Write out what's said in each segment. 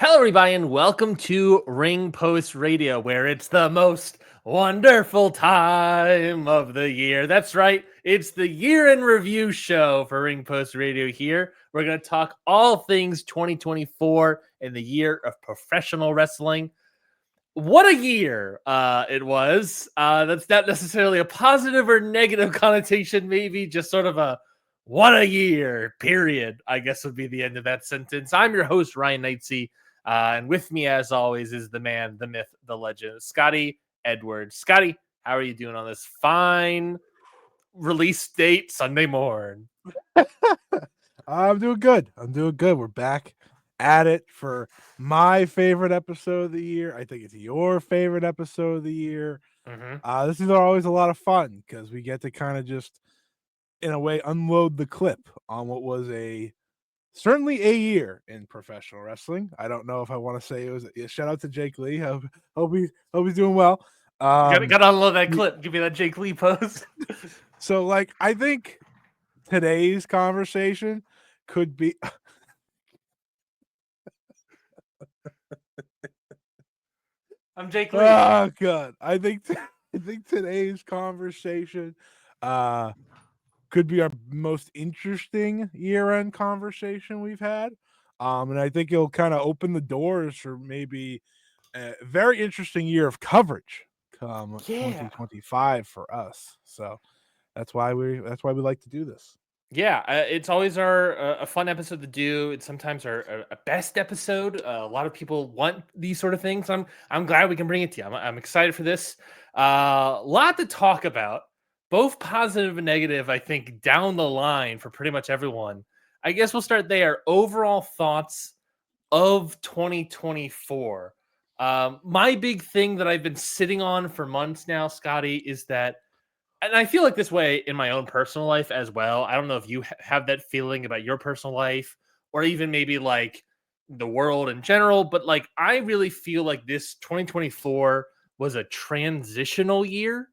Hello, everybody, and welcome to Ring Post Radio, where it's the most wonderful time of the year. That's right, it's the year in review show for Ring Post Radio here. We're going to talk all things 2024 and the year of professional wrestling. What a year it was. That's not necessarily a positive or negative connotation, maybe just sort of a what a year, period, I guess would be the end of that sentence. I'm your host, Ryan Knightsey. And with me, as always, is the man, the myth, the legend, Scotty Edwards. Scotty, how are you doing on this fine release date Sunday morn? I'm doing good. We're back at it for my favorite episode of the year. I think it's your favorite episode of the year. This is always a lot of fun because we get to kind of just, in a way, unload the clip on what was certainly a year in professional wrestling. I don't know if I want to say it was a shout out to Jake Lee. Hope he's doing well. Gotta unload that clip. Give me that Jake Lee post. So, I think today's conversation could be. I'm Jake Lee. Oh God, I think today's conversation could be our most interesting year-end conversation we've had. And I think it'll kind of open the doors for maybe a very interesting year of coverage come 2025 for us. So that's why we like to do this. Yeah, it's always a fun episode to do. It's sometimes our best episode. A lot of people want these sort of things. I'm glad we can bring it to you. I'm excited for this. A lot to talk about, both positive and negative. I think down the line for pretty much everyone. I guess we'll start there. Overall thoughts of 2024. My big thing that I've been sitting on for months now, Scotty, is that. And I feel like this way in my own personal life as well. I don't know if you have that feeling about your personal life or even maybe like the world in general, but like I really feel like this 2024 was a transitional year.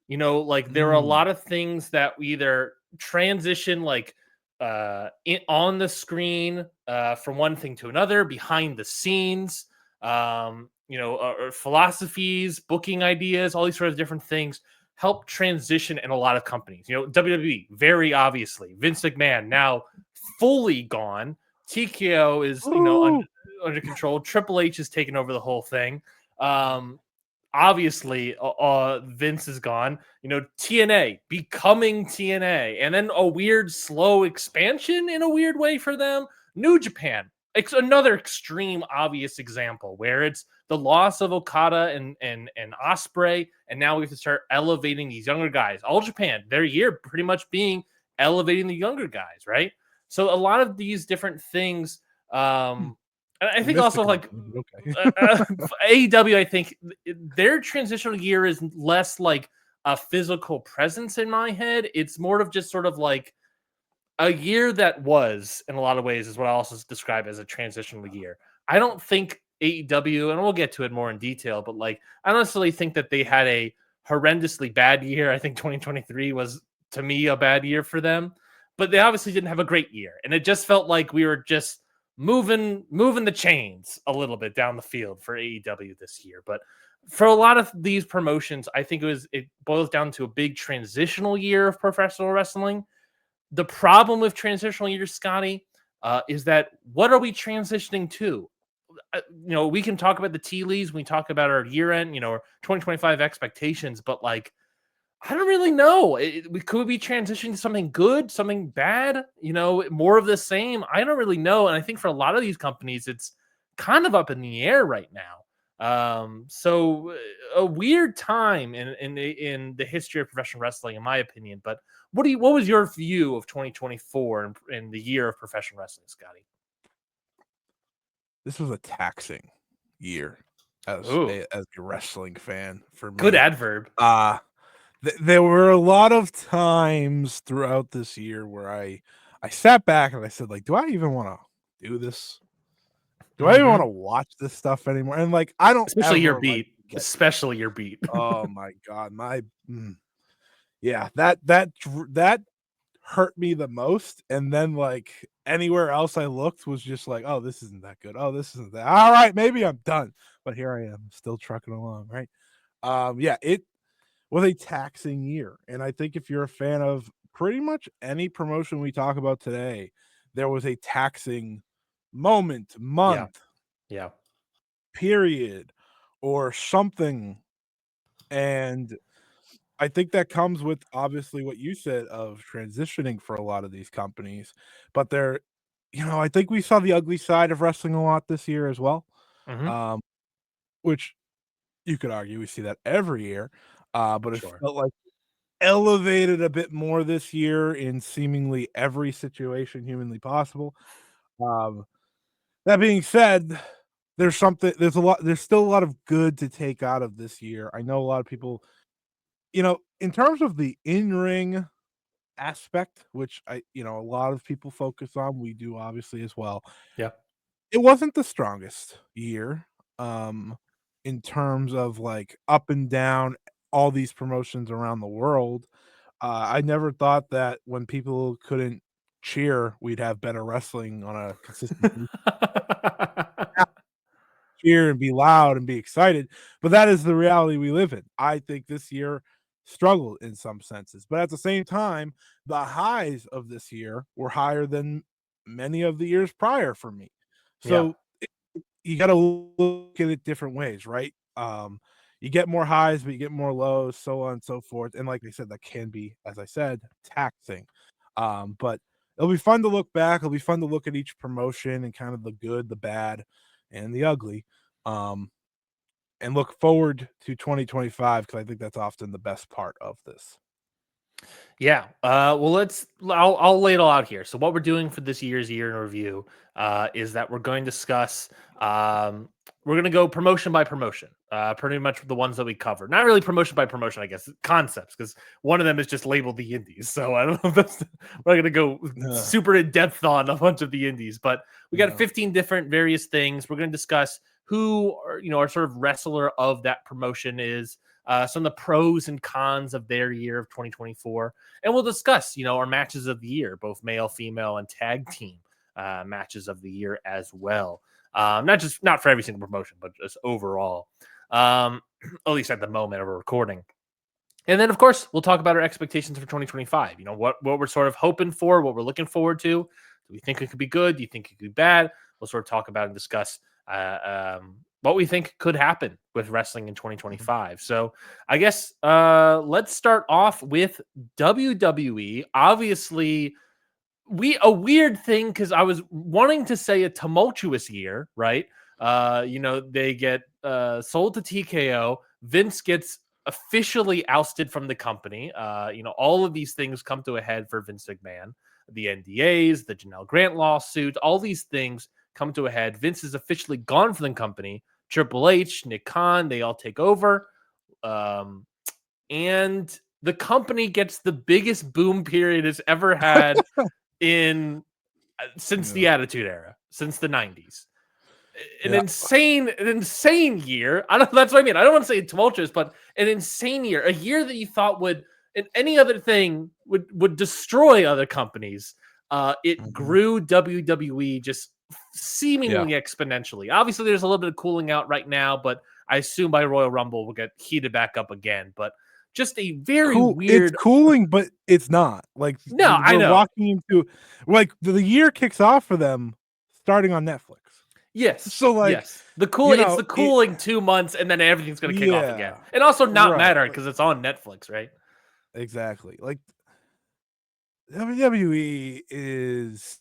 Like there are a lot of things that we either transition like on the screen from one thing to another, behind the scenes, philosophies, booking ideas, all these sort of different things help transition in a lot of companies. WWE, very obviously. Vince McMahon now fully gone. TKO is, under control. Triple H has taken over the whole thing. Obviously, Vince is gone. TNA becoming TNA. And then a weird, slow expansion in a weird way for them. New Japan. It's another extreme, obvious example where it's the loss of Okada and Ospreay, and now we have to start elevating these younger guys. All Japan, their year pretty much being elevating the younger guys, right? So a lot of these different things. And I think also like AEW, I think their transitional year is less like a physical presence in my head. It's more of just sort of like a year that was, in a lot of ways, is what I also describe as a transitional year. I don't think AEW, and we'll get to it more in detail, but like I don't necessarily think that they had a horrendously bad year. I think 2023 was, to me, a bad year for them, but they obviously didn't have a great year, and it just felt like we were just moving the chains a little bit down the field for AEW this year. But for a lot of these promotions, I think it boils down to a big transitional year of professional wrestling. The problem with transitional years, Scotty, is that what are we transitioning to? We can talk about the tea leaves when we talk about our year end, our 2025 expectations, but like, I don't really know. Could we be transitioning to something good, something bad, more of the same? I don't really know. And I think for a lot of these companies, it's kind of up in the air right now. So a weird time in the history of professional wrestling, in my opinion. But what was your view of 2024 and the year of professional wrestling, Scotty? This was a taxing year as a wrestling fan for me. Good adverb. There were a lot of times throughout this year where I sat back and I said, like, do I even want to do this? Do I even want to watch this stuff anymore? And like, I don't, especially your beat, especially your beat. Oh my God, yeah, that hurt me the most, and then like anywhere else I looked was just like, oh, this isn't that good. Oh, this isn't that. All right, maybe I'm done. But here I am, still trucking along, right? Yeah, it was a taxing year. And I think if you're a fan of pretty much any promotion we talk about today, there was a taxing moment, Yeah. month, Yeah. period, or something. And I think that comes with obviously what you said of transitioning for a lot of these companies, but they're, I think we saw the ugly side of wrestling a lot this year as well. Hmm. Um, which you could argue we see that every year, but it Sure. felt like elevated a bit more this year in seemingly every situation humanly possible. Um, that being said, there's still a lot of good to take out of this year. I know a lot of people, in terms of the in-ring aspect, which a lot of people focus on, we do obviously as well. Yeah. It wasn't the strongest year, um, in terms of like up and down all these promotions around the world. I never thought that when people couldn't cheer, we'd have better wrestling on a consistent basis. Cheer and be loud and be excited, but that is the reality we live in. I think this year struggled in some senses, but at the same time, the highs of this year were higher than many of the years prior for me. Yeah. So you got to look at it different ways, right? You get more highs, but you get more lows, so on and so forth. And like I said, that can be, as I said, taxing. But it'll be fun to look back. It'll be fun to look at each promotion and kind of the good, the bad, and the ugly. Um, and look forward to 2025 because I think that's often the best part of this. Yeah. Well, I'll lay it all out here. So what we're doing for this year's year in review is that we're going to discuss. We're going to go promotion by promotion. Pretty much the ones that we covered. Not really promotion by promotion, I guess. Concepts, because one of them is just labeled the indies. So I don't know if we're going to go Ugh, super in depth on a bunch of the indies, but we got no. 15 different various things. We're going to discuss who our sort of wrestler of that promotion is. Some of the pros and cons of their year of 2024, and we'll discuss, our matches of the year, both male, female, and tag team matches of the year as well. Not for every single promotion, but just overall. At least at the moment of a recording. And then, of course, we'll talk about our expectations for 2025. What we're sort of hoping for, what we're looking forward to. Do we think it could be good? Do you think it could be bad? We'll sort of talk about and discuss what we think could happen with wrestling in Mhm. 2025. So I guess let's start off with WWE. Obviously, a weird thing because I was wanting to say a tumultuous year, right? They get sold to TKO. Vince gets officially ousted from the company. All of these things come to a head for Vince McMahon. The NDAs, the Janelle Grant lawsuit, all these things come to a head. Vince is officially gone from the company. Triple H, Nick Khan, they all take over. Um, and the company gets the biggest boom period it's ever had in since Yeah. the Attitude Era, since the 90s. An Yeah. insane year. I don't That's what I mean. I don't want to say tumultuous, but an insane year. A year that you thought would in any other thing would destroy other companies. It Mhm. grew WWE just Yeah. seemingly exponentially. Obviously, there's a little bit of cooling out right now, but I assume by Royal Rumble we'll get heated back up again. But just a very Cool. It's weird. cooling, but it's not. Like No, I we're know. walking into like the year kicks off for them starting on Netflix. Yes, So like, yes. It's the it cooling 2 months, and then everything's gonna kick off again. yeah. And also not Right. matter Like because it's on Netflix, right? exactly. Like WWE is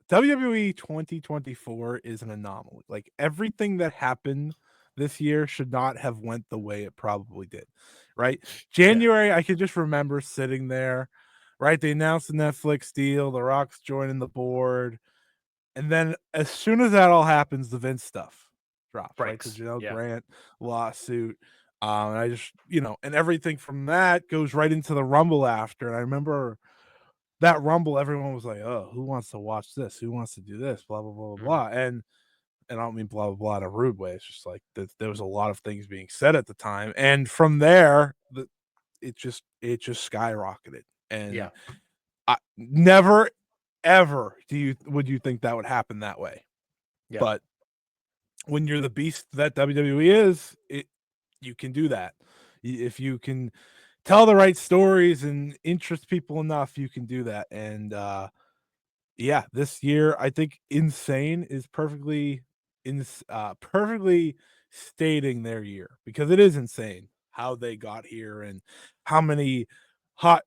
WWE 2024 is an anomaly. Like everything that happened this year should not have went the way it probably did. Right? Yeah. January, I could just remember sitting there, right? They announced the Netflix deal, The Rock's joining the board, and then as soon as that all happens, the Vince stuff drops, right? The Breaks. Janelle Yeah. Grant lawsuit. And I just, and everything from that goes right into the Rumble after. And I remember that Rumble, everyone was like, "Oh, who wants to watch this? Who wants to do this?" Blah blah blah blah Mhm. blah. And I don't mean blah blah blah in a rude way. It's just like there was a lot of things being said at the time, and from there, it just skyrocketed. And Yeah. never ever would you think that would happen that way. Yeah. But when you're the beast that WWE is, you can do that. If you can tell the right stories and interest people enough, you can do that. And yeah, this year I think insane is perfectly stating their year, because it is insane how they got here and how many hot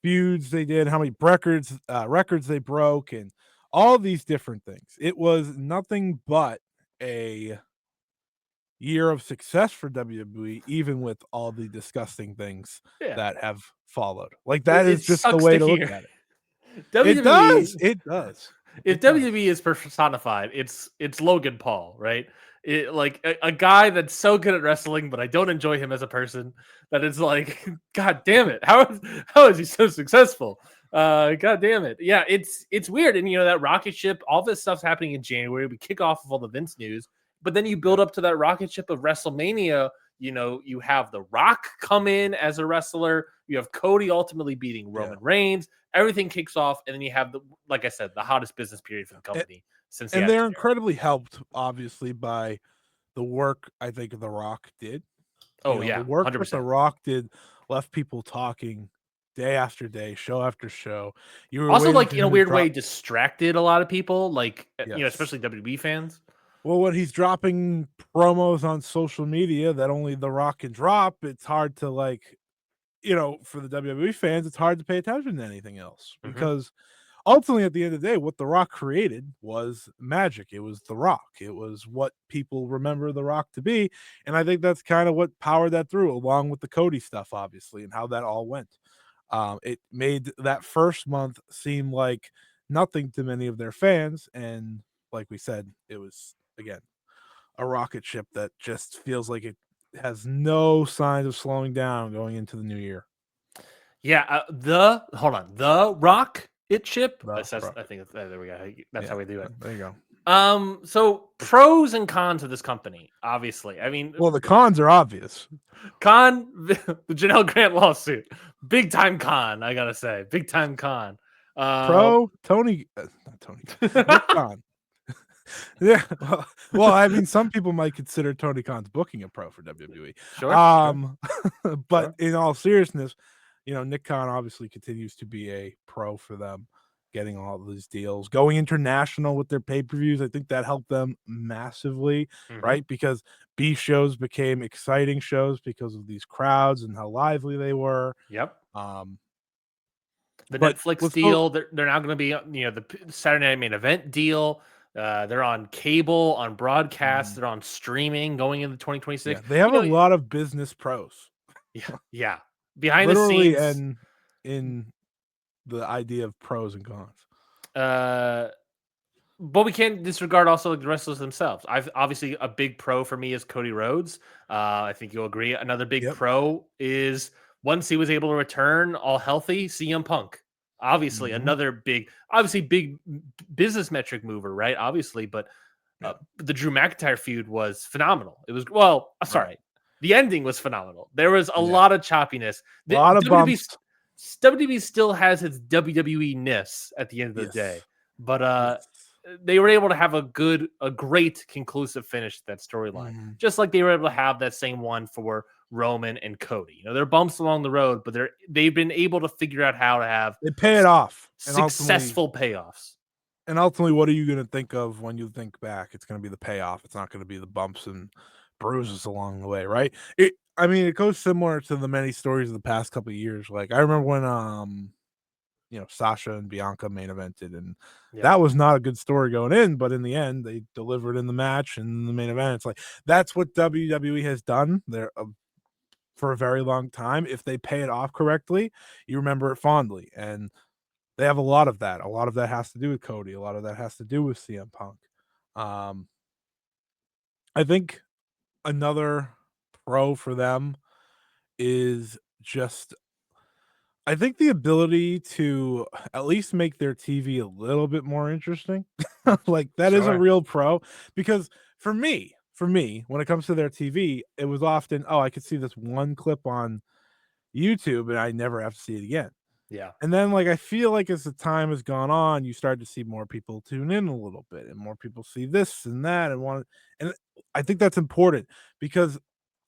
feuds they did, how many records they broke, and all these different things. It was nothing but a year of success for WWE, even with all the disgusting things Yeah. that have followed. Like, that It is just the sucks way to to look hear. at it. It does. WWE, It does. if It does. WWE is personified, it's Logan Paul, right? Like a guy that's so good at wrestling, but I don't enjoy him as a person. That it's like, God damn it, how is he so successful? God damn it, yeah, it's weird. And that rocket ship, all this stuff's happening in January. We kick off with all the Vince news, but then you build Yeah. up to that rocket ship of WrestleMania. You have The Rock come in as a wrestler. You have Cody ultimately beating Roman Reigns. Everything kicks off, and then you have like I said, the hottest business period for the company since the And they're Attitude Era. incredibly helped, obviously, by the work I think The Rock did. Oh The yeah, work that The 100%. Rock did left people talking day after day, show after show. You were Also, waiting like for in a him to weird way, drop. distracted a lot of people, like Yes. especially WWE fans. Well, when he's dropping promos on social media that only The Rock can drop, it's hard to, like, for the WWE fans, it's hard to pay attention to anything else, Hmm. because ultimately, at the end of the day, what The Rock created was magic. It was The Rock. It was what people remember The Rock to be. And I think that's kind of what powered that through, along with the Cody stuff, obviously, and how that all went. It made that first month seem like nothing to many of their fans. And like we said, it was, again, a rocket ship that just feels like it has no signs of slowing down going into the new year. Yeah, the Rock it ship. The I Rock. think there we go. That's Yeah, how we do it. there you go. So pros and cons of this company. Obviously, I mean, Well, the cons are obvious. con the Janelle Grant lawsuit, big time con. I gotta say, big time con. Uh, Pro Tony, not Tony, Nick Khan. Yeah, well, I mean, some people might consider Tony Khan's booking a pro for WWE. sure, sure, But sure. in all seriousness, Nick Khan obviously continues to be a pro for them, getting all these deals, going international with their pay-per-views. I think that helped them massively, Hmm. right? Because B shows became exciting shows because of these crowds and how lively they were. Yep. Um, The but Netflix let's go. deal. They're now going to be the Saturday Night Main Event deal. They're on cable, on broadcast. They're on streaming going into Yeah, 2026. they have a lot of business pros, Yeah, yeah. Behind the literally, scenes, and in the idea of pros and cons. uh, but we can't disregard also like the wrestlers themselves. I've obviously a big pro for me is Cody Rhodes. I think you'll agree. Another big Yep. pro is once he was able to return all healthy, CM Punk. Obviously, Mhm. another obviously big business metric mover, right? Obviously, but Yeah. the Drew McIntyre feud was phenomenal. It was Right. sorry, the ending was phenomenal. There was a Yeah. lot of choppiness. A lot of WWE bumps. WWE still has its WWE ness at the end of the day, Yes. but Yes. they were able to have a great conclusive finish to that storyline, Mhm. just like they were able to have that same one for Roman and Cody. There are bumps along the road, but they've been able to figure out how to have They pay it off, successful payoffs. and ultimately, what are you gonna think of when you think back? It's gonna be the payoff. It's not gonna be the bumps and bruises along the way, right? I mean, it goes similar to the many stories of the past couple of years. Like, I remember when, Sasha and Bianca main evented, and Yep. that was not a good story going in, but in the end, they delivered in the match and in the main event. It's like, that's what WWE has done there for a very long time. If they pay it off correctly, you remember it fondly, and they have a lot of that. A lot of that has to do with Cody. A lot of that has to do with CM Punk. Um, I think another pro for them is just, I think, the ability to at least make their TV a little bit more interesting. Like, that is a Sure. real pro, because for me, when it comes to their TV, it was often, oh, I could see this one clip on YouTube and I never have to see it again. Yeah. And then, like, I feel like as the time has gone on, you start to see more people tune in a little bit, and more people see this and that and want, and I think that's important because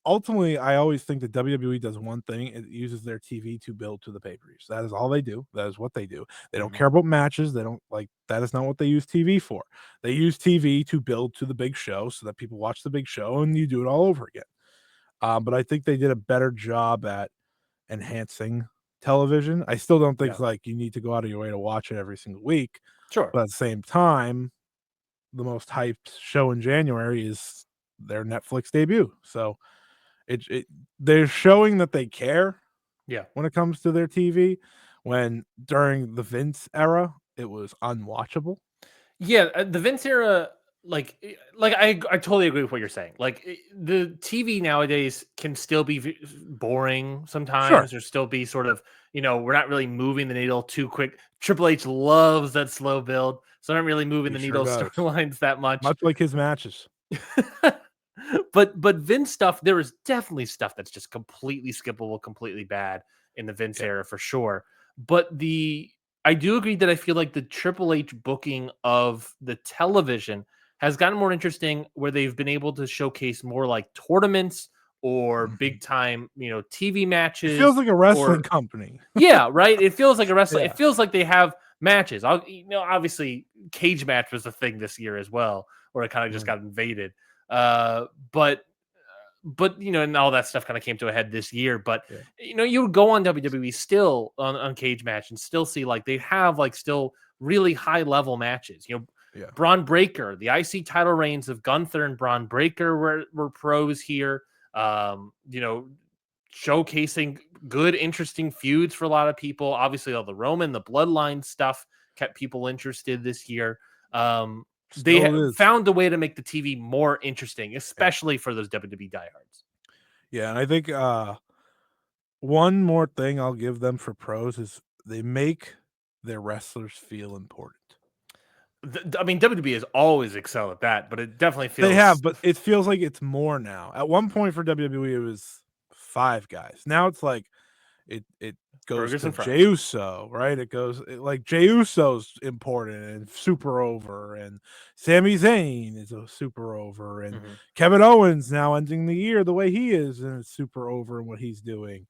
ultimately, I always think that WWE does one thing, it uses their TV to build to the pay-per-views. That is all they do. That is what they do. They don't Mhm. care about matches. They don't like that is not what they use TV for. They use TV to build to the big show so that people watch the big show and you do it all over again. But I think they did a better job at enhancing television. I still don't think Yeah. like you need to go out of your way to watch it every single week, Sure. but at the same time, the most hyped show in January is their Netflix debut. So it they're showing that they care Yeah. when it comes to their TV. When during the Vince era, it was unwatchable. Yeah, the Vince era, like I totally agree with what you're saying. Like the TV nowadays can still be boring Sure, sometimes. There still be sort of we're not really moving the needle too quick. Triple H loves that slow build, so not really moving he the sure needle does. storylines that much. Much like his matches. But Vince stuff, there is definitely stuff that's just completely skippable, completely bad in the Vince Yeah. era for sure. But I do agree that I feel like the Triple H booking of the television has gotten more interesting, where they've been able to showcase more like tournaments or Mhm. big time, TV It feels matches like a wrestling or company. yeah, right. It feels like a wrestling. It Yeah. feels like they have matches. Obviously, cage match was a thing this year as well, where it kind of just Right. got invaded. But and all that stuff kind of came to a head this year. But Yeah. you would go on WWE still on Cage Match and still see like they have like still really high level matches. Yeah. Braun Breaker, the IC title reigns of Gunther and Braun Breaker were pros here. Showcasing good, interesting feuds for a lot of people. Obviously, all the Roman, the Bloodline stuff kept people interested this year. They Still it is. found a way to make the TV more interesting, Yeah. especially for those WWE diehards. Yeah, and I think, one more thing I'll give them for pros is they make their wrestlers feel important. I mean, WWE has always excelled at that, but it definitely They feels have, but it feels like it's more now. At one point for WWE, it was 5 guys. Now it's like it goes burgers to and Jey fries. Uso, right? Like Jey Uso's important and super over, and Sami Zayn is a super over, and Mhm. Kevin Owens now ending the year the way he is, and it's super over in what he's doing.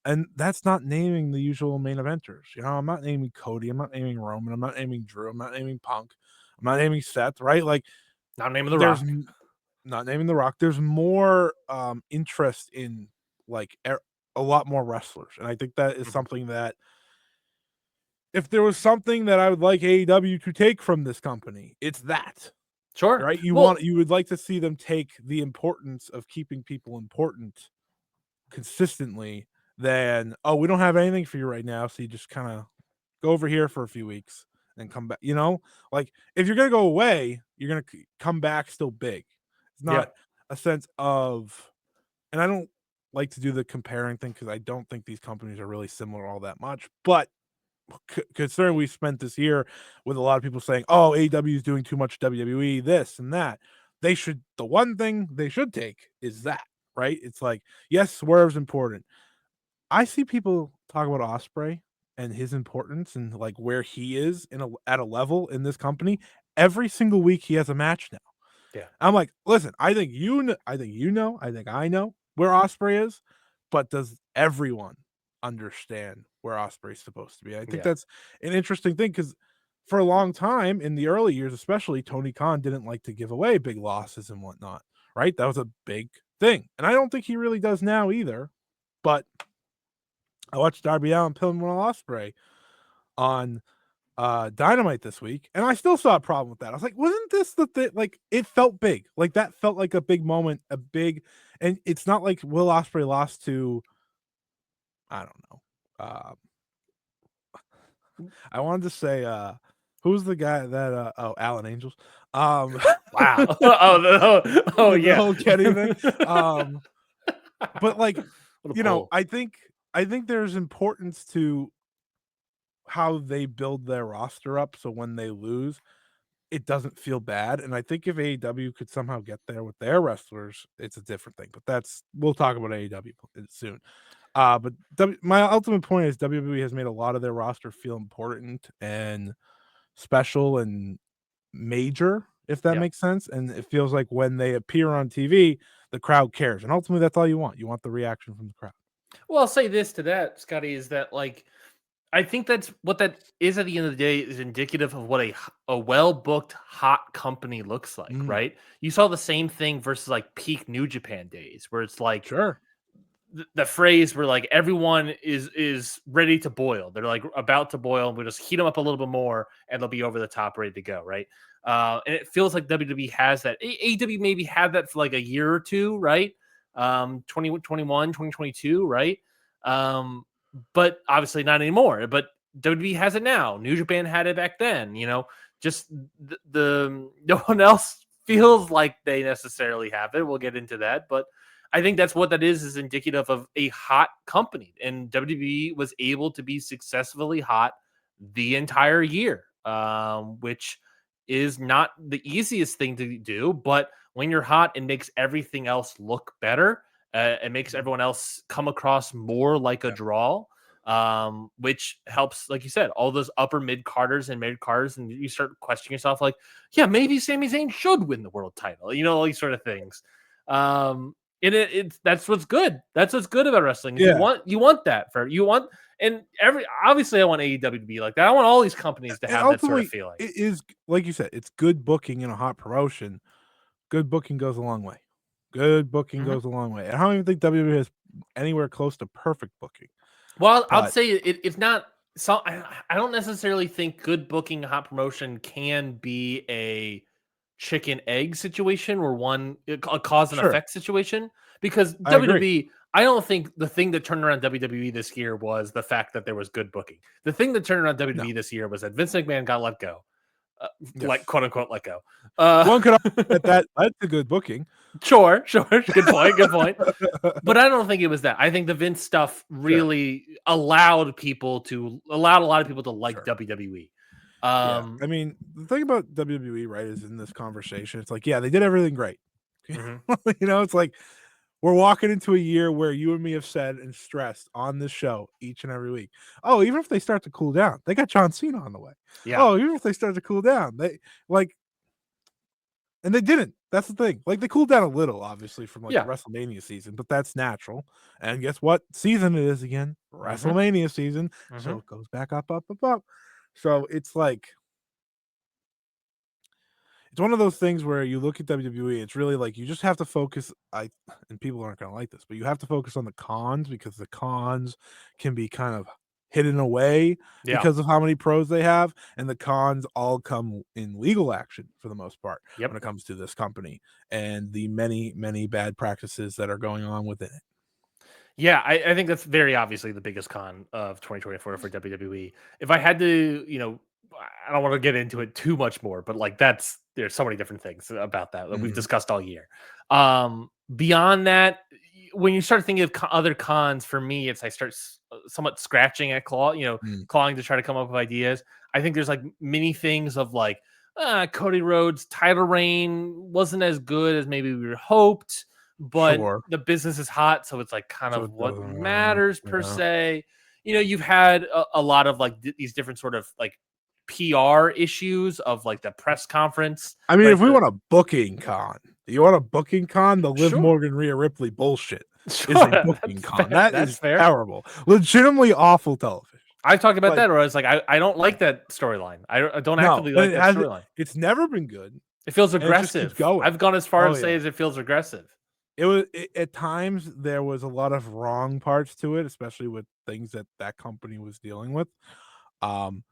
And that's not naming the usual main eventers. I'm not naming Cody, I'm not naming Roman, I'm not naming Drew, I'm not naming Punk, I'm not naming Seth, right? Like Not naming The there's Rock. not naming The Rock. There's more interest in like a lot more wrestlers, and I think that is Mhm. something that if there was something that I would like AEW to take from this company, it's that. Sure. Right? Well, You would like to see them take the importance of keeping people important consistently than, oh, we don't have anything for you right now, so you just kind of go over here for a few weeks and come back. Like if you're gonna go away, you're gonna come back still big. It's yeah. not a sense of, and I don't like to do the comparing thing because I don't think these companies are really similar all that much. But considering we spent this year with a lot of people saying, "Oh, AEW is doing too much WWE, this and that," they should. The one thing they should take is that, right? It's like, yes, Swerve's important. I see people talk about Osprey and his importance and like where he is at a level in this company. Every single week he has a match now. Yeah. I'm like, listen, I think I think I know where Osprey is, but does everyone understand where Osprey's supposed to be? I think Yeah. that's an interesting thing because for a long time in the early years, especially Tony Khan didn't like to give away big losses and whatnot, right? That was a big thing. And I don't think he really does now either. But I watched Darby Allin pin Will Osprey on Dynamite this week, and I still saw a problem with that. I was like, wasn't this the thing? Like, it felt big. Like that felt like a big moment, and it's not like Will Osprey lost to, I don't know. I wanted to say, who's the guy that Alan Angels, um, Wow. Oh with the yeah. whole Kenny thing, but like, What a pull. I think there's importance to how they build their roster up, so when they lose, it doesn't feel bad. And I think if AEW could somehow get there with their wrestlers, it's a different thing. But we'll talk about AEW soon. But my ultimate point is WWE has made a lot of their roster feel important and special and major, if that Yeah. makes sense. And it feels like when they appear on TV, the crowd cares. And ultimately, that's all you want. You want the reaction from the crowd. Well, I'll say this to that, Scotty, is that like I think that's what that is at the end of the day is indicative of what a well booked hot company looks like, Mm, right? You saw the same thing versus like peak New Japan days, where it's like sure. the phrase where like everyone is ready to boil. They're like about to boil, and we just heat them up a little bit more, and they'll be over the top, ready to go, right? And it feels like WWE has that. AEW maybe had that for like a year or two, right? 2021, 2022, right? But obviously not anymore. But WWE has it now. New Japan had it back then. Just the no one else feels like they necessarily have it. We'll get into that, but I think that's what that is indicative of a hot company. And WWE was able to be successfully hot the entire year, which is not the easiest thing to do. But when you're hot, it makes everything else look better. It makes everyone else come across more like a Yeah. draw, which helps, like you said, all those upper mid carders and mid carders. And you start questioning yourself, like, yeah, maybe Sami Zayn should win the world title, all these sort of things. It's that's what's good. That's what's good about wrestling. Is Yeah. you want that and obviously I want AEW to be like that. I want all these companies to And have that sort of ultimately, feeling. it is like you said, it's good booking in a hot promotion. Good booking goes a long way. Good booking Mhm. goes a long way. And I don't even think WWE is anywhere close to perfect booking. Well, I'd But say it's not. So I don't necessarily think good booking hot promotion can be a chicken egg situation or a cause and sure, effect situation because I agree. WWE. I don't think the thing that turned around WWE this year was the fact that there was good booking. The thing that turned around No. WWE this year was that Vince McMahon got let go, like Yes. quote unquote let go. Uh, One could argue that that led to good booking. sure, good point, good point. But I don't think it was that. I think the Vince stuff Sure, really allowed a lot of people to like sure. WWE. Yeah. I mean, the thing about WWE, right, is in this conversation, it's like, yeah, they did everything great. Mhm. It's like we're walking into a year where you and me have said and stressed on this show each and every week. Oh, even if they start to cool down, they got John Cena on the way. Yeah. Oh, even if they start to cool down, they like, and they didn't. That's the thing. Like they cooled down a little, obviously, from like the Yeah. WrestleMania season, but that's natural. And guess what season it is again? Mhm. WrestleMania season. So Mhm. it goes back up, up, up, up. So it's like it's one of those things where you look at WWE, it's really like you just have to focus. And people aren't going to like this, but you have to focus on the cons because the cons can be kind of hidden away Yeah. because of how many pros they have, and the cons all come in legal action for the most part when Yep. it comes to this company and the many, many bad practices that are going on within it. Yeah, I think that's very obviously the biggest con of 2024 for WWE. If I had to, I don't want to get into it too much more, but like there's so many different things about that we've Mhm. discussed all year. Beyond that, when you start thinking of other cons, for me, it's I start somewhat scratching at Mm. clawing to try to come up with ideas. I think there's like many things of like Cody Rhodes' title reign wasn't as good as maybe we were hoped, but Sure. the business is hot, so it's like kind So of it what doesn't matter. matters per Yeah. se. You've had a lot of like these different sort of like PR issues of like the press conference, I mean, right? if we want a booking con, you want a booking con, the Liv Sure, Morgan, Rhea Ripley bullshit is sure, a booking that's con. fair. That That's is fair. terrible. Legitimately awful television. I've talked about Like, that, where I was like, I don't like that storyline. I don't no, actively but like that storyline. it's never been good, It feels and it just keeps aggressive. going. I've gone as far Oh, as say yeah. as it feels aggressive. At times, there was a lot of wrong parts to it, especially with things that that company was dealing with. Um,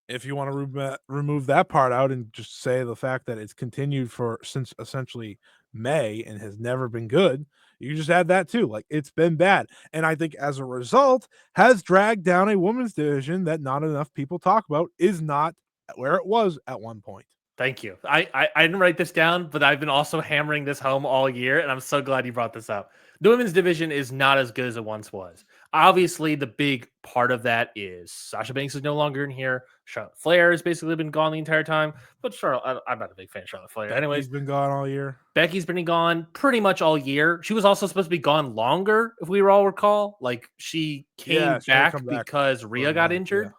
if you wanna remove that part out and just say the fact that it's continued for since essentially May and has never been good, you just add that too, like, it's been bad, and I think as a result, has dragged down a women's division that not enough people talk about, is not where it was at one point. Thank you. I didn't write this down, but I've been also hammering this home all year, and I'm so glad you brought this up. The women's division is not as good as it once was. Obviously, the big part of that is Sasha Banks is no longer in here. Charlotte Flair has basically been gone the entire time. But Charlotte, I'm not a big fan of Charlotte Flair. Becky's Anyways, been gone all year. Becky's been gone pretty much all year. She was also supposed to be gone longer, if we all recall. Like she came She had to back come back because for a Rhea got month, injured.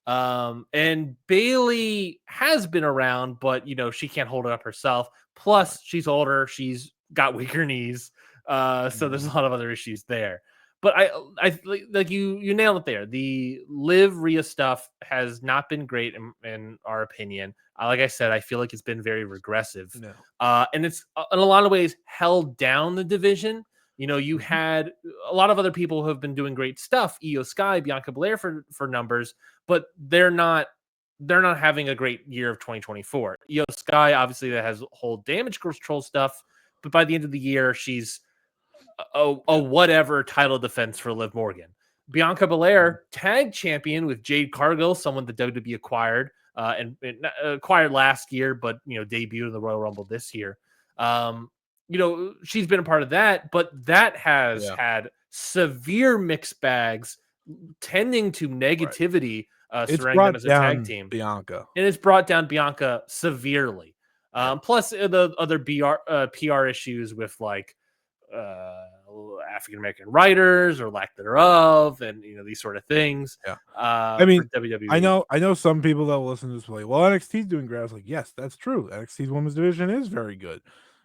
And Bailey has been around, but she can't hold it up herself. Plus, she's older. She's got weaker knees. So there's a lot of other issues there. But I like you nailed it there. The Liv Rhea stuff has not been great in our opinion. Like I said, I feel like it's been very regressive. No. And it's in a lot of ways held down the division. You had a lot of other people who have been doing great stuff, Io Sky, Bianca Belair for numbers, but they're not having a great year of 2024. Io Sky, obviously, that has whole damage control stuff, but by the end of the year, she's a whatever title defense for Liv Morgan. Bianca Belair, tag champion with Jade Cargill, someone that WWE acquired and acquired last year, but debuted in the Royal Rumble this year. She's been a part of that, but that has had severe mixed bags tending to negativity surrounding them as a tag team. Bianca. And it's brought down Bianca severely. Plus the other PR issues with like African American writers or lack thereof, and these sort of things. I mean, for WWE. I know some people that will listen to this will like, well, NXT's doing great. I was like, yes, that's true. NXT's women's division is very good.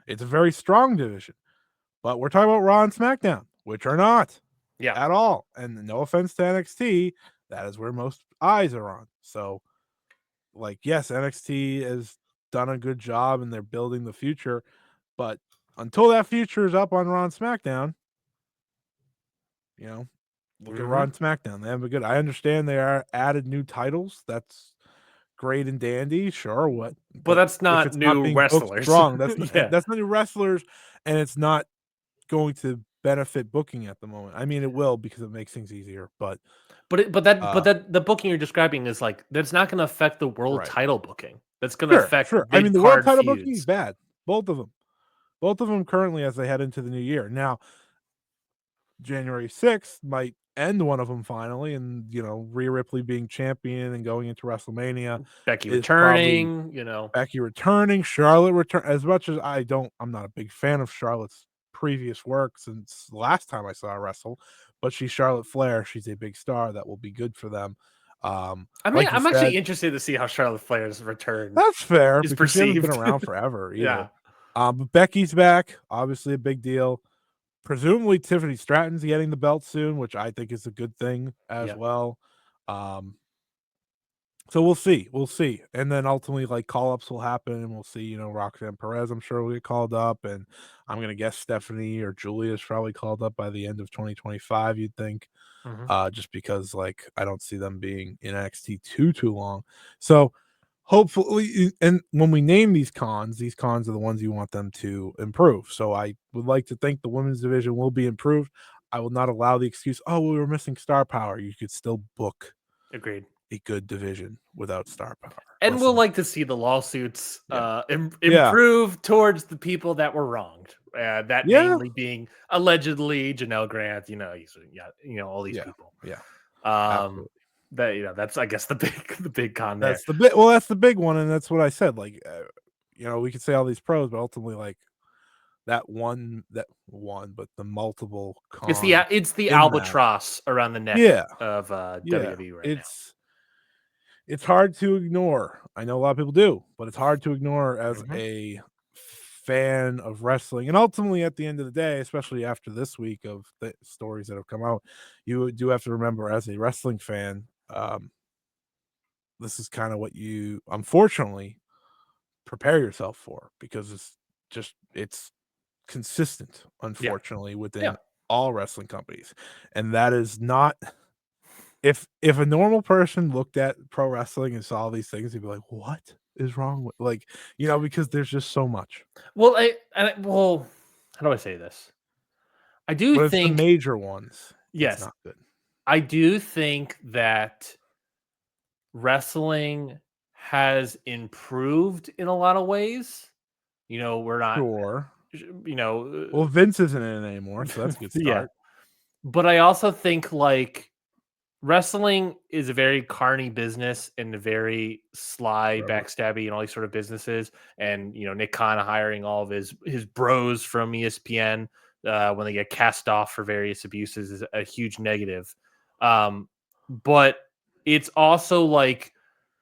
It's a very strong division. But we're talking about Raw and SmackDown, which are not at all. And no offense to NXT, that is where most eyes are on. So, like, yes, NXT has done a good job and they're building the future. But until that future is up on Raw and SmackDown, look at Raw and SmackDown. They have a good. I understand they are added new titles. That's great and dandy. Sure, what? But that's not new wrestlers. Strong. That's that's not new wrestlers, and it's not going to benefit booking at the moment. I mean, it will because it makes things easier. But the booking you're describing is like that's not going to affect the world title booking. That's going to affect. I mean, the world title booking is bad. Both of them currently as they head into the new year. Now, January 6th might end one of them finally, and Rhea Ripley being champion and going into WrestleMania, Becky returning, Charlotte return. As much as I'm not a big fan of Charlotte's previous work since the last time I saw her wrestle, but she's Charlotte Flair. She's a big star that will be good for them. I'm actually interested to see how Charlotte Flair's return. That's fair is because perceived. She hasn't been around forever either. But Becky's back, obviously a big deal. Presumably Tiffany Stratton's getting the belt soon, which I think is a good thing as well. So we'll see. And then ultimately like call-ups will happen and we'll see, Roxanne Perez, I'm sure will get called up, and I'm going to guess Stephanie or Julia is probably called up by the end of 2025, you'd think. Just because like I don't see them being in NXT too long. So hopefully, and when we name these cons are the ones you want them to improve. So I would like to think the women's division will be improved. I will not allow the excuse, we were missing star power. You could still book agreed a good division without star power. And we'll like to see the lawsuits improve towards the people that were wronged. Mainly being allegedly Janelle Grant, all these people. Absolutely. That's I guess the big con that's there. That's the big one, and that's what I said. Like, we could say all these pros, but ultimately, like that one, but the multiple cons. It's the albatross around the neck of WWE right now. It's hard to ignore. I know a lot of people do, but it's hard to ignore as a fan of wrestling. And ultimately, at the end of the day, especially after this week of the stories that have come out, you do have to remember as a wrestling fan, this is kind of what you unfortunately prepare yourself for, because it's consistent, unfortunately, within all wrestling companies. And that is not, if a normal person looked at pro wrestling and saw these things, he'd be like, what is wrong with, because there's just so much. Well, how do I say this? I do think the major ones. Yes, it's not good. I do think that wrestling has improved in a lot of ways. We're not you know, Well, Vince isn't in it anymore, so that's a good yeah. start. But I also think like wrestling is a very carny business and a very sly, Forever. backstabby, and all these sort of businesses. And Nick Khan hiring all of his bros from ESPN when they get cast off for various abuses is a huge negative. But it's also like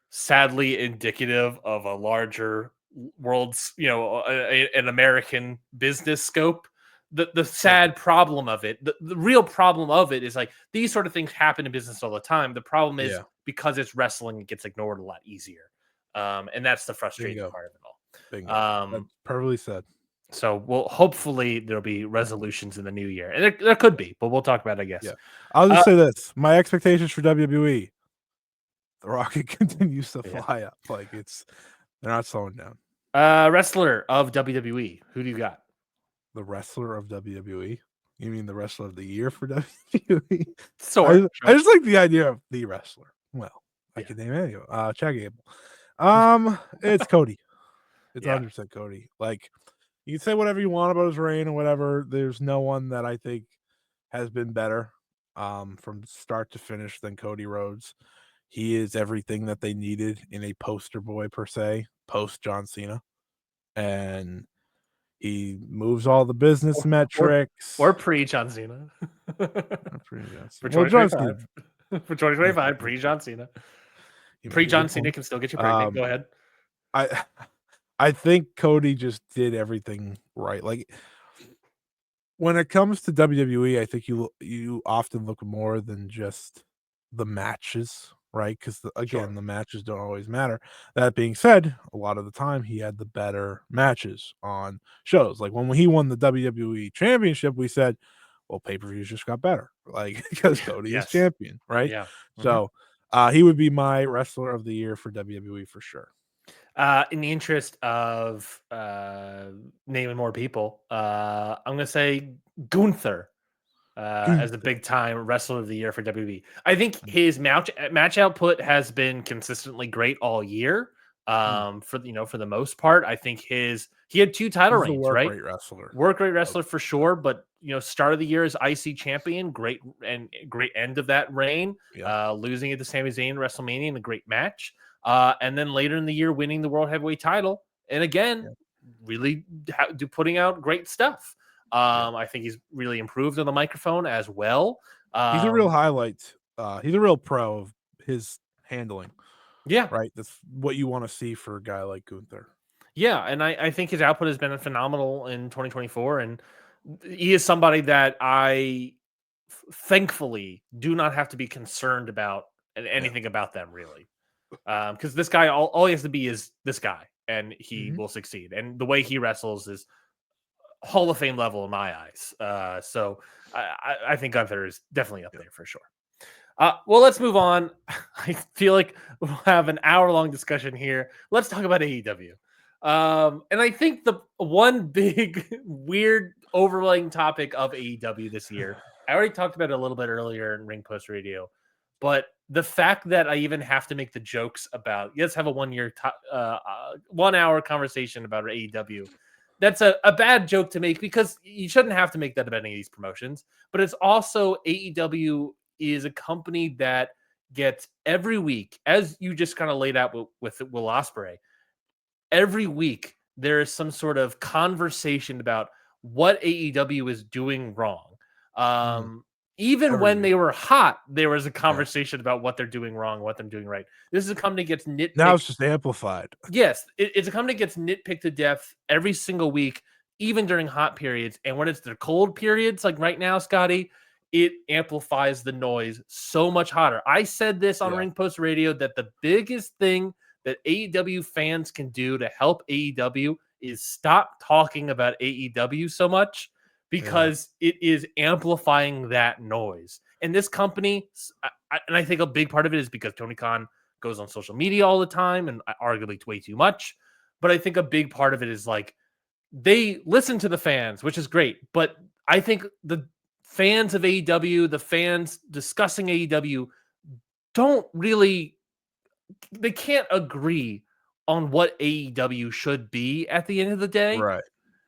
sadly indicative of a larger world's, an American business scope. The sad problem of it, the real problem of it is like these sort of things happen in business all the time. The problem is Yeah. because it's wrestling, it gets ignored a lot easier. And that's the frustrating Bingo. part of it all. Bingo. That's perfectly said. So hopefully there'll be resolutions in the new year. And there could be, but we'll talk about it, I guess. Yeah. I'll just say this. My expectations for WWE, the rocket continues to fly up. Like they're not slowing down. Wrestler of WWE. Who do you got? The wrestler of WWE. You mean the wrestler of the year for WWE? Sure. I just like the idea of the wrestler. Well, I can name any of them. Chad Gable. It's Cody. It's 100% Cody. Like you can say whatever you want about his reign or whatever. There's no one that I think has been better from start to finish than Cody Rhodes. He is everything that they needed in a poster boy per se, post John Cena. And he moves all the business metrics. Or pre John Cena. For Well, John Cena. 2025. For 2025, pre John Cena. Pre John Cena can still get you pregnant. Go ahead. I think Cody just did everything right. Like when it comes to WWE, I think you often look more than just the matches, right? Because again, the matches don't always matter. That being said, a lot of the time he had the better matches on shows. Like when he won the WWE Championship, we said, "Well, pay-per-views just got better," like because Cody is champion, right? Yeah. So he would be my wrestler of the year for WWE for sure. In the interest of naming more people, I'm going to say Gunther as a big time wrestler of the year for WWE. I think his match output has been consistently great all year. For the most part, I think he had 2 title reigns, right? Work rate wrestler for sure, but start of the year as IC champion, great end of that reign, losing it to Sami Zayn in WrestleMania in a great match. And then later in the year, winning the World Heavyweight title. And again, really putting out great stuff. I think he's really improved on the microphone as well. He's a real highlight. He's a real pro of his handling. Yeah. Right. That's what you want to see for a guy like Gunther. Yeah. And I think his output has been phenomenal in 2024. And he is somebody that I thankfully do not have to be concerned about anything about them, really. Because this guy, all he has to be is this guy, and he will succeed. And the way he wrestles is Hall of Fame level in my eyes. So I think Gunther is definitely up there for sure. Well, let's move on. I feel like we'll have an hour-long discussion here. Let's talk about AEW. And I think the one big, weird, overlaying topic of AEW this year, I already talked about it a little bit earlier in Ring Post Radio, but the fact that I even have to make the jokes about, let's have a 1 hour conversation about AEW. That's a bad joke to make because you shouldn't have to make that about any of these promotions. But it's also AEW is a company that gets every week, as you just kind of laid out with Will Ospreay, every week there is some sort of conversation about what AEW is doing wrong. Even when they were hot, there was a conversation about what they're doing wrong, what they're doing right. This is a company that gets nitpicked. Now it's just amplified. Yes, it's a company that gets nitpicked to death every single week, even during hot periods. And when it's the cold periods, like right now, Scotty, it amplifies the noise so much hotter. I said this on Ring Post Radio that the biggest thing that AEW fans can do to help AEW is stop talking about AEW so much, because it is amplifying that noise. And this company, and I think a big part of it is because Tony Khan goes on social media all the time, and arguably way too much. But I think a big part of it is like they listen to the fans, which is great. But I think the fans of AEW, the fans discussing AEW, they can't agree on what AEW should be at the end of the day. Right.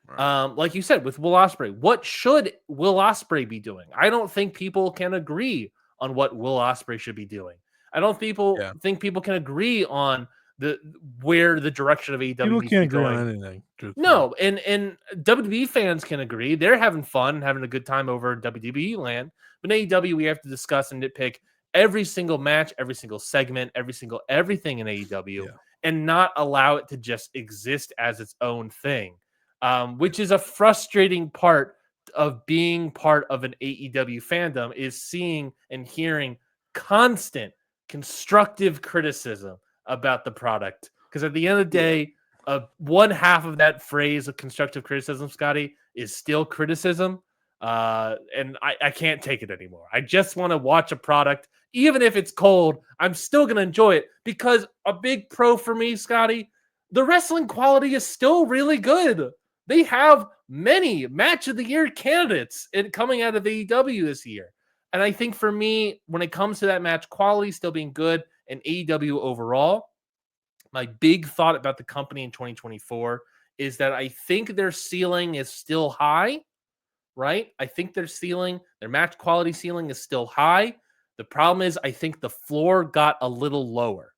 Right. Like you said, with Will Ospreay, what should Will Ospreay be doing? I don't think people can agree on what Will Ospreay should be doing. I don't Yeah. think people can agree on the where the direction of AEW People needs to can't be agree on going. anything, truthfully. No, and WWE fans can agree. They're having fun, having a good time over in WWE land. But in AEW, we have to discuss and nitpick every single match, every single segment, every single everything in AEW, Yeah. and not allow it to just exist as its own thing, which is a frustrating part of being part of an AEW fandom, is seeing and hearing constant constructive criticism about the product. Because at the end of the Yeah. day, one half of that phrase of constructive criticism, Scotty, is still criticism. And I can't take it anymore. I just want to watch a product, even if it's cold. I'm still going to enjoy it because a big pro for me, Scotty, the wrestling quality is still really good. They have many match of the year candidates coming out of AEW this year. And I think for me, when it comes to that match quality still being good and AEW overall, my big thought about the company in 2024 is that I think their ceiling is still high, right? I think their match quality ceiling is still high. The problem is, I think the floor got a little lower.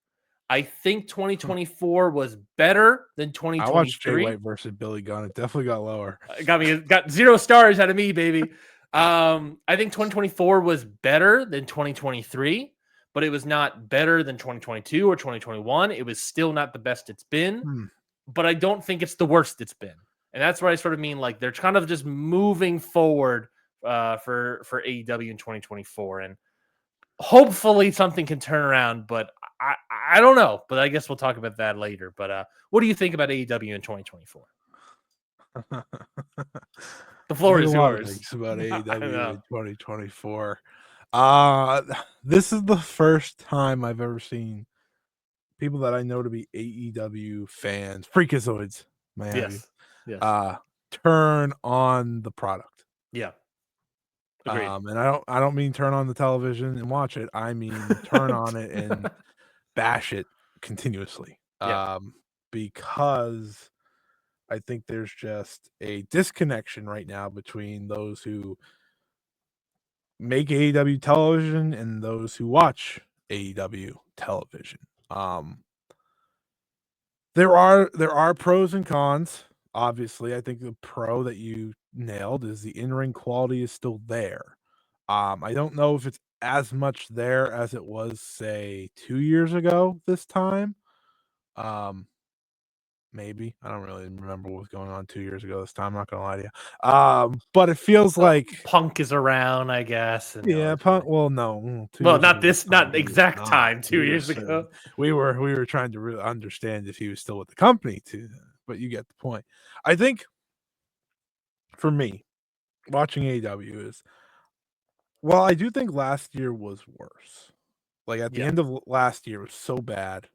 I think Huh. 2024 was better than I watched Jay 2023. White versus Billy Gunn. It definitely got lower. Got 0 stars out of me, baby. I think 2024 was better than 2023, but it was not better than 2022 or 2021. It was still not the best it's been, Hmm. but I don't think it's the worst it's been. And that's what I sort of mean. Like they're kind of just moving forward for AEW in 2024, and hopefully something can turn around. But I don't know. But I guess we'll talk about that later. But what do you think about AEW in 2024? The I floor think a is lot of yours. things about I don't AEW know. in 2024. Uh this is the first time I've ever seen people that I know to be AEW fans, freakazoids, may have you, Yes. Yes. uh, turn on the product. Yeah. Agreed. And I don't mean turn on the television and watch it. I mean turn on it and bash it continuously. Yeah. Because I think there's just a disconnection right now between those who make AEW television and those who watch AEW television. Um, there are pros and cons. Obviously, I think the pro that you nailed is the in-ring quality is still there. I don't know if it's as much there as it was, say, 2 years ago this time. Um, Maybe. I don't really remember what was going on 2 years ago this time, I'm not gonna lie to you. But it feels like Punk is around, I guess, and yeah, that's really. well, no, 2 Well, years not ago was this, Punk, not he was exact not. time. He 2 years was, ago. we were trying to really understand if he was still with the company too, but you get the point. I think for me, watching AEW is well, I do think last year was worse. Like, at the Yeah. end of last year, it was so bad,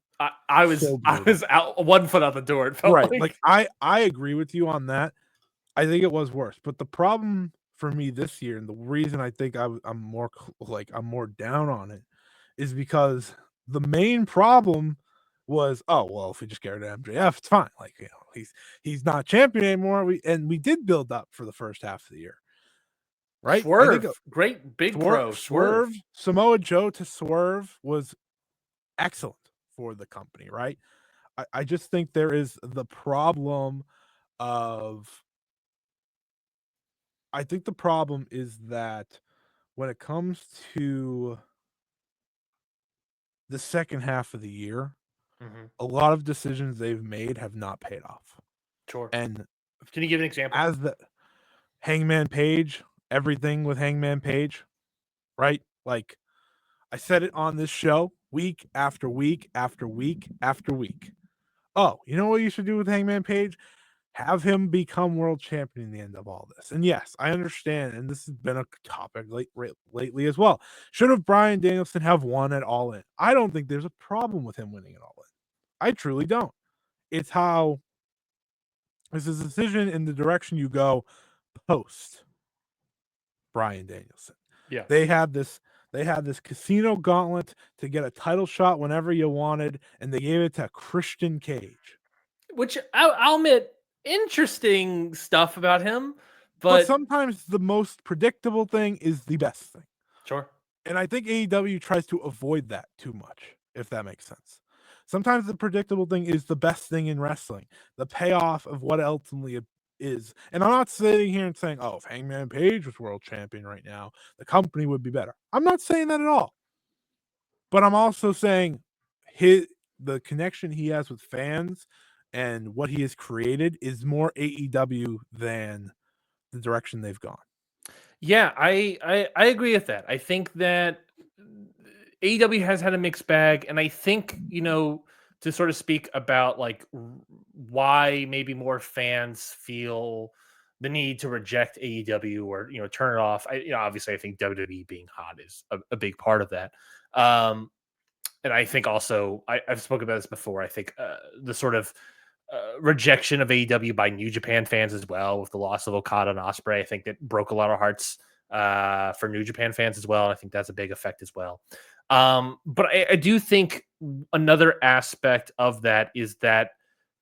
I was so I brutal. was out 1 foot out the door. It felt Right, like, like. I agree with you on that. I think it was worse, but the problem for me this year, and the reason I think I'm more I'm more down on it, is because the main problem was, "Oh, well, if we just get rid of MJF, it's fine." Like, he's not champion anymore. We did build up for the first half of the year, right? I think Swerve, great big pro Swerve. Samoa Joe to Swerve was excellent for the company, right? I just think there is the problem of I think the problem is that when it comes to the second half of the year, Mhm. a lot of decisions they've made have not paid off. Sure. And Can you give an example? as the Hangman Page, everything with Hangman Page, right? Like I said it on this show week after week after week after week. Oh, you know what you should do with Hangman Page? Have him become world champion in the end of all this. And yes, I understand, and this has been a topic lately as well. Should have Brian Danielson have won at All In? I don't think there's a problem with him winning at All In. I truly don't. It's how it's a decision in the direction you go post Brian Danielson. Yeah. They had this they had this casino gauntlet to get a title shot whenever you wanted, and they gave it to Christian Cage. Which I'll admit. interesting stuff about him, But but sometimes the most predictable thing is the best thing. sure. And I think AEW tries to avoid that too much, if that makes sense. Sometimes the predictable thing is the best thing in wrestling, the payoff of what ultimately it is. And I'm not sitting here and saying, oh, if Hangman Page was world champion right now, the company would be better. I'm not saying that at all. But I'm also saying the connection he has with fans and what he has created is more AEW than the direction they've gone. Yeah, I agree with that. I think that AEW has had a mixed bag, and I think to sort of speak about like why maybe more fans feel the need to reject AEW or turn it off. Obviously I think WWE being hot is a big part of that. And I think also I've spoken about this before. I think the sort of rejection of AEW by New Japan fans as well, with the loss of Okada and Ospreay. I think that broke a lot of hearts for New Japan fans as well. I think that's a big effect as well. But I do think another aspect of that is that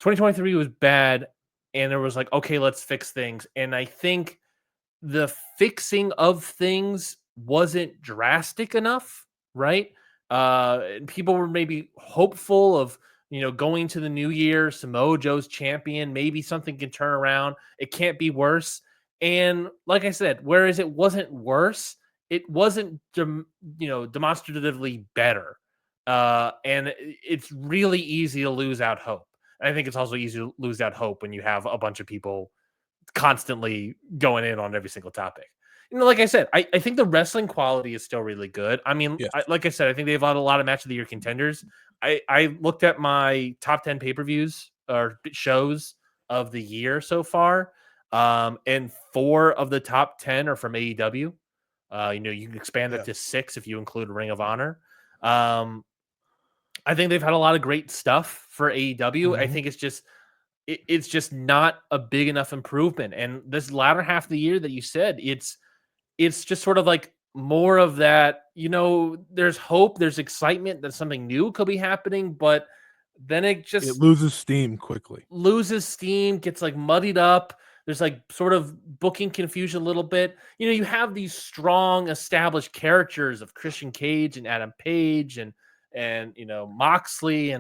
2023 was bad, and there was like, okay, let's fix things. And I think the fixing of things wasn't drastic enough, right? People were maybe hopeful of going to the new year, Samoa Joe's champion, maybe something can turn around. It can't be worse. And like I said, whereas it wasn't worse, it wasn't demonstratively better. And it's really easy to lose out hope. And I think it's also easy to lose out hope when you have a bunch of people constantly going in on every single topic. Like I said, I think the wrestling quality is still really good. I mean, Yes. like I said, I think they've had a lot of match of the year contenders. I looked at my top 10 pay-per-views or shows of the year so far. And 4 of the top 10 are from AEW. You can expand that to 6 if you include Ring of Honor. I think they've had a lot of great stuff for AEW. I think it's just not a big enough improvement. And this latter half of the year that you said, it's just sort of like more of that, there's hope, there's excitement that something new could be happening, but then it loses steam quickly. Loses steam, gets like muddied up. There's like sort of booking confusion a little bit. You have these strong established characters of Christian Cage and Adam Page and Moxley,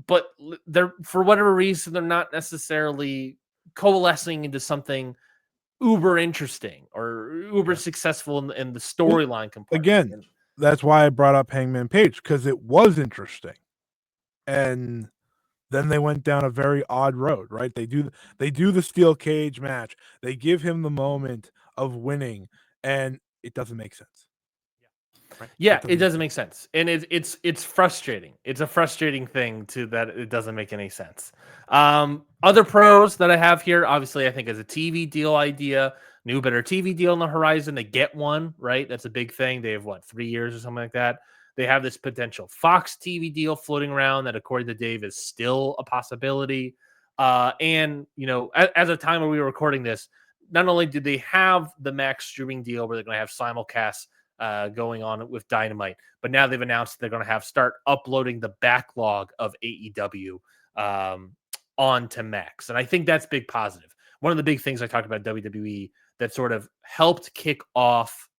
but they're, for whatever reason, they're not necessarily coalescing into something uber interesting or uber successful in the storyline compartment. Again, that's why I brought up Hangman Page, because it was interesting. And then they went down a very odd road, right? They do the steel cage match. They give him the moment of winning, and it doesn't make sense. Right? Yeah, it doesn't make sense. And it's frustrating. It's a frustrating thing that it doesn't make any sense. Other pros that I have here, obviously, I think as a TV deal idea, new better TV deal on the horizon. They get one, right? That's a big thing. They have 3 years or something like that. They have this potential Fox TV deal floating around that, according to Dave, is still a possibility. And as a time when we were recording this, not only did they have the Max streaming deal where they're going to have simulcasts going on with Dynamite, but now they've announced they're going to start uploading the backlog of AEW onto Max, and I think that's big positive. One of the big things I talked about WWE that sort of helped kick off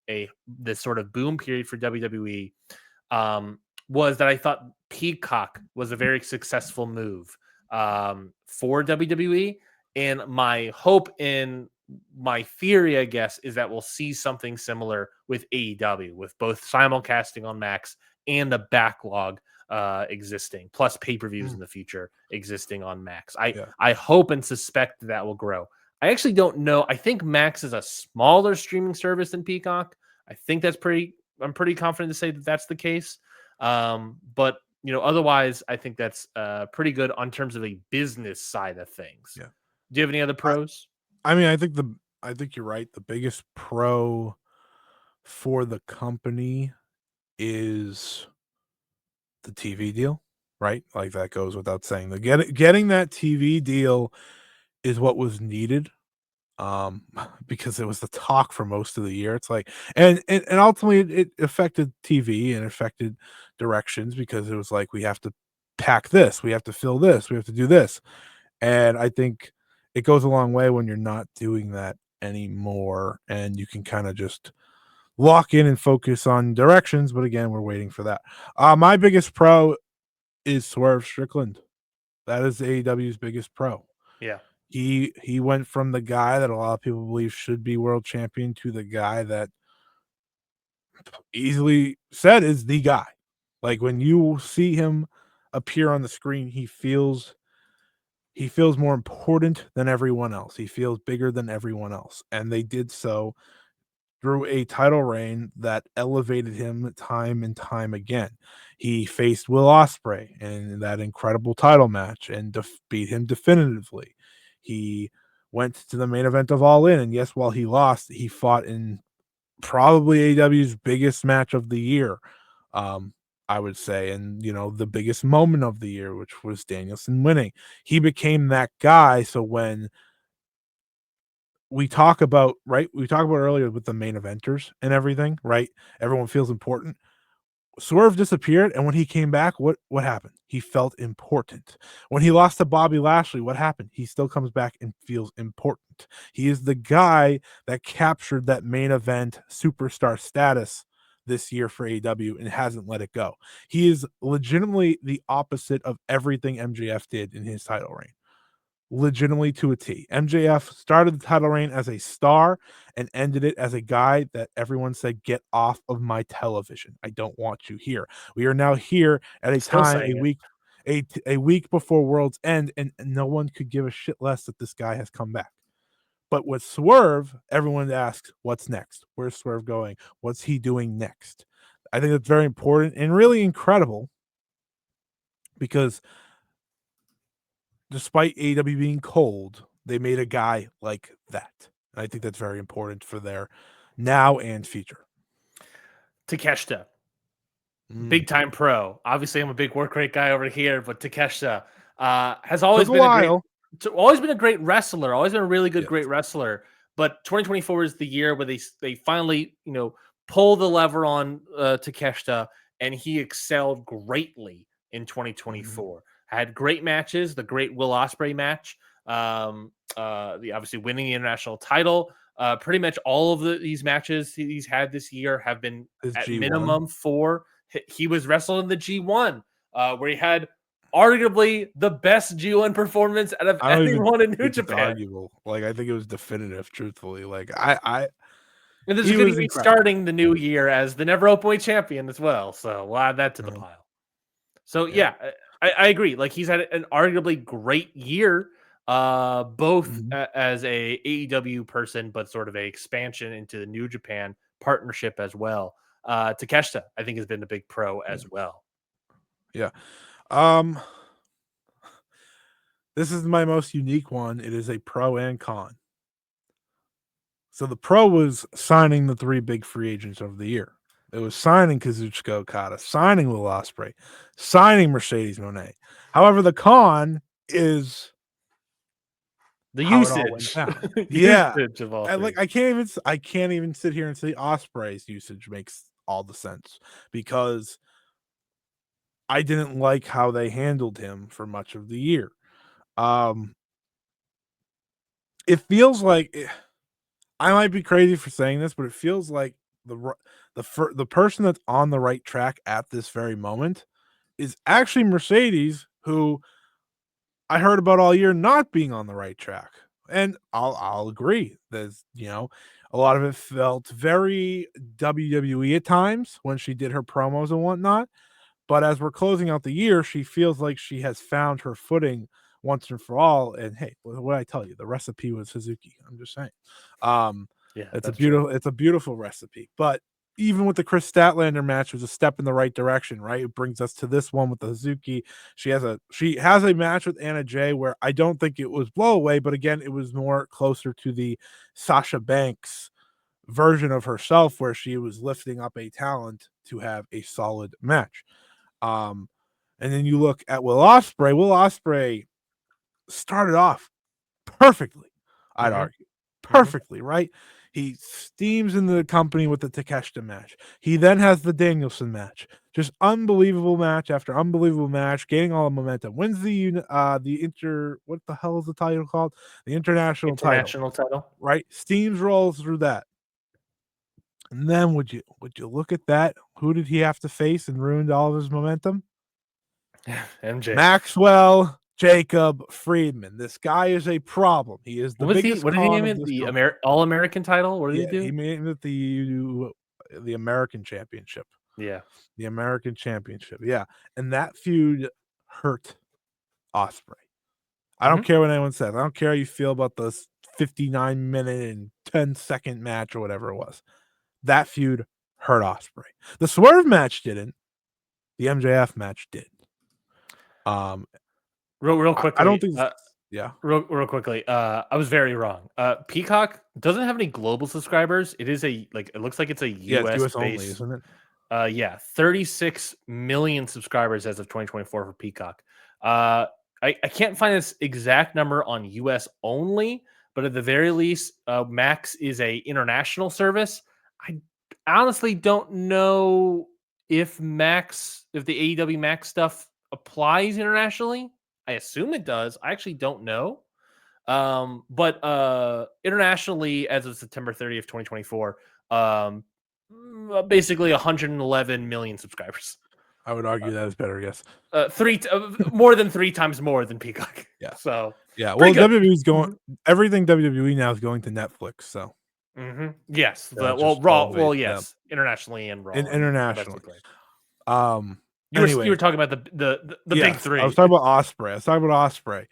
this sort of boom period for WWE was that I thought Peacock was a very successful move for WWE, and my hope in my theory, I guess, is that we'll see something similar with AEW, with both simulcasting on Max and the backlog existing, plus pay-per-views in the future existing on Max. I hope and suspect that will grow. I actually don't know. I think Max is a smaller streaming service than Peacock. I think I'm pretty confident to say that that's the case. But otherwise, I think that's pretty good on terms of a business side of things. Yeah. Do you have any other pros? I mean, I think you're right. The biggest pro for the company is the TV deal, right? Like, that goes without saying. Getting that TV deal is what was needed, because it was the talk for most of the year. It's like, and ultimately it affected TV and affected directions, because it was like, we have to pack this, we have to fill this, we have to do this. And I think it goes a long way when you're not doing that anymore, and you can kind of just lock in and focus on directions. But again, we're waiting for that. My biggest pro is Swerve Strickland. That is AEW's biggest pro. Yeah. He went from the guy that a lot of people believe should be world champion to the guy that easily said is the guy. Like when you see him appear on the screen, he feels more important than everyone else. He feels bigger than everyone else. And they did so through a title reign that elevated him time and time again. He faced Will Ospreay in that incredible title match and beat him definitively. He went to the main event of All In, and yes, while he lost, he fought in probably AEW's biggest match of the year. I would say, and the biggest moment of the year, which was Danielson winning. He became that guy. So when we talk about earlier with the main eventers and everything, right? Everyone feels important. Swerve disappeared, and when he came back, what happened? He felt important. When he lost to Bobby Lashley, what happened? He still comes back and feels important. He is the guy that captured that main event superstar status this year for AEW and hasn't let it go. He is legitimately the opposite of everything MJF did in his title reign. Legitimately to a T. MJF started the title reign as a star and ended it as a guy that everyone said, "Get off of my television. I don't want you here." We are now here at a Still time saying it. a week before World's End, and no one could give a shit less that this guy has come back. But with Swerve, everyone asks, "What's next? Where's Swerve going? What's he doing next?" I think that's very important and really incredible because despite AEW being cold, they made a guy like that. And I think that's very important for their now and future. Takeshita, big time pro. Obviously, I'm a big work rate guy over here, but Takeshita has always Took a been while. always been a great wrestler. Always been a really good, Yes. great wrestler. But 2024 is the year where they finally pull the lever on Takeshita, and he excelled greatly in 2024. Had great matches. The great Will Ospreay match. Obviously winning the international title. Pretty much all of these matches he's had this year have been His at G1. minimum 4. He was wrestled in the G1, where he had arguably the best G1 performance out of I don't even anyone in New think it's Japan. arguable. Like I think it was definitive, truthfully. Like And there's a he good was he's incredible. starting the new year as the never openweight champion as well. So we'll add that to the pile. So Yeah. I agree. Like he's had an arguably great year, both Mhm. as a AEW person, but sort of a expansion into the New Japan partnership as well. Takeshita, I think, has been a big pro as well. Yeah. Um this is my most unique one. It is a pro and con. So the pro was signing the 3 big free agents of the year. It was signing Kazuchika Okada, signing Will Ospreay, signing Mercedes Moné. However, the con is The how it all went usage, down. Yeah. usage of all And three. like I can't even sit here and say Ospreay's usage makes all the sense because I didn't like how they handled him for much of the year. Um it feels like I might be crazy for saying this, but it feels like the person that's on the right track at this very moment is actually Mercedes, who I heard about all year not being on the right track. And I'll agree. There's a lot of it felt very WWE at times when she did her promos and whatnot. But as we're closing out the year, she feels like she has found her footing once and for all. And hey, what I tell you, the recipe was Suzuki. I'm just saying. Um, Yeah, it's a that's true. beautiful recipe. But even with the Chris Statlander match, it was a step in the right direction, right? It brings us to this one with the Suzuki. She has a match with Anna Jay where I don't think it was blow away, but again, it was more closer to the Sasha Banks version of herself where she was lifting up a talent to have a solid match. Um, and then you look at Will Ospreay. Will Ospreay started off perfectly, I'd Mhm, argue. mhm. Perfectly, right? He steams into the company with the Takeshita match. He then has the Danielson match. Just unbelievable match after unbelievable match, gaining all the momentum. Wins what the hell is the title called? The international title. Right? Steams rolls through that. And then would you look at that? Who did he have to face and ruined all of his momentum? MJ. Maxwell Jacob Friedman. This guy is a problem. He is the biggest What did he con name of it? this The company. All-American title? What did he do? He made it the American Championship. Yeah. The American Championship. Yeah. And that feud hurt Ospreay. I don't care what anyone says. I don't care how you feel about this 59-minute and 10-second match or whatever it was. That feud hurt Ospreay. The Swerve match didn't. The MJF match did. Real quickly. I don't think. Yeah. Real quickly. I was very wrong. Peacock doesn't have any global subscribers. It is it looks like it's a US, US only, based, isn't it? 36 million subscribers as of 2024 for Peacock. I can't find this exact number on US only, but at the very least, Max is a international service. I honestly don't know if the AEW Max stuff applies internationally. I assume it does. I actually don't know. But internationally, as of September 30th, 2024, basically 111 million subscribers. I would argue that is better, yes. More than 3 times more than Peacock. Yeah. So yeah. Well, WWE's going. Everything WWE now is going to Netflix. So. Yes. Raw. Well, yes. Internationally and Raw. Internationally. You were talking about the big three. I was talking about Ospreay.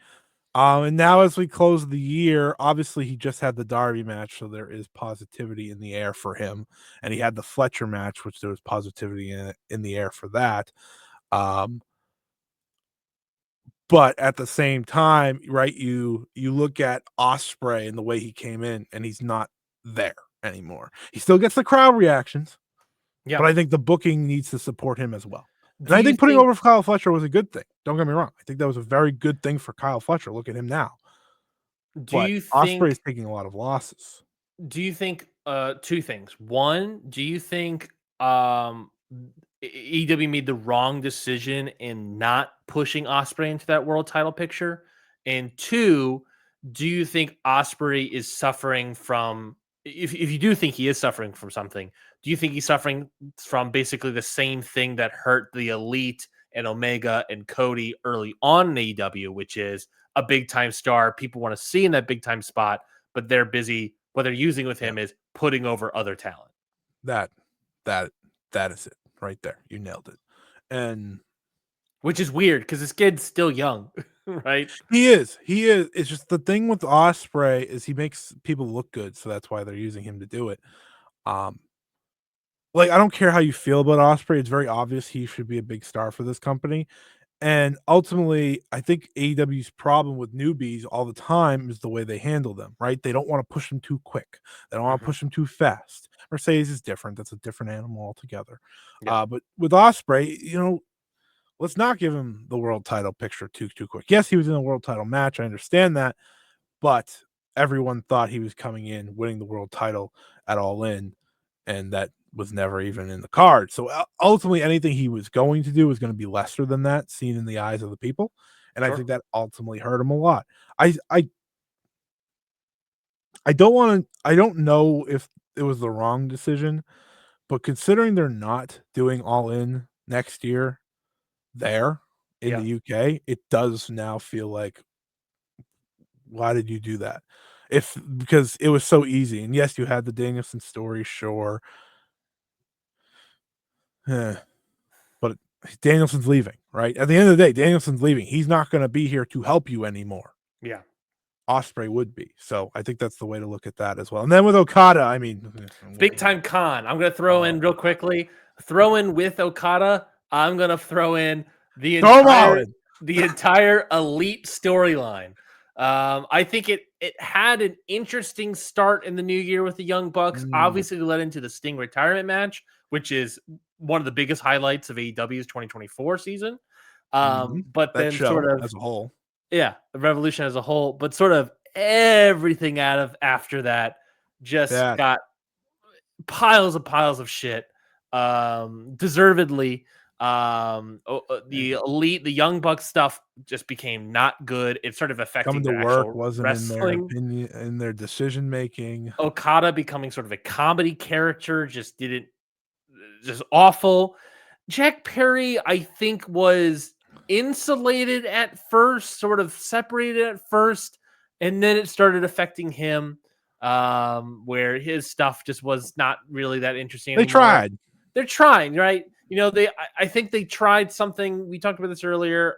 And now as we close the year, obviously he just had the Darby match, so there is positivity in the air for him. And he had the Fletcher match, which there was positivity in the air for that. But at the same time, right, you look at Ospreay and the way he came in, and he's not there anymore. He still gets the crowd reactions, but I think the booking needs to support him as well. And I think putting over Kyle Fletcher was a good thing. Don't get me wrong. I think that was a very good thing for Kyle Fletcher. Look at him now. Ospreay is taking a lot of losses. Do you think 2 things? One, do you think AEW made the wrong decision in not pushing Ospreay into that world title picture? And 2, do you think Ospreay is suffering from, if you do think he is suffering from something, do you think he's suffering from basically the same thing that hurt the Elite and Omega and Cody early on in AEW, which is a big time star people want to see in that big time spot, but they're busy. What they're using with him is putting over other talent. That is it right there. You nailed it. And which is weird because this kid's still young, right? He is. It's just the thing with Ospreay is he makes people look good, so that's why they're using him to do it. Like, I don't care how you feel about Ospreay. It's very obvious he should be a big star for this company. And ultimately, I think AEW's problem with newbies all the time is the way they handle them, right? They don't want to push them too quick. They don't want to push them too fast. Mercedes is different. That's a different animal altogether. Yeah. But with Ospreay, let's not give him the world title picture too quick. Yes, he was in a world title match. I understand that. But everyone thought he was coming in, winning the world title at All In, and that was never even in the card. So ultimately, anything he was going to do was going to be lesser than that, seen in the eyes of the people. And I think that ultimately hurt him a lot. I don't know if it was the wrong decision, but considering they're not doing All In next year there in the UK, it does now feel like, why did you do that? Because it was so easy. And yes, you had the Danielson story, sure. But Danielson's leaving, right? At the end of the day, Danielson's leaving. He's not going to be here to help you anymore. Yeah. Ospreay would be. So I think that's the way to look at that as well. And then with Okada, I mean, big time con. I'm going to throw in real quickly. Throw in with Okada. I'm going to throw in the entire Elite storyline. I think it had an interesting start in the new year with the Young Bucks. Obviously, led into the Sting retirement match, which is one of the biggest highlights of AEW's 2024 season. But then sort of as a whole, the Revolution as a whole, but sort of everything after that just Bad. got piles of shit, deservedly. The elite, the Young Bucks stuff just became not good. It started affecting Coming to their work actual wasn't in their wrestling. opinion, in their decision making. Okada becoming sort of a comedy character just didn't, just awful. Jack Perry, I think, was insulated at first, sort of separated at first, and then it started affecting him, where his stuff just was not really that interesting They anymore. tried. They're trying, right? I think they tried something. We talked about this earlier.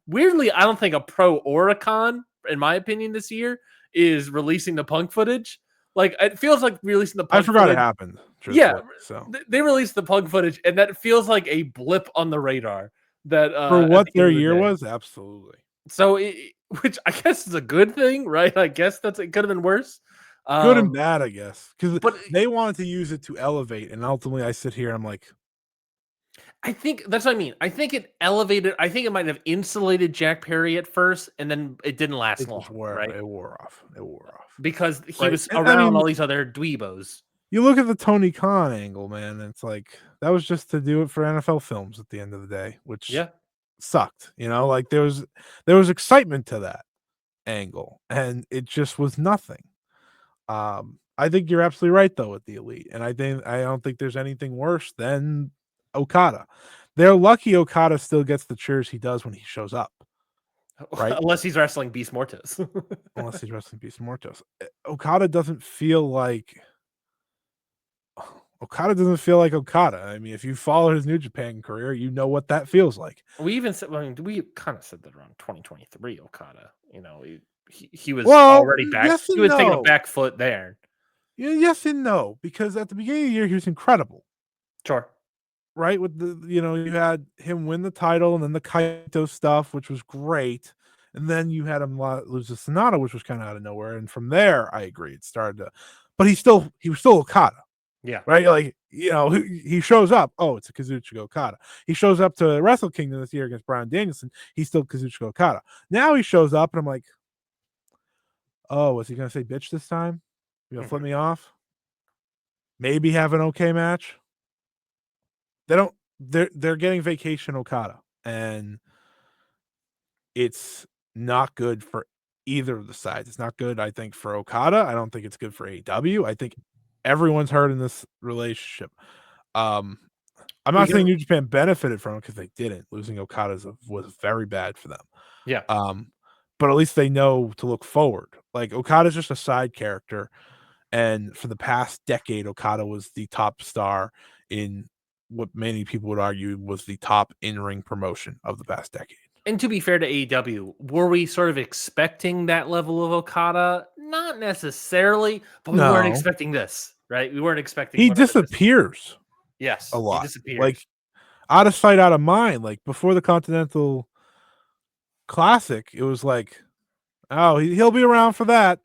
Weirdly, I don't think a pro or a con, in my opinion, this year is releasing the Punk footage. Like, it feels like releasing the I Punk forgot it footage. happened, Yeah, truthfully. So they released the Punk footage, and that feels like a blip on the radar. That for at what the end their of the year day, was, absolutely. so which I guess is a good thing, right? I guess it could have been worse. Good and bad, I guess, because But they wanted to use it to elevate, and ultimately, I sit here, I'm like, I think that's what I mean. I think it elevated. I think it might have insulated Jack Perry at first, and then it didn't last it just long, right? wore off. It wore off, Because he right? was And I around mean, all these other dweebos. you look at the Tony Khan angle, man. And it's like that was just to do it for NFL films at the end of the day, which Yeah, sucked. Like there was excitement to that angle, and it just was nothing. I think you're absolutely right though with the elite, and I don't think there's anything worse than Okada. They're lucky Okada still gets the cheers he does when he shows up, right? unless he's wrestling Beast Mortis. Unless he's wrestling Beast Mortos. Okada doesn't feel like Okada doesn't feel like Okada. I mean, if you follow his New Japan career, you know what that feels like. We even said, I mean, we kind of said that around 2023, Okada. He was Well, already back. yes He and was taking a no. back foot there. Yes and no, because at the beginning of the year he was incredible, Sure. right? With you had him win the title and then the Kaito stuff, which was great. And then you had him lose to Sonata, which was kind of out of nowhere. And from there, I agree, it started to, but he was still Okada. Yeah. Right? Like, he shows up. Oh, it's a Kazuchika Okada. He shows up to Wrestle Kingdom this year against Bryan Danielson. He's still Kazuchika Okada. Now he shows up, and I'm like, oh, was he going to say bitch this time? You going to flip me off? Maybe have an okay match. They're getting vacation Okada, and it's not good for either of the sides. It's not good, I think, for Okada. I don't think it's good for AEW. I think everyone's hurt in this relationship. Um, I'm We not saying can, New Japan benefited from it because they didn't. Losing Okada was very bad for them. yeah. But at least they know to look forward. Like Okada's just a side character, and for the past decade, Okada was the top star in what many people would argue was the top in-ring promotion of the past decade. And to be fair to AEW, were we sort of expecting that level of Okada? Not necessarily, but we weren't No, expecting this, right? We weren't expecting he whatever this. disappears a Yes, he lot, like disappears. out of sight, out of mind. Like before the Continental Classic, it was like, oh, he'll be around for that.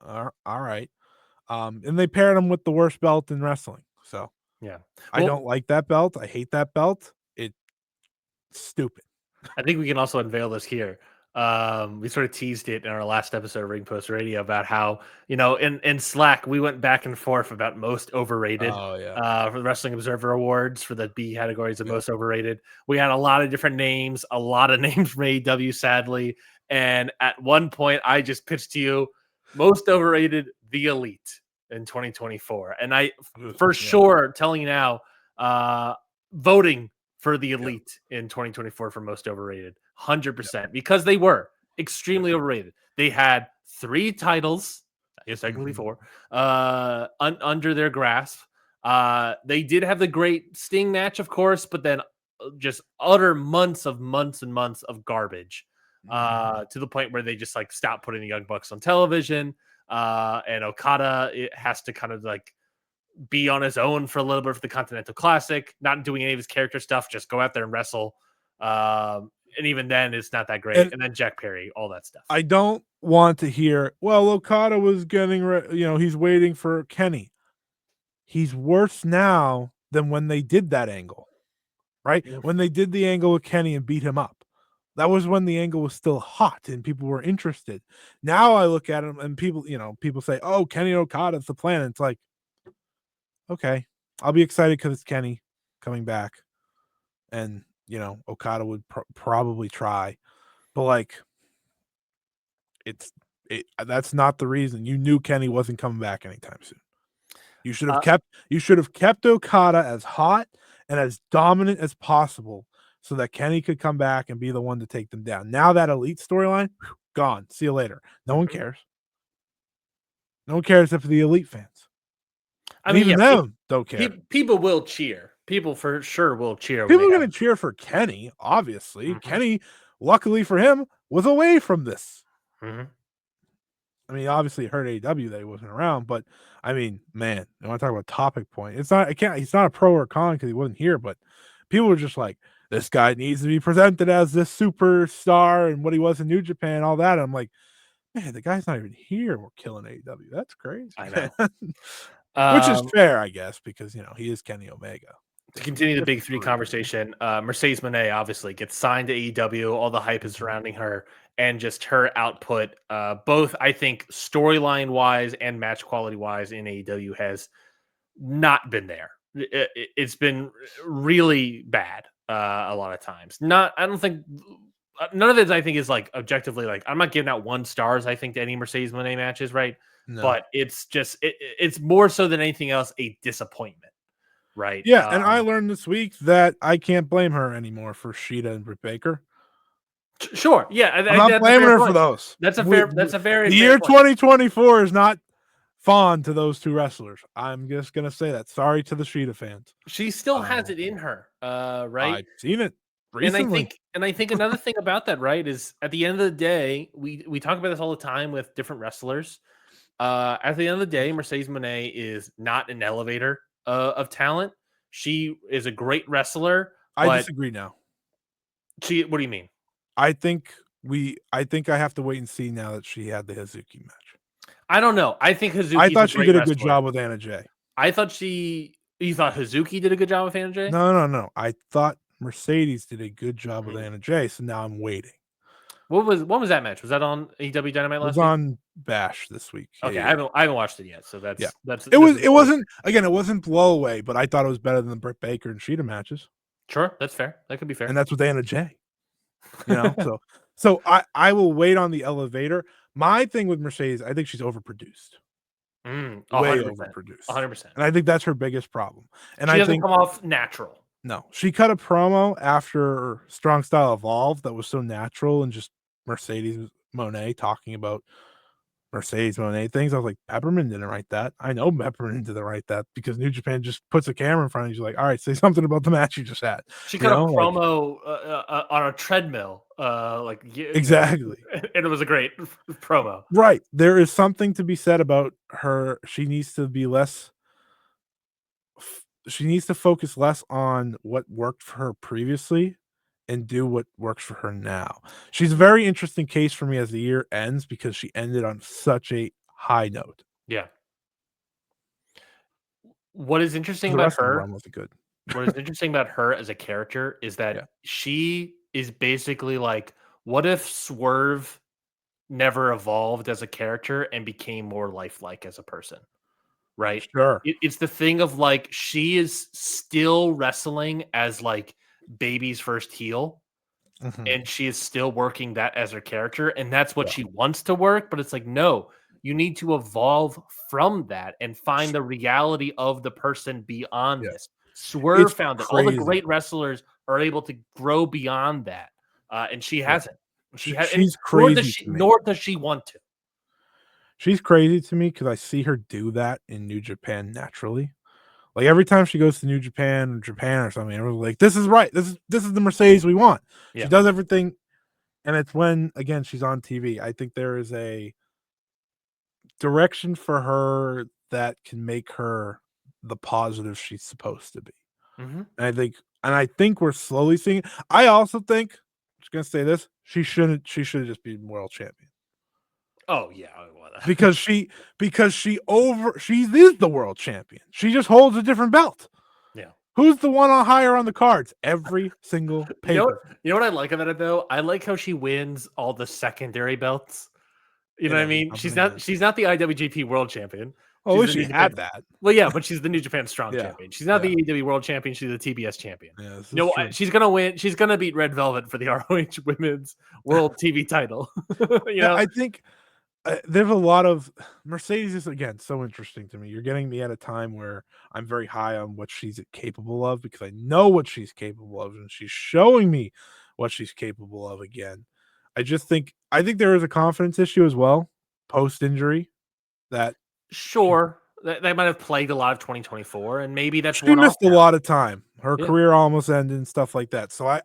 All right. And they paired him with the worst belt in wrestling. So Yeah. I Well, don't like that belt. I hate that belt. It's stupid. I think we can also unveil this here. We sort of teased it in our last episode of Ring Post Radio about how, in Slack, we went back and forth about most overrated Oh yeah. for the Wrestling Observer Awards for the B categories of Yep. most overrated. We had a lot of different names, a lot of names from AEW, sadly. And at one point, I just pitched to you most overrated, the Elite in 2024. And I, for sure, telling you now, voting for the Elite in 2024 for most overrated, 100%, because they were extremely overrated. They had 3 titles, I guess technically 4, under their grasp. They did have the great Sting match, of course, but then just utter months and months of garbage, to the point where they just like stopped putting the Young Bucks on television. And Okada, it has to kind of like be on his own for a little bit for the Continental Classic, not doing any of his character stuff, just go out there and wrestle. And even then, it's not that great. And then Jack Perry, all that stuff. I don't want to hear, well, Okada was getting, he's waiting for Kenny. He's worse now than when they did that angle, right? Oof. When they did the angle with Kenny and beat him up. That was when the angle was still hot and people were interested. Now I look at him and people, people say, "Oh, Kenny Okada's the plan." And it's like, okay, I'll be excited because it's Kenny coming back, and Okada would probably try, but like, that's not the reason. You knew Kenny wasn't coming back anytime soon. You should have kept Okada as hot and as dominant as possible so that Kenny could come back and be the one to take them down. Now that Elite storyline, gone. See you later. No one cares. No one cares except for the Elite fans. I mean, even them don't care. People will cheer. People for sure will cheer. People are going to cheer for Kenny, obviously. Kenny, luckily for him, was away from this. I mean, obviously it hurt AEW that he wasn't around, but I mean, man, I want to talk about topic point. It's not a pro or con because he wasn't here, but people were just like, this guy needs to be presented as this superstar and what he was in New Japan and all that. And I'm like, man, the guy's not even here. We're killing AEW. That's crazy. I know. Which is fair, I guess, because he is Kenny Omega. To continue the big three conversation, Mercedes Moné obviously gets signed to AEW. All the hype is surrounding her, and just her output, both I think storyline wise and match quality wise in AEW has not been there. It's been really bad a lot of times. I don't think none of it I think is like objectively like I'm not giving out 1 stars. I think to any Mercedes Moné matches, right? No. But it's just it's more so than anything else a disappointment. Right. Yeah, and I learned this week that I can't blame her anymore for Sheeta and Britt Baker. Sure. Yeah, I'm not blaming her for those. That's a very the year 2024 is not fond to those 2 wrestlers. I'm just gonna say that. Sorry to the Sheeta fans. She still has it in her, right? I've seen it recently. And I think another thing about that, right, is at the end of the day, we talk about this all the time with different wrestlers. At the end of the day, Mercedes Moné is not an elevator of talent. She is a great wrestler. I disagree now. What do you mean? I think I have to wait and see now that she had the Hazuki match. I don't know. I think Hazuki. I thought she did a good job with Anna Jay. You thought Hazuki did a good job with Anna Jay? No. I thought Mercedes did a good job with Anna Jay, so now I'm waiting. When was that match? Was that on AEW Dynamite last week? It was on Bash this week. Okay, yeah. I haven't watched it yet, so that's it wasn't blow away, but I thought it was better than the Britt Baker and Sheeta matches. Sure, that's fair. That could be fair. And that's with Anna Jay. So I will wait on the elevator. My thing with Mercedes, I think she's overproduced. Way overproduced. 100%. And I think that's her biggest problem. And she I doesn't think come off natural. No, she cut a promo after Strong Style Evolved that was so natural and just Mercedes Moné talking about Mercedes Moné things. I was like, Peppermint didn't write that. I know Peppermint didn't write that because New Japan just puts a camera in front of you. Like, all right, say something about the match you just had. She cut a promo on a treadmill, exactly, and it was a great promo. Right, there is something to be said about her. She needs to be less. She needs to focus less on what worked for her previously and do what works for her now. She's a very interesting case for me as the year ends because she ended on such a high note. Yeah. What is interesting about her? What is interesting about her as a character is that she is basically like, what if Swerve never evolved as a character and became more lifelike as a person? Right? Sure. It's the thing of like, she is still wrestling as like Baby's first heel, and she is still working that as her character, and that's what she wants to work, but it's like, no, you need to evolve from that and find the reality of the person beyond this. Swerve found that all the great wrestlers are able to grow beyond that, and she hasn't. She's crazy. Nor does she want to. She's crazy to me because I see her do that in New Japan naturally. Like every time she goes to New Japan or something, everyone's like, "This is right. This is the Mercedes we want." Yeah. She does everything, and it's when again she's on TV. I think there is a direction for her that can make her the positive she's supposed to be. And I think we're slowly seeing it. I also think, I'm just gonna say this: she should just be world champion. Oh yeah, because she is the world champion. She just holds a different belt. Yeah. Who's the one on higher on the cards? Every single paper. You know what I like about it though? I like how she wins all the secondary belts. You know In what I every mean? company. She's not the IWGP World Champion. Oh, I She's wish the she New Japan. had that. Well, yeah, but she's the New Japan Strong Yeah. Champion. She's not Yeah. the AEW World Champion. She's the TBS Champion. Yeah, this You is know, true. she's gonna win. She's gonna beat Red Velvet for the ROH Women's World TV title. You know, I think there's a lot of Mercedes is again so interesting to me. You're getting me at a time where I'm very high on what she's capable of because I know what she's capable of, and she's showing me what she's capable of again. I think there is a confidence issue as well post injury that sure, they might have plagued a lot of 2024, and maybe that's she one off missed a now. lot of time. Her Yeah. career almost ended and stuff like that. So I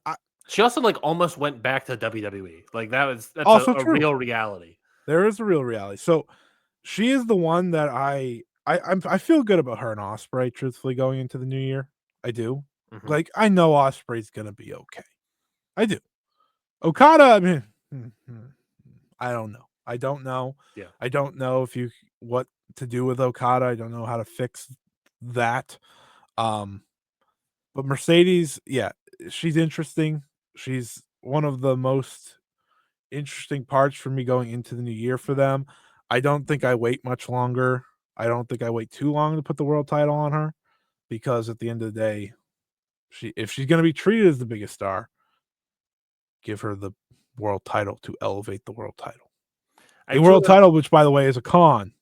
She also like almost went back to WWE. Like that's also a true. real reality. There is a real reality. So she is the one that I feel good about her and Osprey, truthfully, going into the new year. I do. Mhm. Like, I know Osprey's gonna be okay. I do. Okada, I mean, I don't know. I don't know. Yeah. I don't know what to do with Okada. I don't know how to fix that. But Mercedes, yeah, she's interesting. She's one of the most interesting parts for me going into the new year for them. I don't think I wait much longer. I don't think I wait too long to put the world title on her because at the end of the day, if she's going to be treated as the biggest star, give her the world title to elevate the world title. A world title, which by the way is a con.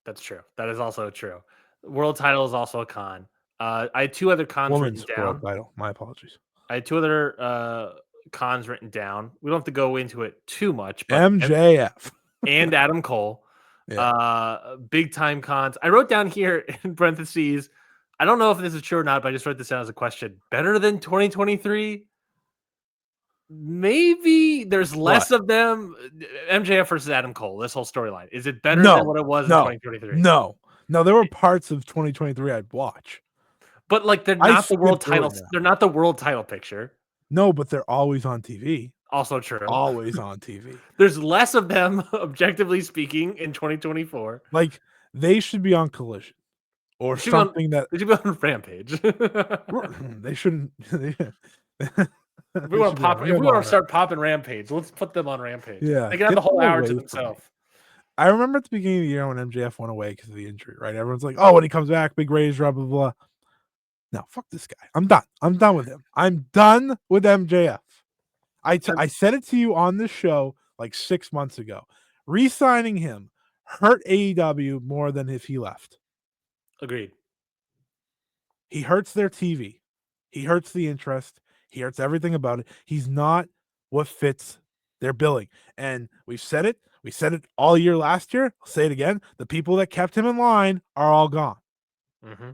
That's true. That is also true. World title is also a con. I had two other cons Women's written world down. title. My apologies. I had two other cons written down. We don't have to go into it too much, but MJF and Adam Cole, yeah. Big time cons. I wrote down here in parentheses. I don't know if this is true or not, but I just wrote this down as a question. Better than 2023? Maybe there's less of them. MJF versus Adam Cole. This whole storyline, is it better than what it was in 2023? No. There were parts of 2023 I'd watch. But like they're not the world title. They're not the world title picture. No, but they're always on TV. Also true. Always on TV. There's less of them, objectively speaking, in 2024. Like they should be on Collision or something they should be on Rampage. They shouldn't. If we want to start popping Rampage, let's put them on Rampage. Yeah, they can have the whole hour to themselves. I remember at the beginning of the year when MJF went away because of the injury, right? Everyone's like, "Oh, when he comes back, big raise, blah blah blah." No, fuck this guy. I'm done. I'm done with him. I'm done with MJF. I said it to you on this show like 6 months ago. Re-signing him hurt AEW more than if he left. Agreed. He hurts their TV. He hurts the interest. He hurts everything about it. He's not what fits their billing. And we've said it. We said it all year last year. I'll say it again. The people that kept him in line are all gone. Mm-hmm.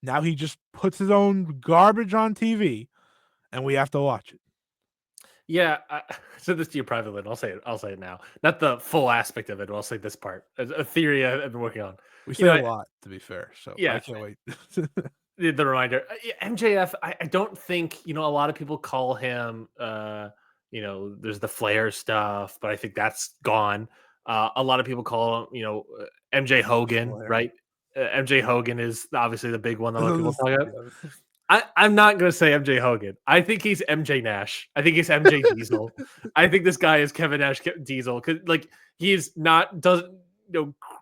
Now he just puts his own garbage on TV, and we have to watch it. Yeah, I said this to you privately, and I'll say it now. Not the full aspect of it, but I'll say this part. A theory I've been working on. We say a lot, to be fair. So yeah, I can't wait. The reminder. MJF, I don't think, a lot of people call him, there's the Flair stuff, but I think that's gone. A lot of people call him, MJ Hogan, Flair. Right? MJ Hogan is obviously the big one that a lot of people talk about. I'm not going to say MJ Hogan. I think he's MJ Nash. I think he's MJ Diesel. I think this guy is Kevin Nash Diesel because he's doesn't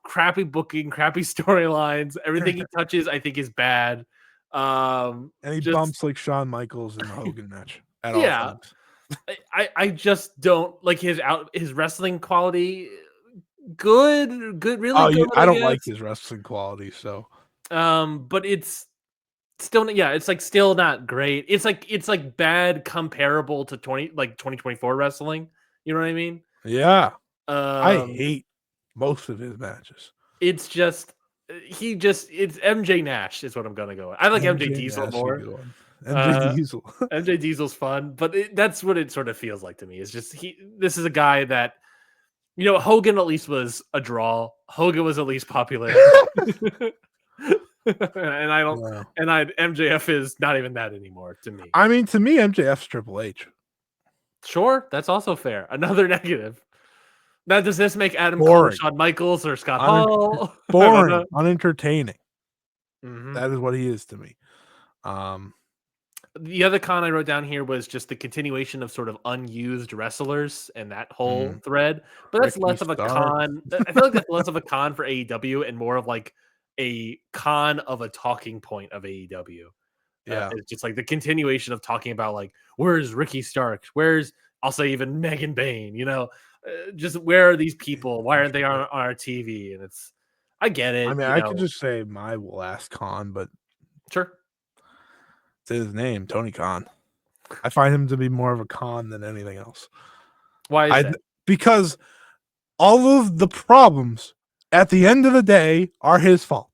crappy booking, crappy storylines. Everything he touches, I think, is bad. And he bumps like Shawn Michaels in the Hogan match at all times. I just don't like his wrestling quality. Good, really good. I don't like his wrestling quality, so but it's still, it's like still not great. It's like bad comparable to 2024 wrestling. You know what I mean? Yeah. I hate most of his matches. It's just it's MJ Nash is what I'm gonna go with. I like MJ Diesel more. MJ Diesel. MJ Diesel's fun, but that's what it sort of feels like to me. It's just this is a guy that Hogan at least was a draw. Hogan was at least popular. and I don't MJF is not even that anymore to me. I mean, to me, MJF's Triple H. Sure, that's also fair. Another negative. Now, does this make Adam Cole, Shawn Michaels, or Scott Hall? Boring, unentertaining. Mm-hmm. That is what he is to me. The other con I wrote down here was just the continuation of sort of unused wrestlers and that whole thread. But that's Ricky less of a Starks. con. I feel like that's less of a con for AEW and more of like a con of a talking point of AEW. Yeah. It's just like the continuation of talking about like, where's Ricky Starks? Where's, I'll say, even Megan Bain? Just where are these people? Why aren't they on our TV? And I get it. I mean, I could just say my last con, but sure. it's his name, Tony Khan. I find him to be more of a con than anything else. Why is that? Because all of the problems at the end of the day are his fault.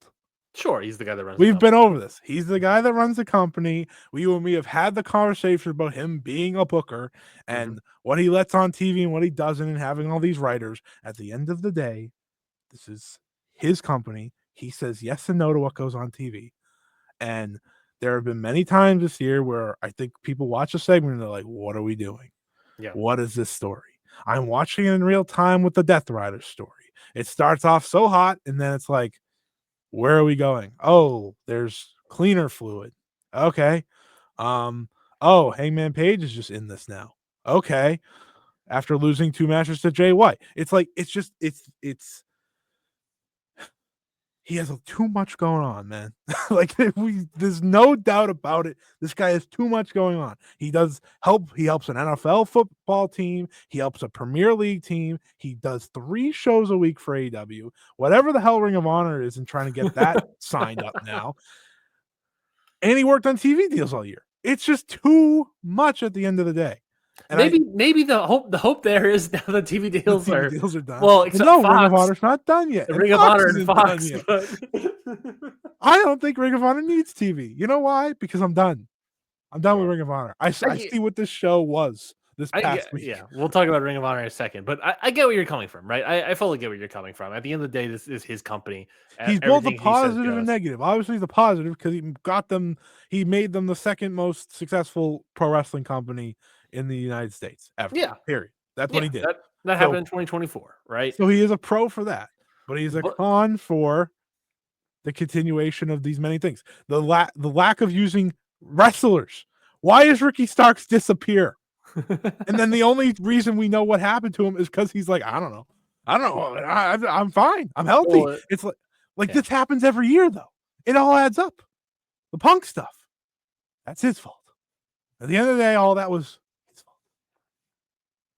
Sure, he's the guy that runs. We've been over this. He's the guy that runs the company. You and me have had the conversation about him being a booker and what he lets on TV and what he doesn't, and having all these writers. At the end of the day, this is his company. He says yes and no to what goes on TV. And there have been many times this year where I think people watch a segment and they're like, what are we doing? Yeah. What is this story? I'm watching it in real time with the Death Rider story. It starts off so hot, and then it's like, where are we going? Oh, there's cleaner fluid. Okay. Oh, Hangman Page is just in this now. Okay. After losing 2 matches to Jay White. It's like, it's he has too much going on, man. Like there's no doubt about it. This guy has too much going on. He helps an NFL football team. He helps a Premier League team. He does 3 shows a week for AEW. Whatever the hell Ring of Honor is, and trying to get that signed up now. And he worked on TV deals all year. It's just too much at the end of the day. And maybe the hope there is now the TV deals are done. Well, except no, Fox, Ring of Honor's not done yet. The Ring of Honor and Fox. I don't think Ring of Honor needs TV. You know why? Because I'm done. I'm done with Ring of Honor. I see what this show was this past week. Yeah, we'll talk about Ring of Honor in a second, but I get where you're coming from, right? I fully get where you're coming from. At the end of the day, this is his company. He's both the positive and negative. Obviously, the positive because he made them the second most successful pro wrestling company in the United States ever. Yeah. Period. That's what he did. That happened in 2024, right? So he is a pro for that, but he's a con for the continuation of these many things. The lack of using wrestlers. Why is Ricky Starks disappear? And then the only reason we know what happened to him is because he's like, I don't know. I'm fine. I'm healthy. Well, it's like this happens every year, though. It all adds up. The Punk stuff. That's his fault. At the end of the day, all that was his fault.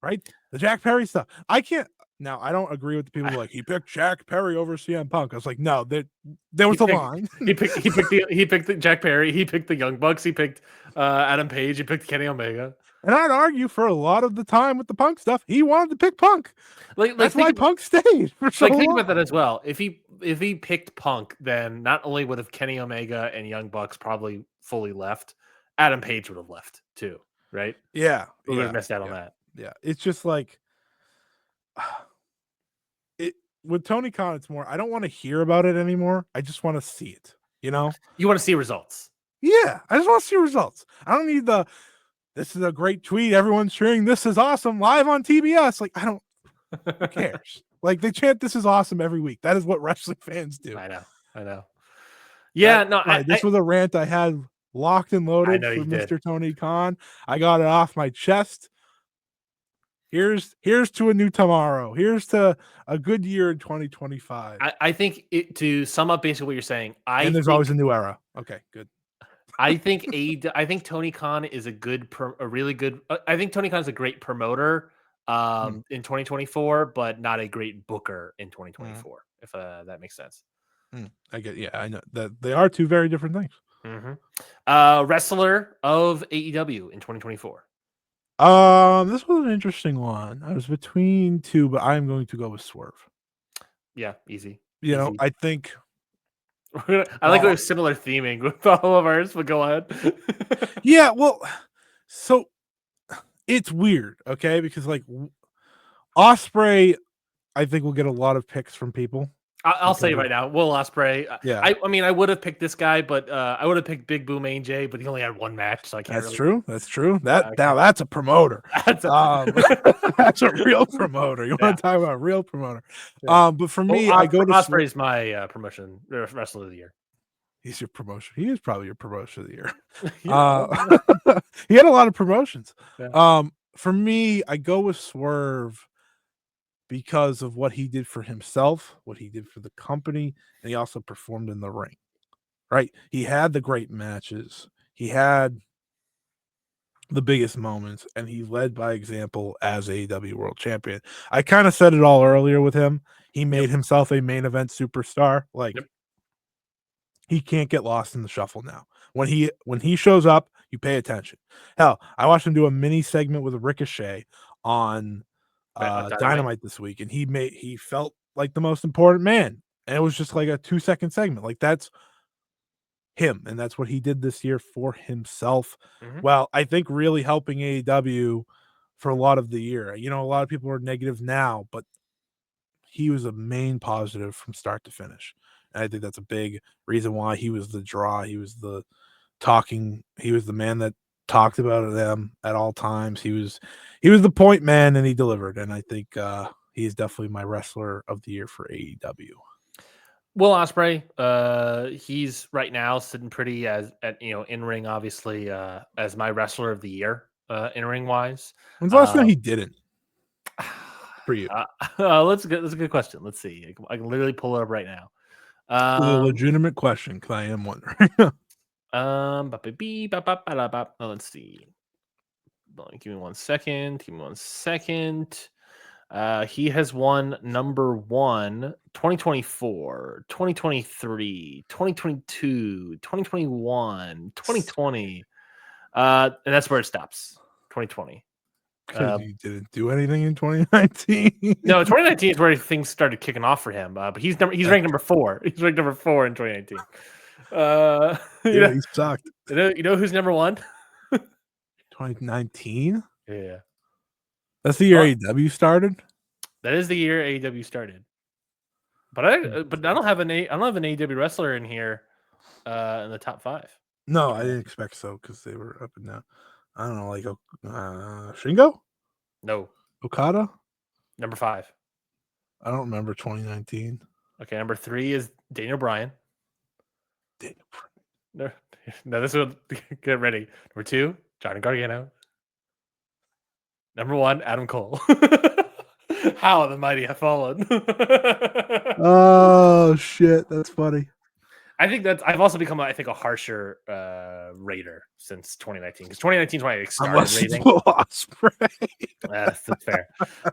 Right? The Jack Perry stuff. I don't agree with the people like he picked Jack Perry over CM Punk. I was like, no, there was a line. He picked the Jack Perry. He picked the Young Bucks. He picked Adam Page. He picked Kenny Omega. And I'd argue for a lot of the time with the Punk stuff, he wanted to pick Punk. That's why Punk stayed for so long. Think about that as well. If he picked Punk, then not only would have Kenny Omega and Young Bucks probably fully left, Adam Page would have left too, right? Yeah. We would have missed out on that. Yeah. It's just like with Tony Khan, it's more, I don't want to hear about it anymore. I just want to see it. You know? You want to see results. Yeah. I just want to see results. I don't need this is a great tweet. Everyone's cheering. This is awesome. Live on TBS. Like, who cares? Like, they chant this is awesome every week. That is what wrestling fans do. I know. Yeah, this was a rant I had locked and loaded for Mr. Tony Khan. I got it off my chest. Here's to a new tomorrow. Here's to a good year in 2025. I think to sum up basically what you're saying, there's always a new era. Okay, good. I think Tony Khan is really good. I think Tony Khan is a great promoter in 2024, but not a great booker in 2024. If that makes sense. I get. Yeah, I know that they are two very different things. Wrestler of AEW in 2024. This was an interesting one. I was between 2, but I'm going to go with Swerve. Yeah, easy. You know, I think. I like we have similar theming with all of ours, but go ahead. Yeah, well, so it's weird, okay? Because like Ospreay, I think will get a lot of picks from people. I'll say right now, Will Ospreay. Yeah, I mean, I would have picked this guy, but I would have picked Big Boom AJ, but he only had 1 match, so I can't. That's true. Now that's a promoter. That's a real promoter. You want to talk about a real promoter? Yeah. But for me, I go to Ospreay's my promotion wrestler of the year. He's your promotion. He is probably your promotion of the year. Yeah, He had a lot of promotions. yeah. For me, I go with Swerve because of what he did for himself, what he did for the company, and he also performed in the ring. Right? He had the great matches. He had the biggest moments, and he led by example as AEW World Champion. I kind of said it all earlier with him. He Yep, made himself a main event superstar. Like yep. he can't get lost in the shuffle now. When he shows up, you pay attention. Hell, I watched him do a mini segment with Ricochet on On Dynamite. Dynamite this week, and he felt like the most important man. And it was just like a 2-second segment. Like that's him, and that's what he did this year for himself. Mhm. Well, I think really helping AEW for a lot of the year. You know, a lot of people are negative now, but he was a main positive from start to finish. And I think that's a big reason why he was the draw. He was he was the man that talked about them at all times. He was the point man and he delivered. And I think he's definitely my wrestler of the year for AEW. Will Ospreay, he's right now sitting pretty as at in ring, obviously, as my wrestler of the year, in ring wise. When's the last time he didn't for you? That's a good question. Let's see. I can literally pull it up right now. This is a Um, legitimate question because I am wondering. let's see. Give me 1 second. Give me 1 second. He has won number 1, 2024, 2023, 2022, 2021, 2020. And that's where it stops. 2020. Because you didn't do anything in 2019. No, 2019 is where things started kicking off for him. But he's ranked number 4. He's ranked number 4 in 2019. Yeah, he sucked. You know who's number 1? 2019? Yeah. That's the year AEW started? That is the year AEW started. But I don't have an AEW wrestler in here in the top 5. No, I didn't expect so because they were up and down. I don't know, like Shingo? No. Okada? Number 5. I don't remember 2019. Okay, number 3 is Daniel Bryan. Daniel No, this one. Get ready. Number 2, Johnny Gargano. Number 1, Adam Cole. How the mighty have fallen. Oh shit, that's funny. I think I've also become, I think, a harsher rater since 2019 because 2019 is when I started rating. Ospreay. That's fair.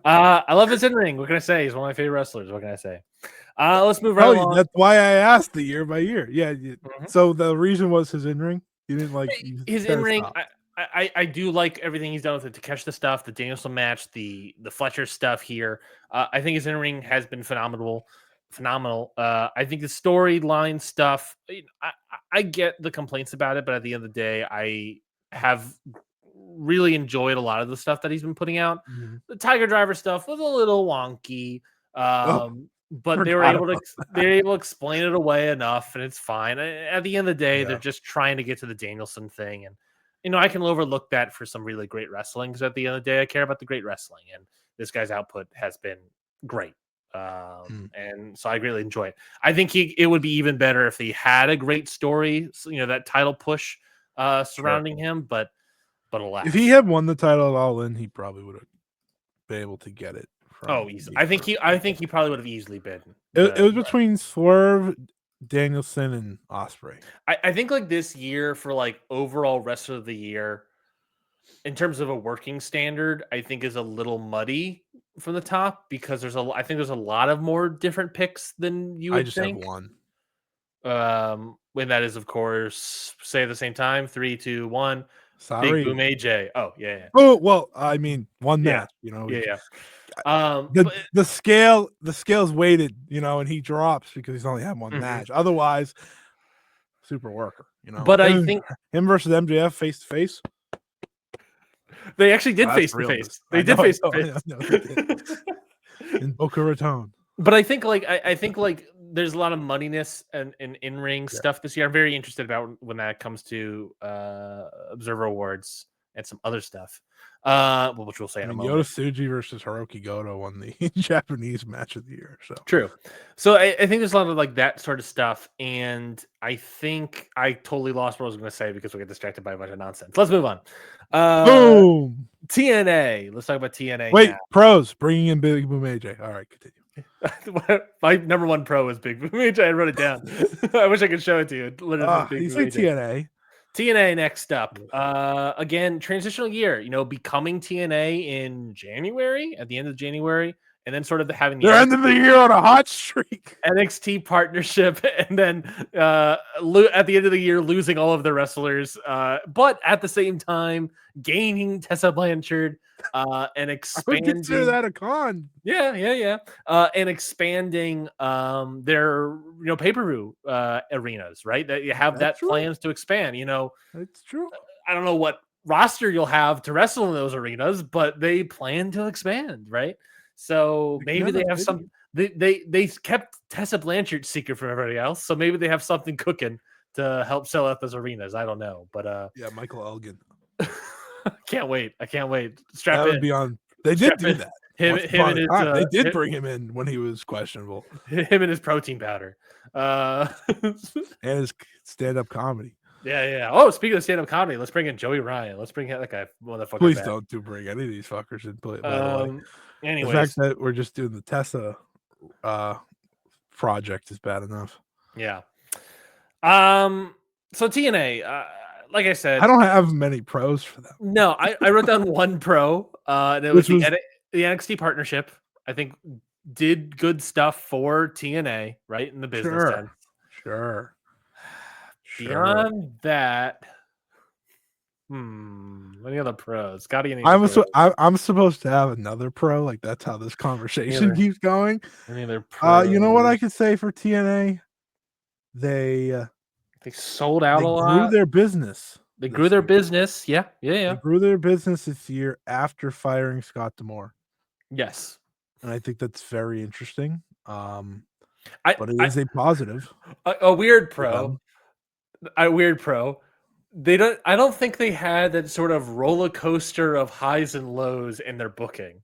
I love his in ring. What can I say? He's one of my favorite wrestlers. What can I say? Let's move right along. That's why I asked the year by year. Yeah. So the reason was his in ring. You didn't like his in ring. I do like everything he's done with the Takeshita stuff, the Danielson match, the Fletcher stuff here. I think his in ring has been phenomenal. I think the storyline stuff. I get the complaints about it, but at the end of the day, I have really enjoyed a lot of the stuff that he's been putting out. Mm-hmm. The Tiger Driver stuff was a little wonky, but they were able to explain it away enough, and it's fine. At the end of the day, they're just trying to get to the Danielson thing, and I can overlook that for some really great wrestling because at the end of the day, I care about the great wrestling, and this guy's output has been great. And so I greatly enjoy it. I think it would be even better if he had a great story, that title push surrounding him, but alas. If he had won the title at All In, he probably would have been able to get it. Easily. I think he probably would have easily been. It was between Swerve, Danielson, and Ospreay. I think like this year for like overall rest of the year, in terms of a working standard, I think is a little muddy from the top because I think there's a lot of more different picks than you would think. I just have one. When that is, of course, say at the same time, 3, 2, 1. Sorry. Big Boom AJ. Oh yeah. Oh well, I mean one match. Yeah. The scale's weighted, and he drops because he's only had one match. Otherwise, super worker. But I think him versus MJF face to face. They actually did face to face. They did face to face in Boca Raton. But I think there's a lot of muddiness and in ring stuff this year. I'm very interested about when that comes to Observer Awards and some other stuff. Which we'll say in a Yota moment. Tsuji versus Hiroki Goto won the Japanese match of the year. So True. So I think there's a lot of like that sort of stuff, and I think I totally lost what I was going to say because we get distracted by a bunch of nonsense. Let's move on. boom. TNA. Let's talk about TNA. Wait, now. pros bringing in Big Boom AJ. All right, continue. My number one pro is Big Boom AJ. I wrote it down. I wish I could show it to you. It literally says Big You Boom say AJ. TNA. TNA next up. Again, transitional year. Becoming TNA in January, at the end of January, and then sort of having the They're ending the year on a hot streak. NXT partnership, and then at the end of the year losing all of their wrestlers, but at the same time gaining Tessa Blanchard and expanding. I would consider that a con. Yeah. And expanding their pay-per-view arenas, right? That you have That's that plans to expand. It's true. I don't know what roster you'll have to wrestle in those arenas, but they plan to expand, right? So maybe they have some. They kept Tessa Blanchard secret from everybody else, so maybe they have something cooking to help sell out those arenas. I don't know, but yeah, Michael Elgin. Can't wait. I can't wait. Strap that in. would be on. They did do that. Him and his, they did bring him in when he was questionable. Him and his protein powder, and his stand-up comedy. Yeah. Oh, speaking of stand-up comedy, let's bring in Joey Ryan. Let's bring that guy motherfucker. Please back. don't bring any of these fuckers in. By the way, anyways, the fact that we're just doing the Tessa project is bad enough. Yeah. So TNA, like I said, I don't have many pros for them. No, I wrote down one pro. And it was the NXT partnership. I think did good stuff for TNA, right, in the business sense. Sure. Beyond that, any other pros? Scotty, I'm supposed to have another pro. Like that's how this conversation keeps going. Any other pros? You know what I could say for TNA? They sold out a lot. They grew their business. They grew their business. Yeah. They grew their business this year after firing Scott D'Amore. Yes. And I think that's very interesting. But it is a positive. A weird pro. I don't think they had that sort of roller coaster of highs and lows in their booking.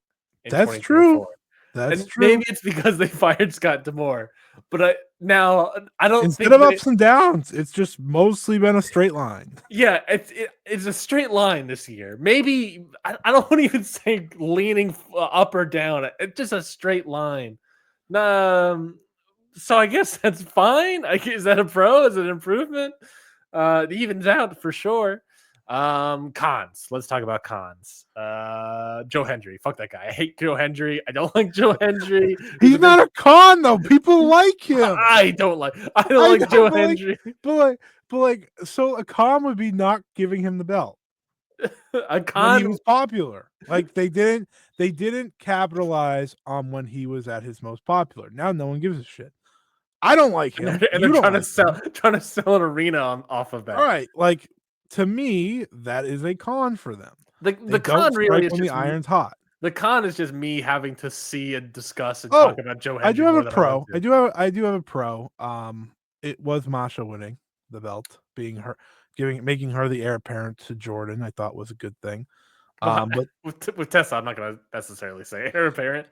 That's true. That's true. Maybe it's because they fired Scott D'Amore, but I don't. Instead of ups and downs, it's just mostly been a straight line. Yeah, it's a straight line this year. Maybe I don't want to even say leaning up or down. It's just a straight line. So I guess that's fine. Is that a pro? Is it an improvement? It evens out for sure. Cons. Let's talk about cons. Joe Hendry. Fuck that guy. I hate Joe Hendry. I don't like Joe Hendry. He's not a con though. People like him. I don't like Joe Hendry. But so a con would be not giving him the belt. A con when he was popular. Like they didn't capitalize on when he was at his most popular. Now no one gives a shit. I don't like him. And they're trying to sell an arena off of that. All right, like to me, that is a con for them. The con really is when the iron's hot. The con is just me having to see and discuss and talk about Joe Hendry. I do have a pro. I do have a pro. It was Masha winning the belt, making her the heir apparent to Jordan. I thought was a good thing. But with Tessa, I'm not going to necessarily say heir apparent.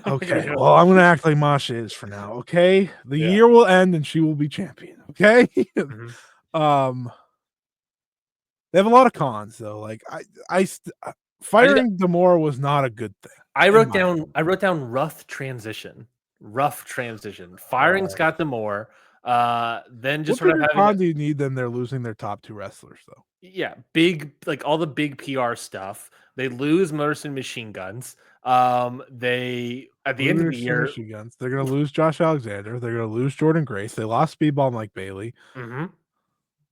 Okay, well, I'm going to act like Masha is for now. Okay, the year will end and she will be champion. Okay. Mm-hmm. They have a lot of cons though. Like firing D'Amore was not a good thing. I wrote down rough transition. Firing Scott D'Amore, then just what sort of having. Do you need them? They're losing their top two wrestlers though. Yeah, all the big PR stuff. They lose Mercy Machine Guns. They at the end of the year, they're gonna lose Josh Alexander. They're gonna lose Jordan Grace. They lost Speedball Mike Bailey. Mm-hmm.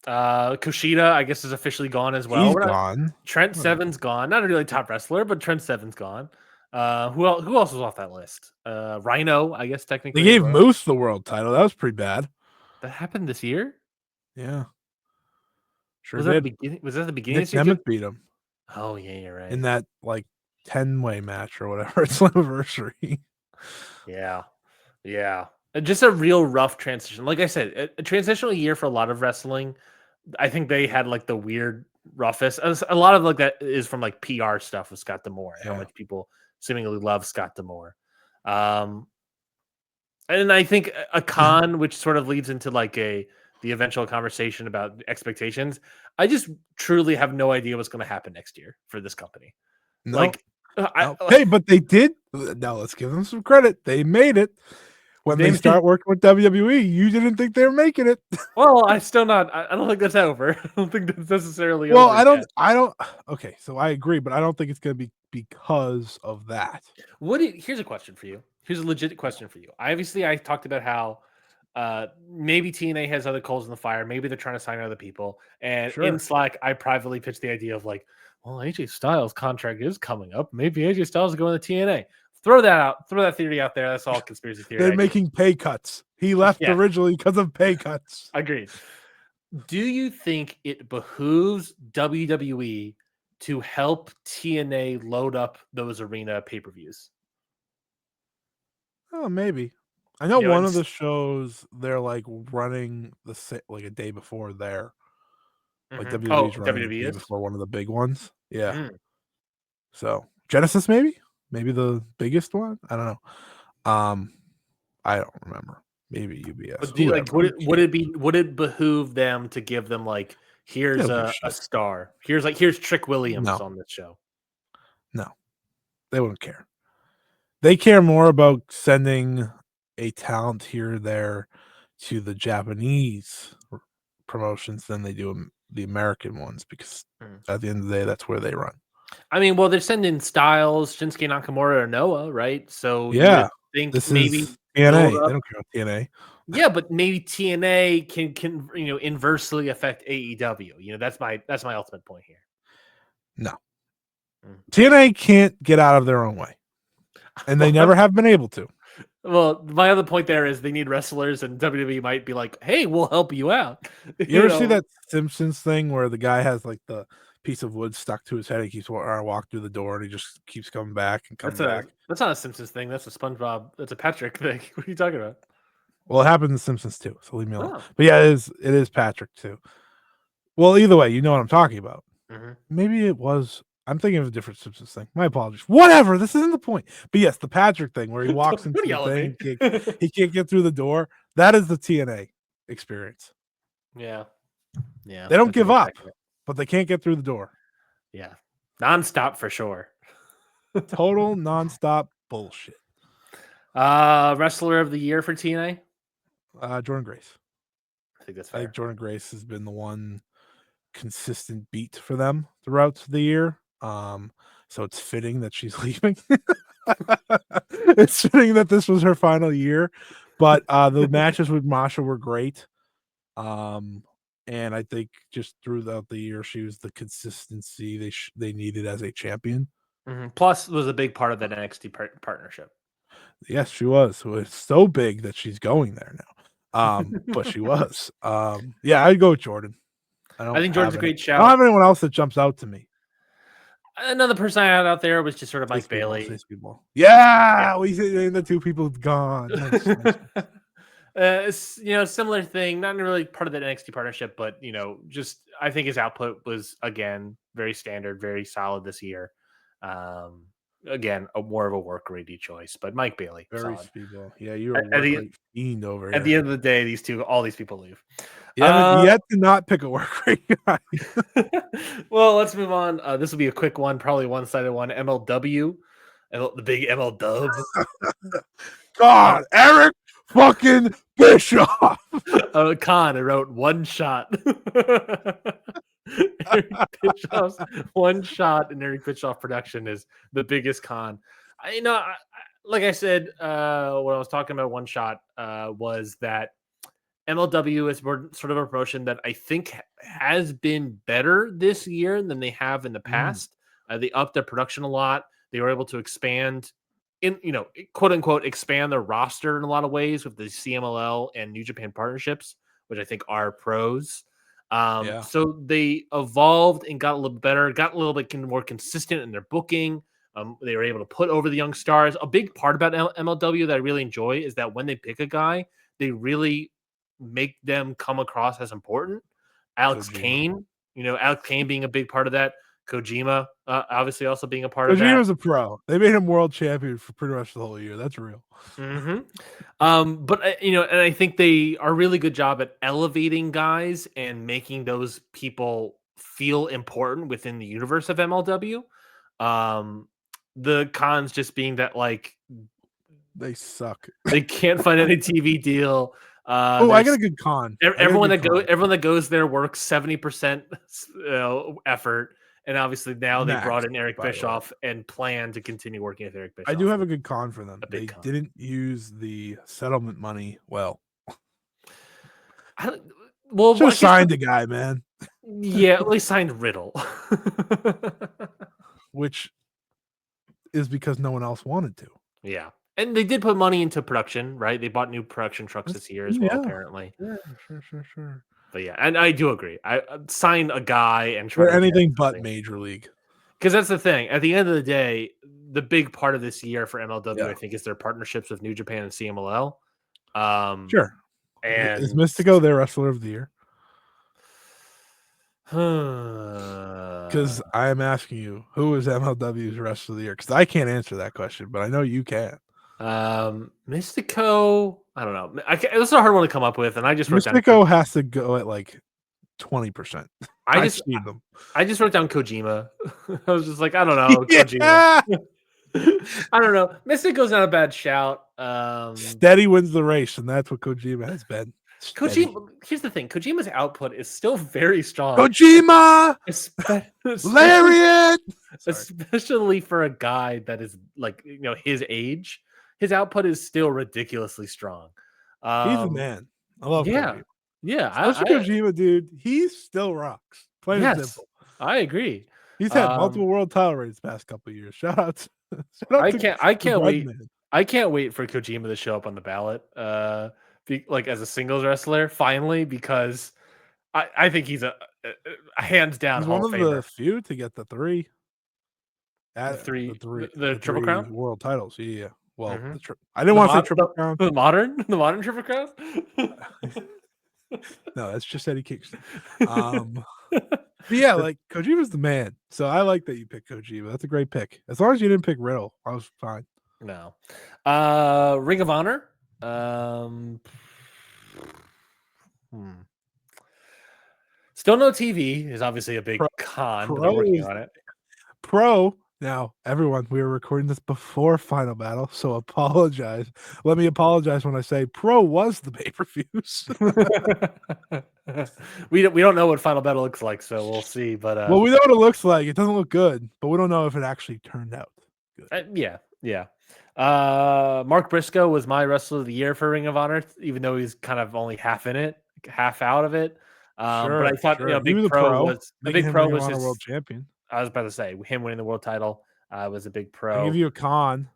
Kushida, I guess, is officially gone as well. He's gone. Trent Seven's gone. Not a really top wrestler, but Trent Seven's gone. Who else was off that list? Rhino, I guess technically. They gave Moose the world title. That was pretty bad. That happened this year? Yeah. Sure was did. Was that the beginning? Nick Nemeth beat him. Oh yeah, you're right. In that 10-way match or whatever. It's Slammiversary. Yeah. Just a real rough transition. Like I said, a transitional year for a lot of wrestling. I think they had the weird roughest. A lot of like that is from like PR stuff with Scott D'Amore, how Yeah. much people seemingly love Scott D'Amore. And I think a con, which sort of leads into like the eventual conversation about expectations. I just truly have no idea what's going to happen next year for this company. No, Like, no. Hey, but they did. Now let's give them some credit. They made it. When they start working with WWE, you didn't think they were making it. Well, I still not. I don't think that's over. I don't think that's necessarily Well, over yet. I don't. Okay, so I agree, but I don't think it's going to be because of that. Here's a question for you. Here's a legit question for you. I talked about how maybe TNA has other coals in the fire. Maybe they're trying to sign other people. And in Sure. Slack, I privately pitched the idea of like, well, AJ Styles' contract is coming up. Maybe AJ Styles is going to TNA. Throw that out. Throw that theory out there. That's all conspiracy theory. They're making pay cuts. He left originally because of pay cuts. Agreed. Do you think it behooves WWE to help TNA load up those arena pay-per-views? Oh, maybe. I know one of the shows they're like running like a day before there. Like WWE's running a day before one of the big ones. Yeah. So Genesis, maybe the biggest one. I don't know. I don't remember. Maybe UBS. But do you, like, would it behoove them to give them like, here's a star, here's Trick Williams on this show? No, they wouldn't care. They care more about sending a talent here or there to the Japanese promotions than they do the American ones, because at the end of the day, that's where they run. I mean, well, they're sending Styles, Shinsuke Nakamura, or Noah, right? So yeah, you would think this maybe is TNA. They don't care about TNA. Yeah, but maybe TNA can inversely affect AEW. That's my ultimate point here. No, TNA can't get out of their own way, and they never have been able to. Well, my other point there is they need wrestlers, and WWE might be like, "Hey, we'll help you out." You ever see that Simpsons thing where the guy has like the piece of wood stuck to his head? He keeps walk through the door, and he just keeps coming back and coming back. That's not a Simpsons thing. That's a SpongeBob. That's a Patrick thing. What are you talking about? Well, it happened in Simpsons too, so leave me alone. But yeah, it is Patrick too. Well, either way, you know what I'm talking about. Maybe it was. I'm thinking of a different Simpsons thing. My apologies. Whatever. This isn't the point. But yes, the Patrick thing where he walks into the thing, he can't get through the door. That is the TNA experience. Yeah. They don't give up, but they can't get through the door. Yeah, nonstop for sure. Total nonstop bullshit. Wrestler of the year for TNA? Jordan Grace. I think that's fair. I think Jordan Grace has been the one consistent beat for them throughout the year. So it's fitting that she's leaving. It's fitting that this was her final year. But the matches with Masha were great. And I think just throughout the year, she was the consistency they needed as a champion. Plus, was a big part of that NXT partnership. Yes, she was. So it's so big that she's going there now. But she was. Yeah, I'd go with Jordan. I think Jordan's a great shout. I don't have anyone else that jumps out to me. Another person I had out there was just sort of Mike Bailey. Yeah, we see the two people gone. Similar thing, not really part of the NXT partnership, but just I think his output was again very standard, very solid this year. Again, more of a work ready choice, but Mike Bailey, very solid. speedball. Yeah, you're a work rate fiend over here. At the end of the day, all these people leave. Yeah, yet to not pick a work rate guy. Well, let's move on. This will be a quick one, probably one-sided one. MLW, the big ML Dub. God, Eric fucking Bischoff. Khan, I wrote one shot. Eric Bischoff's one shot in Eric Bischoff production is the biggest con. Like I said, when I was talking about one shot, was that MLW is more sort of a promotion that I think has been better this year than they have in the past. They upped their production a lot. They were able to expand quote unquote, expand their roster in a lot of ways with the CMLL and New Japan partnerships, which I think are pros. So they evolved and got a little better, got a little bit more consistent in their booking. They were able to put over the young stars. A big part about MLW that I really enjoy is that when they pick a guy, they really make them come across as important. Alex Kane Alex Kane being a big part of that. Kojima, obviously, also being a part of that. Kojima's a pro. They made him world champion for pretty much the whole year. That's real. But and I think they are a really good job at elevating guys and making those people feel important within the universe of MLW. The cons just being that like they suck. They can't find any TV deal. I got a good con. Everyone that goes there works 70% effort. And obviously now they brought in Eric Bischoff and plan to continue working with Eric Bischoff. I do have a good con for them. They didn't use the settlement money well. Well, should have signed the guy, man. Yeah, they signed Riddle. Which is because no one else wanted to. Yeah. And they did put money into production, right? They bought new production trucks this year as well, apparently. Sure. But yeah, and I do agree. I sign a guy and try anything but Major League. Because that's the thing. At the end of the day, the big part of this year for MLW, I think, is their partnerships with New Japan and CMLL. Sure. And is Mystico their wrestler of the year? Because I am asking you, who is MLW's wrestler of the year? Because I can't answer that question, but I know you can. Mystico, I don't know. That's a hard one to come up with, and I just wrote Mystico has to go at like 20%. I just wrote down Kojima. I was just like, I don't know, Kojima. I don't know. Mystico's not a bad shout. Steady wins the race, and that's what Kojima has been. Kojima. Here's the thing: Kojima's output is still very strong. Kojima, Lariat, especially for a guy that is like his age. His output is still ridiculously strong. He's a man. I love Kojima. Yeah, especially Kojima, dude. He still rocks. Plain and simple. I agree. He's had multiple world title reigns the past couple of years. Shout out I can't wait. I can't wait for Kojima to show up on the ballot. Like as a singles wrestler, finally, because I think he's a hands down. He's one of the few to get the three. The Triple Crown world titles. Yeah. Well, I didn't want to say Triple Crown. The modern Triple Crown. No, that's just Eddie Kingston. Yeah, like Kojima's the man. So I like that you picked Kojima. That's a great pick. As long as you didn't pick Riddle, I was fine. No. Ring of Honor. Still no TV is obviously a big con, but they're working on it. Now, everyone, we were recording this before Final Battle, so apologize. Let me apologize when I say Pro was the pay-per-views. we don't know what Final Battle looks like, so we'll see. But well, we know what it looks like. It doesn't look good, but we don't know if it actually turned out good. Yeah. Mark Briscoe was my wrestler of the year for Ring of Honor, even though he's kind of only half in it, half out of it. But I thought Big Pro was his world champion. I was about to say him winning the world title was a big pro. I'll give you a con.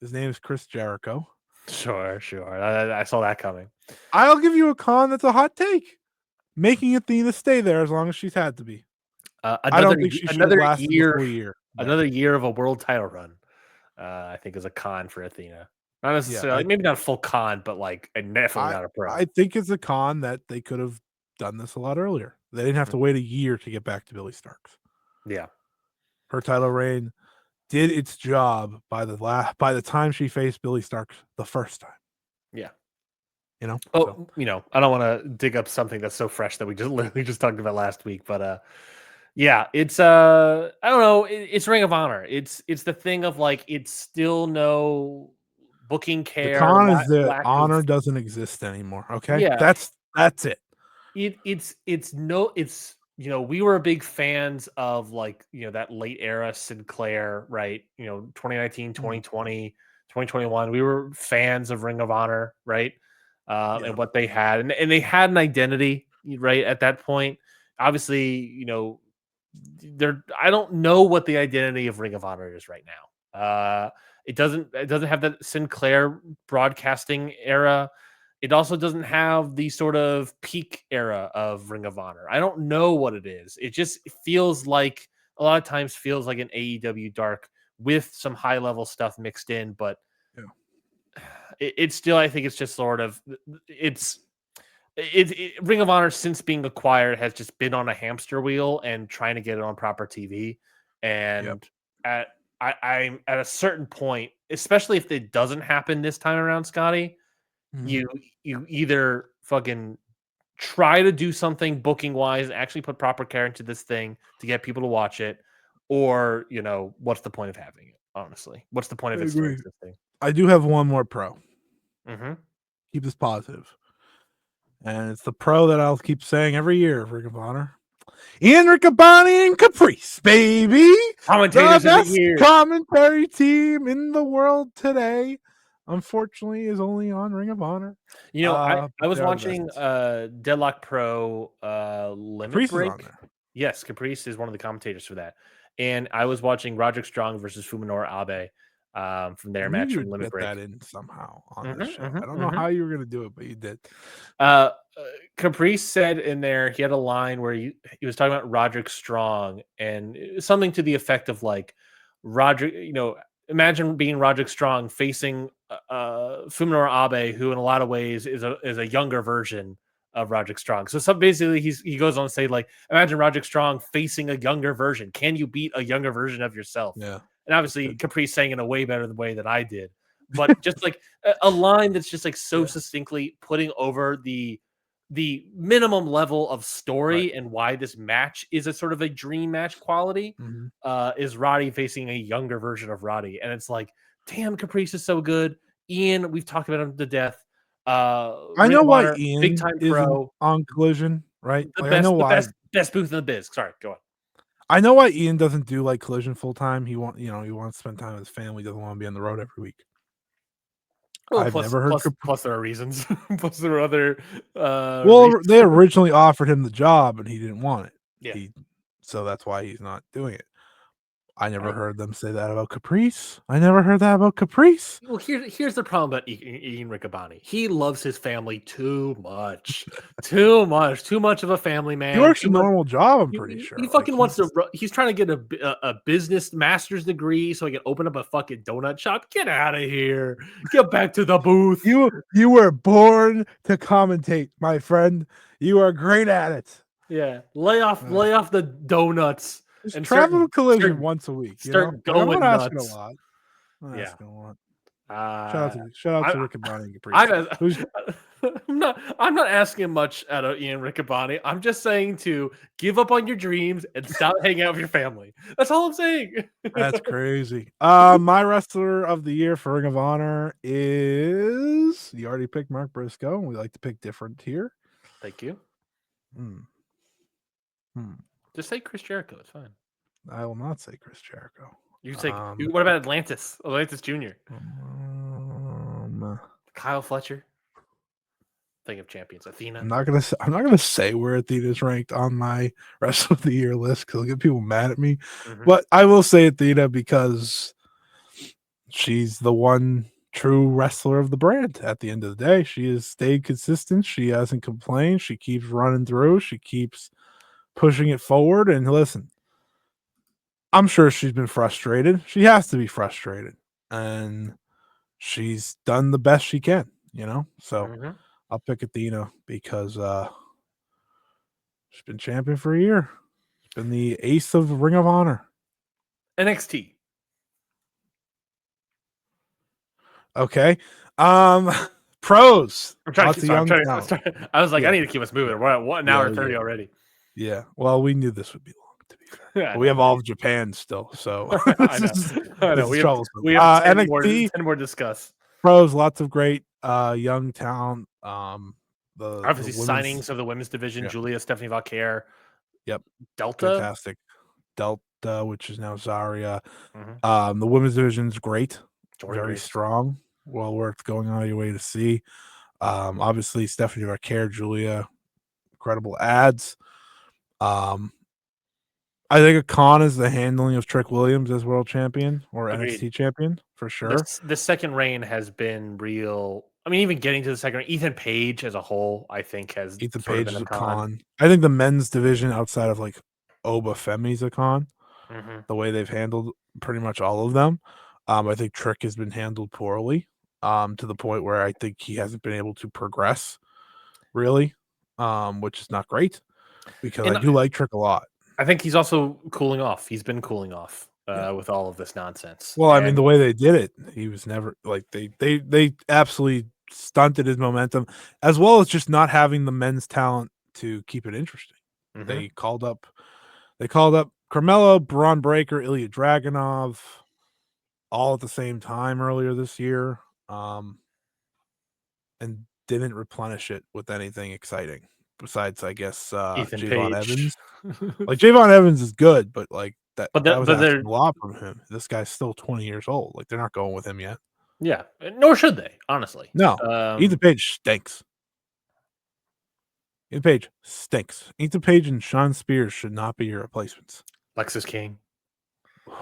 His name is Chris Jericho. Sure. I saw that coming. I'll give you a con that's a hot take. Making Athena stay there as long as she's had to be. I don't think she should have lasted the full year. Another year of a world title run, I think, is a con for Athena. Not necessarily, maybe not a full con, but like definitely not a pro. I think it's a con that they could have done this a lot earlier. They didn't have to wait a year to get back to Billy Starks. Yeah, her title reign did its job by the time she faced Billy Starks the first time. Yeah, I don't want to dig up something that's so fresh that we just literally just talked about last week, but it's I don't know, it's Ring of Honor. It's the thing of like it's still no booking care. The con is that honor doesn't exist anymore. Okay, that's it. It's we were big fans of like, that late era Sinclair, right? 2019, 2020, 2021. We were fans of Ring of Honor, right? And what they had. And they had an identity, right? At that point, obviously, I don't know what the identity of Ring of Honor is right now. It doesn't have that Sinclair broadcasting era. It also doesn't have the sort of peak era of Ring of Honor. I don't know what it is. It just feels like a lot of times feels like an AEW Dark with some high level stuff mixed in, but it's still, I think it's just sort of, it's Ring of Honor since being acquired has just been on a hamster wheel and trying to get it on proper TV. Yep. And at I'm at a certain point, especially if it doesn't happen this time around, Scotty, Mhm. you either fucking try to do something booking wise, actually put proper care into this thing to get people to watch it, or what's the point of having it? Honestly, what's the point I of it still agree. existing? I do have one more pro. Mm-hmm. Keep this positive. And it's the pro that I'll keep saying every year of Ring of Honor. Ian Riccaboni and Caprice, baby. The Commentators of the best year. commentary team in the world today. Unfortunately, is only on Ring of Honor. I But was they are the watching best. Deadlock Pro Limit Caprice is Break. on there. Yes, Caprice is one of the commentators for that. And I was watching Roderick Strong versus Fuminori Abe from I their knew match you from would Limit get Break. that in somehow on this Mm-hmm, show. mm-hmm, I don't know mm-hmm. how you were going to do it, but you did. Caprice said in there, he had a line where he was talking about Roderick Strong and something to the effect of like, Roderick, imagine being Roderick Strong facing Fuminori Abe, who in a lot of ways is a younger version of Roderick Strong. So basically, he goes on to say like, imagine Roderick Strong facing a younger version. Can you beat a younger version of yourself? Yeah. And obviously, Caprice saying in a way better way than I did, but just like a line that's just like so Yeah. succinctly putting over the minimum level of story Right. and why this match is a sort of a dream match quality Mm-hmm. is Roddy facing a younger version of Roddy. And it's like, damn, Caprice is so good. Ian, we've talked about him to death. I Ring know of why Honor, big Ian time isn't pro, on Collision, right? the Like I know best, the why. best booth in the biz. Sorry, go on. I know why Ian doesn't do like Collision full time. He wants to spend time with his family. Doesn't want to be on the road every week. Well, I've plus never heard. plus there are reasons. Plus there are other Well, reasons. they originally offered him the job and he didn't want it. Yeah. So that's why he's not doing it. I never Right. heard them say that about Caprice. I never heard that about Caprice. Well, here's the problem about Ian Riccaboni. He loves his family too much, too much of a family He man. works a normal job. I'm pretty He sure. Like fucking wants to. He's trying to get a business master's degree so he can open up a fucking donut shop. Get out of here. Get back to the booth. you were born to commentate, my friend. You are great at it. Yeah, lay off the donuts Just and travel to Collision once a week. start Like, I'm not going asking a nuts. lot. I'm not Yeah. asking a lot. Uh, Shout out I, to Rick and Bonnie and Caprice. I, Who's I'm not asking much out of Ian Riccaboni. I'm just saying to give up on your dreams and stop hanging out with your family. That's all I'm saying. That's crazy. My wrestler of the year for Ring of Honor is you already picked Mark Briscoe. We like to pick different here. Thank you. Hmm. Just say Chris Jericho. It's fine. I will not say Chris Jericho. You say what about Atlantis? Atlantis Jr. Kyle Fletcher. Think of champions. Athena. I'm not gonna say where Athena's ranked on my wrestler of the year list because it'll get people mad at me. Mhm. But I will say Athena because she's the one true wrestler of the brand. At the end of the day, she has stayed consistent. She hasn't complained. She keeps running through. She keeps pushing it forward. And listen, I'm sure she's been frustrated. She has to be frustrated, and she's done the best she can. So. Mhm. I'll pick Athena because she's been champion for a year. She's been the ace of Ring of Honor. NXT. Okay. Pros. I'm trying Lots to of keep. young talent. I was like, I Yeah. need to keep us moving. We're at an hour and 30 already. Yeah. Well, we knew this would be long, to be fair. Yeah, But we have all of Japan still, so I know. this is troublesome. We have 10 NXT 10 more to discuss. pros, lots of great young talent. Obviously, women's signings of the women's division: yeah. Julia, Stephanie Valquer, Yep. Delta. Fantastic. Delta, which is now Zarya. Mhm. The women's division's great. Jordan Very Grace. strong. Well worth going out of your way to see. Obviously, Stephanie Valquer, Julia, incredible ads. I think a con is the handling of Trick Williams as world champion or Agreed. NXT champion for sure. The second reign has been real. I mean, even getting to the second reign, Ethan Page as a whole, I think, has Ethan sort of Page been is a a con. con. I think the men's division outside of like Oba Femi's a con. Mhm. The way they've handled pretty much all of them. I think Trick has been handled poorly to the point where I think he hasn't been able to progress really. which is not great because And I do like Trick a lot. I think he's also cooling off. He's been cooling off Yeah. with all of this nonsense. Well, I mean, And the way they did it, he was never like they absolutely stunted his momentum, as well as just not having the men's talent to keep it interesting. Mhm. They called up Carmelo, Braun Breaker, Ilya Dragunov, all at the same time earlier this year, and didn't replenish it with anything exciting besides, I guess, Ethan Javon Page. Evans. Like Javon Evans is good, but like that was But asking they're a lot from him. This guy's still 20 years old. Like they're not going with him yet. yeah, nor should they, honestly. No, Ethan Page stinks. Ethan Page stinks. Ethan Page and Sean Spears should not be your replacements. Lexus King.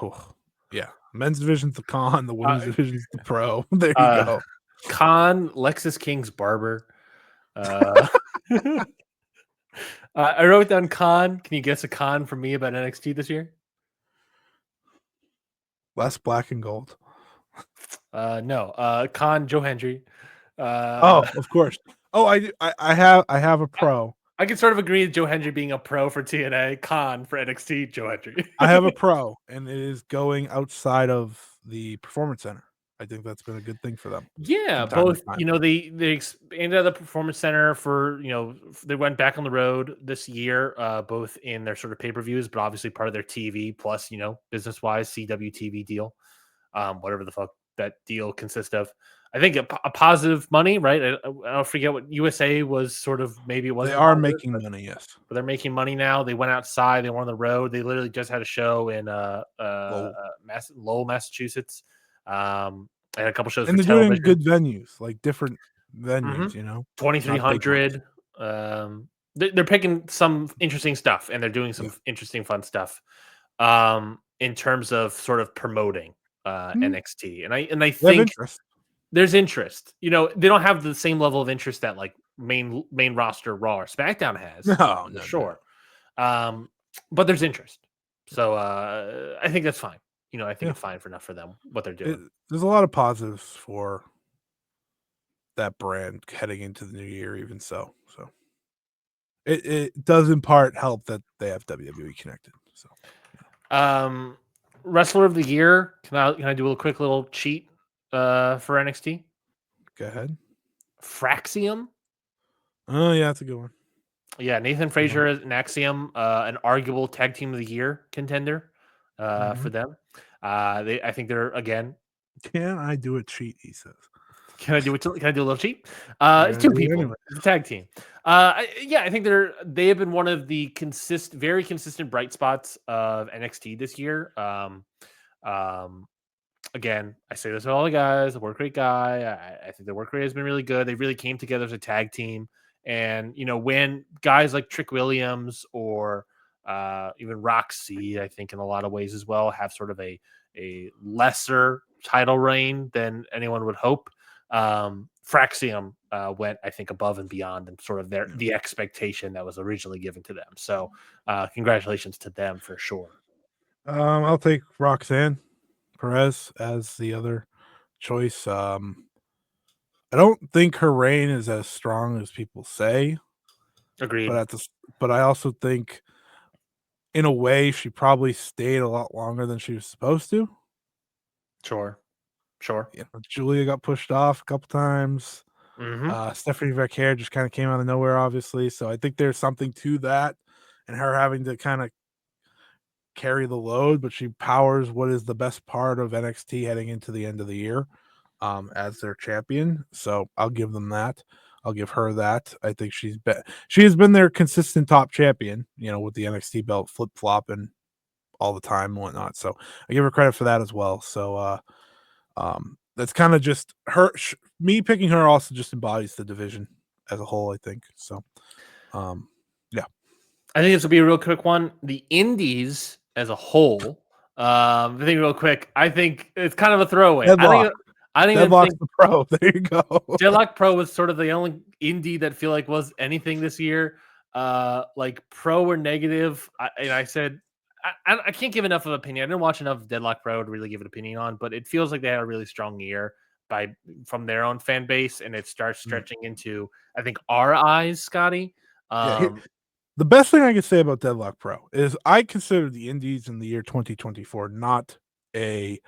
Oh, yeah, men's division's the con, the Uh, women's division's the pro. There you uh, go. Khan, Lexus King's barber. Uh, I wrote down Khan. Can you guess a con from me about NXT this year? Less black and gold. No. Khan Joe Hendry. Oh, of course. Oh, I have a pro. I can sort of agree with Joe Hendry being a pro for TNA, con for NXT, Joe Hendry. I have a pro, and it is going outside of the performance center. I think that's been a good thing for them Yeah, from time to both. time. You know, they expanded the performance center for they went back on the road this year, both in their sort of pay per views, but obviously part of their TV plus business wise CWTV deal, whatever the fuck that deal consists of. I think a positive money, right? I don't forget what USA was sort of maybe it They wasn't are positive, making money, yes. but they're making money now. They went outside. They were on the road. They literally just had a show in Lowell, Massachusetts, and a couple shows for And they're doing television. good venues, like different venues, not big ones. 2300. They're picking some interesting stuff, and they're doing Yeah. some interesting, fun stuff. In terms of sort of promoting Mhm. NXT, and I They have think interest. there's interest. They don't have the same level of interest that like main roster Raw or SmackDown has, No, for no, no. sure. But there's interest, so I think that's fine. I think Yeah. it's fine for enough for them what they're doing. There's a lot of positives for that brand heading into the new year, even so. So it does in part help that they have WWE connected. So Um, Wrestler of the year. Can I do a quick little cheat for NXT? go ahead. Fraxium. Oh yeah, that's a good one. Yeah, Nathan Good one. Frazier and Axiom, an arguable tag team of the year contender for Mhm. them. I think they're again. Can I do a cheat? He says. Can I do it? Can I do a little cheat? You're It's gonna two do it people. anyway. It's a tag team. Yeah, I think they have been one of the very consistent bright spots of NXT this year. Um, Again, I say this to all the guys. The work rate guy. I think the work rate has been really good. They really came together as a tag team, and when guys like Trick Williams or even Roxy, I think in a lot of ways as well, have sort of a lesser title reign than anyone would hope. Fraxium went, I think, above and beyond and sort of the expectation that was originally given to them. So, congratulations to them for sure. I'll take Roxanne Perez as the other choice. I don't think her reign is as strong as people say, but Agreed. but I also think in a way she probably stayed a lot longer than she was supposed to. Sure. Sure. Julia got pushed off a couple times. Mm-hmm. Stephanie Vercaer just kind of came out of nowhere, obviously. So I think there's something to that, and her having to kind of carry the load, but she powers what is the best part of NXT heading into the end of the year, as their champion. So I'll give them that. I'll give her that. I think she has been their consistent top champion, with the NXT belt flip flopping all the time and whatnot. So I give her credit for that as well. So that's kind of just me picking her also just embodies the division as a whole, I think. So yeah. I think this will be a real quick one. The Indies as a whole, I think real quick. I think it's kind of a throwaway. Deadlock. I don't even Deadlock's think the pro. There you go. Deadlock Pro was sort of the only indie that feel like was anything this year. Like pro or negative. I said I can't give enough of an opinion. I didn't watch enough of Deadlock Pro to really give an opinion on, but it feels like they had a really strong year from their own fan base, and it starts stretching into I think our eyes, Scotty. Yeah, the best thing I can say about Deadlock Pro is I consider the indies in the year 2024 not a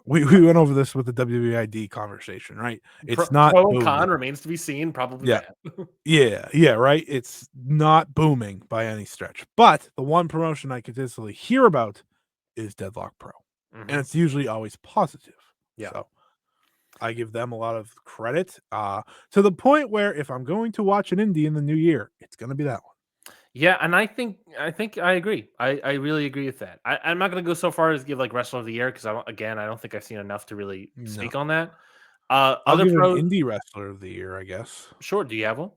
we went over this with the WWID conversation, right? It's not Pro and booming. con remains to be seen. Probably Yeah. bad. Yeah, right? It's not booming by any stretch. But the one promotion I consistently hear about is Deadlock Pro. And it's usually always positive. Yeah. So I give them a lot of credit. To the point where if I'm going to watch an indie in the new year, it's gonna be that one. Yeah, and I think I agree. I really agree with that. I'm not going to go so far as give like wrestler of the year because I don't think I've seen enough to really No. speak on that. I'll Other give it an pro, indie wrestler of the year, I guess. sure. Do you have one?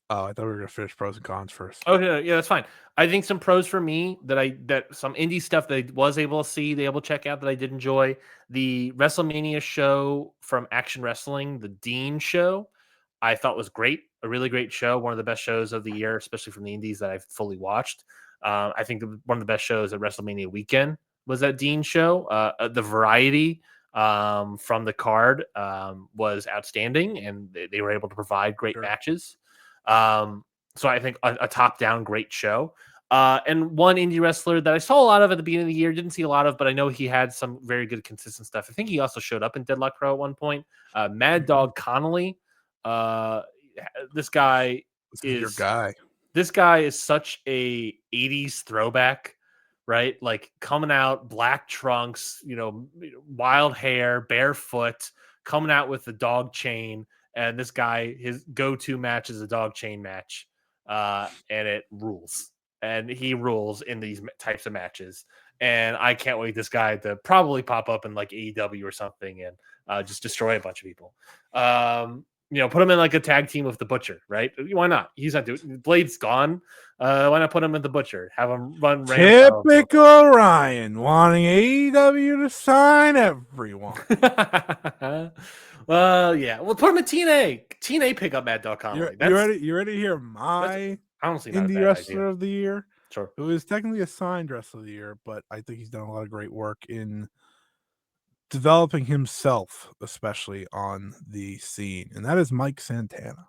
Oh, I thought we were gonna finish pros and cons first. Okay, yeah, that's fine. I think some pros for me that some indie stuff that I was able to see, able to check out that I did enjoy. The WrestleMania show from Action Wrestling, the Dean show, I thought was great. A really great show, one of the best shows of the year, especially from the indies that I've fully watched. I think one of the best shows at WrestleMania weekend was that Dean show. The variety from the card was outstanding, and they were able to provide great Sure. matches. So I think a top-down great show. And one indie wrestler that I saw a lot of at the beginning of the year, didn't see a lot of, but I know he had some very good consistent stuff. I think he also showed up in Deadlock Pro at one point. Mad Dog Connolly. Uh, this guy This is your guy. this guy is such a 80s throwback, right? Like coming out black trunks, wild hair, barefoot, coming out with the dog chain. And this guy, his go-to match is a dog chain match. And it rules. And he rules in these types of matches. And I can't wait this guy to probably pop up in like AEW or something and just destroy a bunch of people. Put him in like a tag team with the Butcher, right? Why not? He's not doing Blade's gone. Why not put him in the Butcher? Have him run Typical Ryan wanting AEW to sign everyone. Well, yeah. Well, put him in TNA. TNA pick up Mad Dog Connolly. You ready to hear my honestly not a indie bad wrestler idea. of the year? Sure. Who is technically a signed wrestler of the year, but I think he's done a lot of great work in developing himself, especially on the scene, and that is Mike Santana.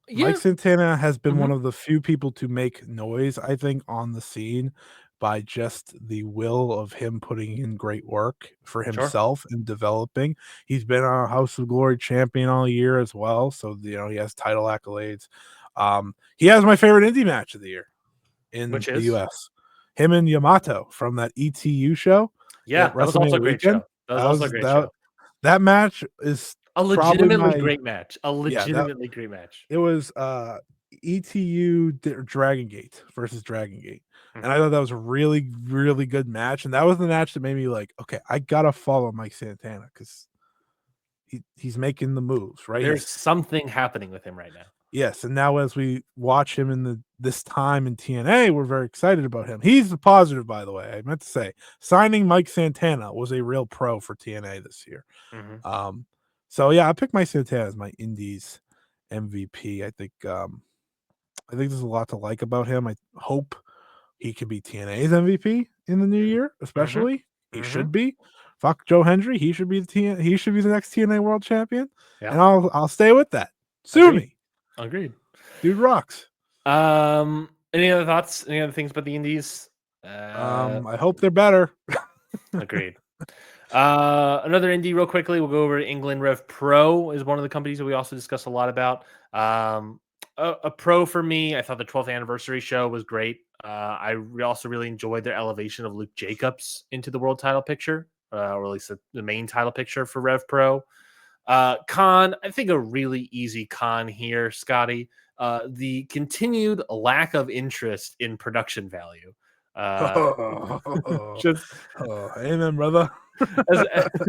Yeah. Mike Santana has been one of the few people to make noise, I think, on the scene by just the will of him putting in great work for himself and developing. He's been a House of Glory champion all year as well, so he has title accolades. He has my favorite indie match of the year in the US. Him and Yamato from that ETU show. Yeah, that was also a great show. That match is a legitimately great match. Great match. It was ETU Dragon Gate versus Dragon Gate. And I thought that was a really, really good match. And that was the match that made me like, okay, I gotta follow Mike Santana because he's making the moves, right? There's something happening with him right now. Yes, and now as we watch him in this time in TNA, we're very excited about him. He's the positive, by the way. I meant to say, signing Mike Santana was a real pro for TNA this year. So yeah, I picked Mike Santana as my Indies MVP. I think there's a lot to like about him. I hope he can be TNA's MVP in the new year, especially. He should be. Fuck Joe Hendry. He should be the next TNA World Champion. Yeah. And I'll stay with that. Sue me. Agreed. Dude rocks. Any other thoughts? Any other things about the indies? I hope they're better. Agreed. Another indie real quickly. We'll go over to England. Rev Pro is one of the companies that we also discussed a lot about. A pro for me, I thought the 12th anniversary show was great. I also really enjoyed their elevation of Luke Jacobs into the world title picture, or at least the main title picture for Rev Pro. Con, I think a really easy con here, Scotty. The continued lack of interest in production value. Amen, brother.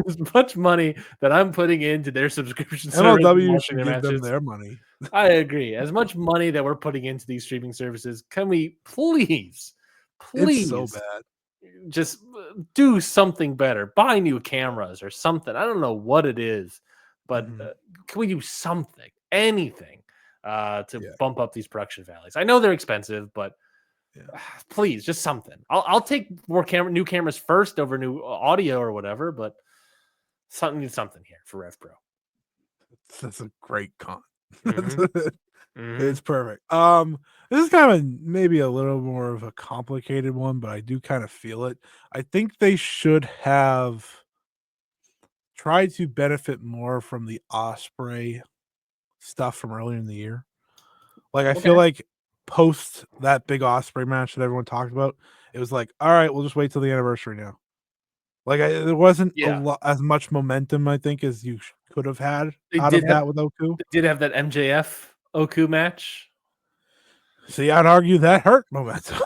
as much money that I'm putting into their subscription MLW should give them their money. I agree. As much money that we're putting into these streaming services, can we please it's so bad. Just do something better. Buy new cameras or something. I don't know what it is, but can we do something, anything, to bump up these production values? I know they're expensive, but please, just something. I'll take more new cameras first over new audio or whatever, but something here for Rev Pro. That's a great con. It's perfect. This is kind of maybe a little more of a complicated one, but I do kind of feel it. I think they should have tried to benefit more from the Osprey stuff from earlier in the year. Like, I feel Okay. like post that big Osprey match that everyone talked about, it was like, all right, we'll just wait till the anniversary now. Like, there wasn't a Yeah. lot as much momentum, I think, as you could have had They out did of have that with Oku. they did have that MJF Oku match. See, I'd argue that hurt momentum.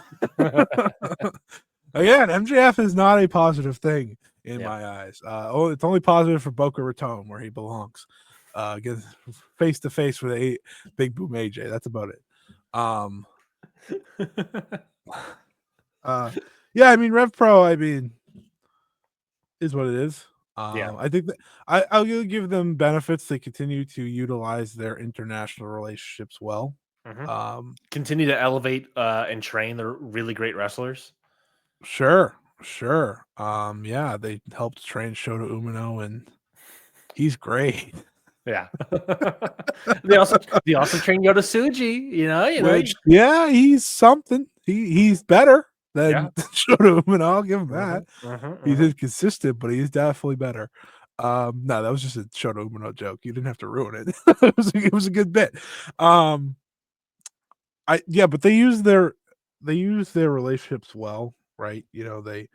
Again, MJF is not a positive thing in Yeah. my eyes. It's only positive for Boca Raton, where he belongs. Against face to face with a Big Boom AJ. That's about it. Yeah, I mean, Rev Pro, I mean, is what it is. Yeah. I think that I'll give them benefits. They continue to utilize their international relationships well. Mhm. Um, Continue to elevate and train the really great wrestlers. sure, sure. Yeah, they helped train Shota Umino, and he's great. Yeah. they also train Yota Tsuji, Which, yeah, he's something. He's better yeah. than Shota Umino. I'll give him that. Mhm, mhm, He's mhm. inconsistent, but he's definitely better. No, that was just a Shota Umino joke. You didn't have to ruin it. It was a good bit. But they use their relationships well, right? They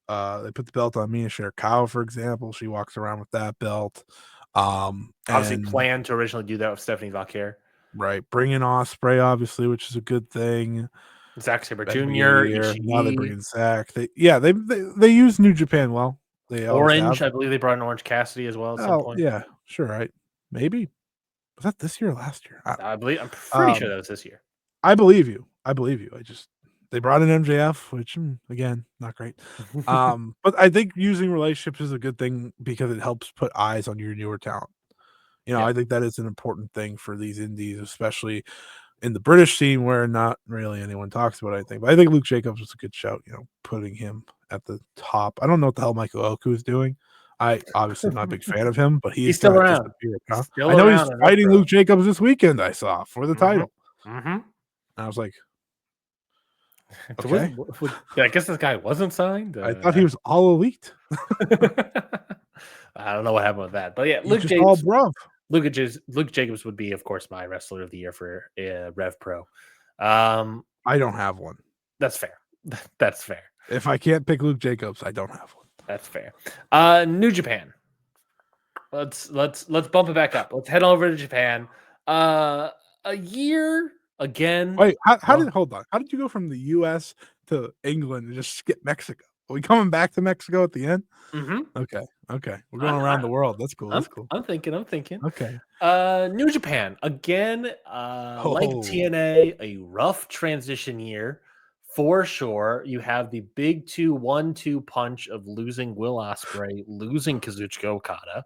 put the belt on Mina Shirakawa, for example. She walks around with that belt. Obviously And planned to originally do that with Stephanie Valkyrie. right, bring in Osprey, obviously, which is a good thing. Zack Sabre At the beginning of Jr., the year. Now they bring Ishii, in Zach. They use New Japan well. They always Orange. have. I believe they brought in Orange Cassidy as well at some Oh, point. yeah, sure, right. Maybe. Was that this year or last year? I'm pretty sure Um, that was this year. I believe you. I believe you. They brought in MJF, which again, not great. But I think using relationships is a good thing because it helps put eyes on your newer talent. Yeah. I think that is an important thing for these indies, especially in the British scene where not really anyone talks about anything. But I think Luke Jacobs was a good shout, putting him at the top. I don't know what the hell Michael Oku is doing. I obviously not a big fan of him, but He's he's still kind of around. disappeared. He's Huh? I still know he's around in fighting Repro. Luke Jacobs this weekend. I saw for the Mhm, title. mhm. And I was like, There was okay. I guess this guy wasn't signed. I thought he was all elite. I don't know what happened with that, but yeah, He's just all bruv. Luke Jacobs would be, of course, my wrestler of the year for Rev Pro. I don't have one. That's fair. That's fair. If I can't pick Luke Jacobs, I don't have one. That's fair. New Japan. Let's bump it back up. Let's head over to Japan. A year again. Wait, Well, hold on? How did you go from the US to England and just skip Mexico? Are we coming back to Mexico at the end? mhm. Okay. Okay. We're going around the world. That's cool. That's cool. I'm thinking. I'm thinking. Okay. New Japan again. Like Oh, TNA, a rough transition year for sure. You have the big 2-1-2 punch of losing Will Ospreay, losing Kazuchika Okada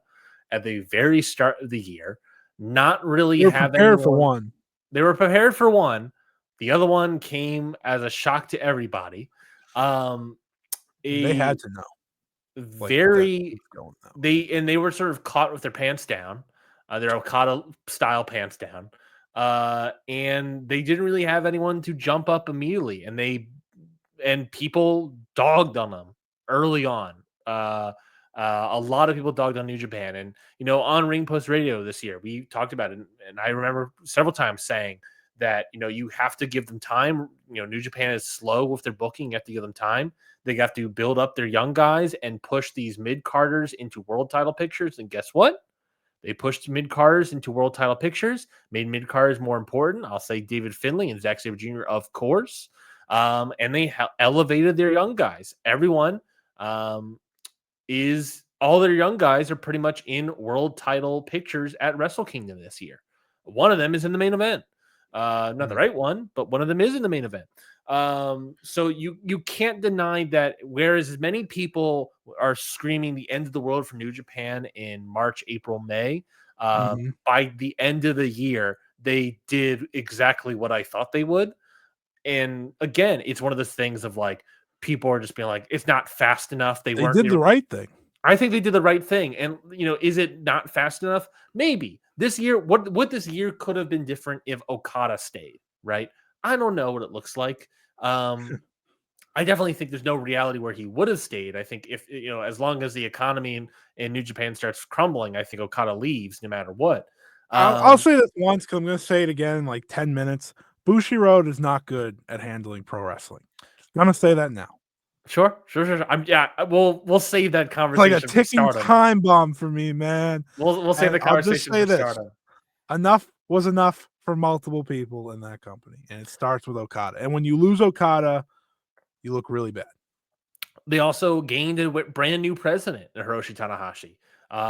at the very start of the year. Not really they were have prepared for anyone. one. They were prepared for one. The other one came as a shock to everybody. They A had to know, like, that very was going that way. they were sort of caught with their pants down, their Okada style pants down, and they didn't really have anyone to jump up immediately, and people dogged on them early on. A lot of people dogged on New Japan, and on Ring Post Radio this year, we talked about it, and I remember several times saying that you have to give them time. New Japan is slow with their booking; you have to give them time. They have to build up their young guys and push these mid carders into world title pictures. And guess what? They pushed mid carders into world title pictures, made mid carders more important. I'll say David Finlay and Zack Sabre Jr., of course. And they elevated their young guys. Everyone is all their young guys are pretty much in world title pictures at Wrestle Kingdom this year. One of them is in the main event. Not the right one, but one of them is in the main event. So you can't deny that. Whereas as many people are screaming the end of the world for New Japan in March, April, May, Mhm. by the end of the year, they did exactly what I thought they would. And again, it's one of those things of like people are just being like, it's not fast enough. They did the right thing. I think they did the right thing. And is it not fast enough? Maybe. This year, what this year could have been different if Okada stayed, right? I don't know what it looks like. I definitely think there's no reality where he would have stayed. I think if as long as the economy in New Japan starts crumbling, I think Okada leaves no matter what. I'll say this once because I'm going to say it again in like 10 minutes. Bushiroad is not good at handling pro wrestling. Just going to say that now. Sure. We'll save that It's like a conversation for ticking Stardom. time bomb for me, man. We'll save And the I'll just conversation say for this: Stardom. enough was enough for multiple people in that company, and it starts with Okada. And when you lose Okada, you look really bad. They also gained a brand new president, Hiroshi Tanahashi.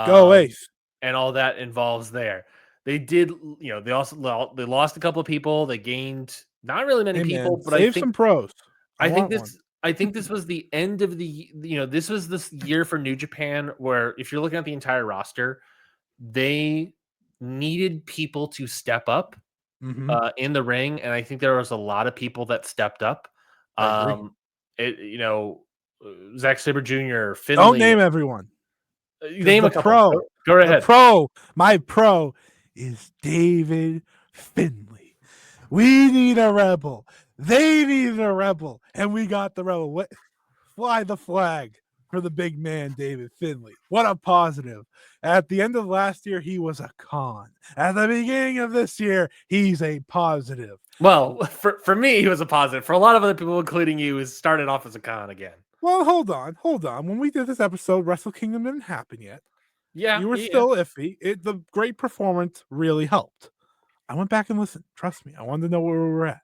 Go Ace. And all that involves there. They did, they lost a couple of people. They gained not really many Hey, people, man, but save some pros. I think this was the end of this was this year for New Japan where if you're looking at the entire roster, they needed people to step up in the ring, and I think there was a lot of people that stepped up. I agree. Zack Sabre Jr., Finley. Don't name everyone. Name a couple. Pro. Go ahead. The pro. My pro is David Finley. We need a rebel. They needed a rebel, and we got the rebel. Fly the flag for the big man, David Finley. What a positive. At the end of last year, he was a con. At the beginning of this year, he's a positive. Well, for me, he was a positive. For a lot of other people, including you, he started off as a con again. Well, hold on. When we did this episode, Wrestle Kingdom didn't happen yet. Yeah. You were still iffy. The great performance really helped. I went back and listened. Trust me. I wanted to know where we were at.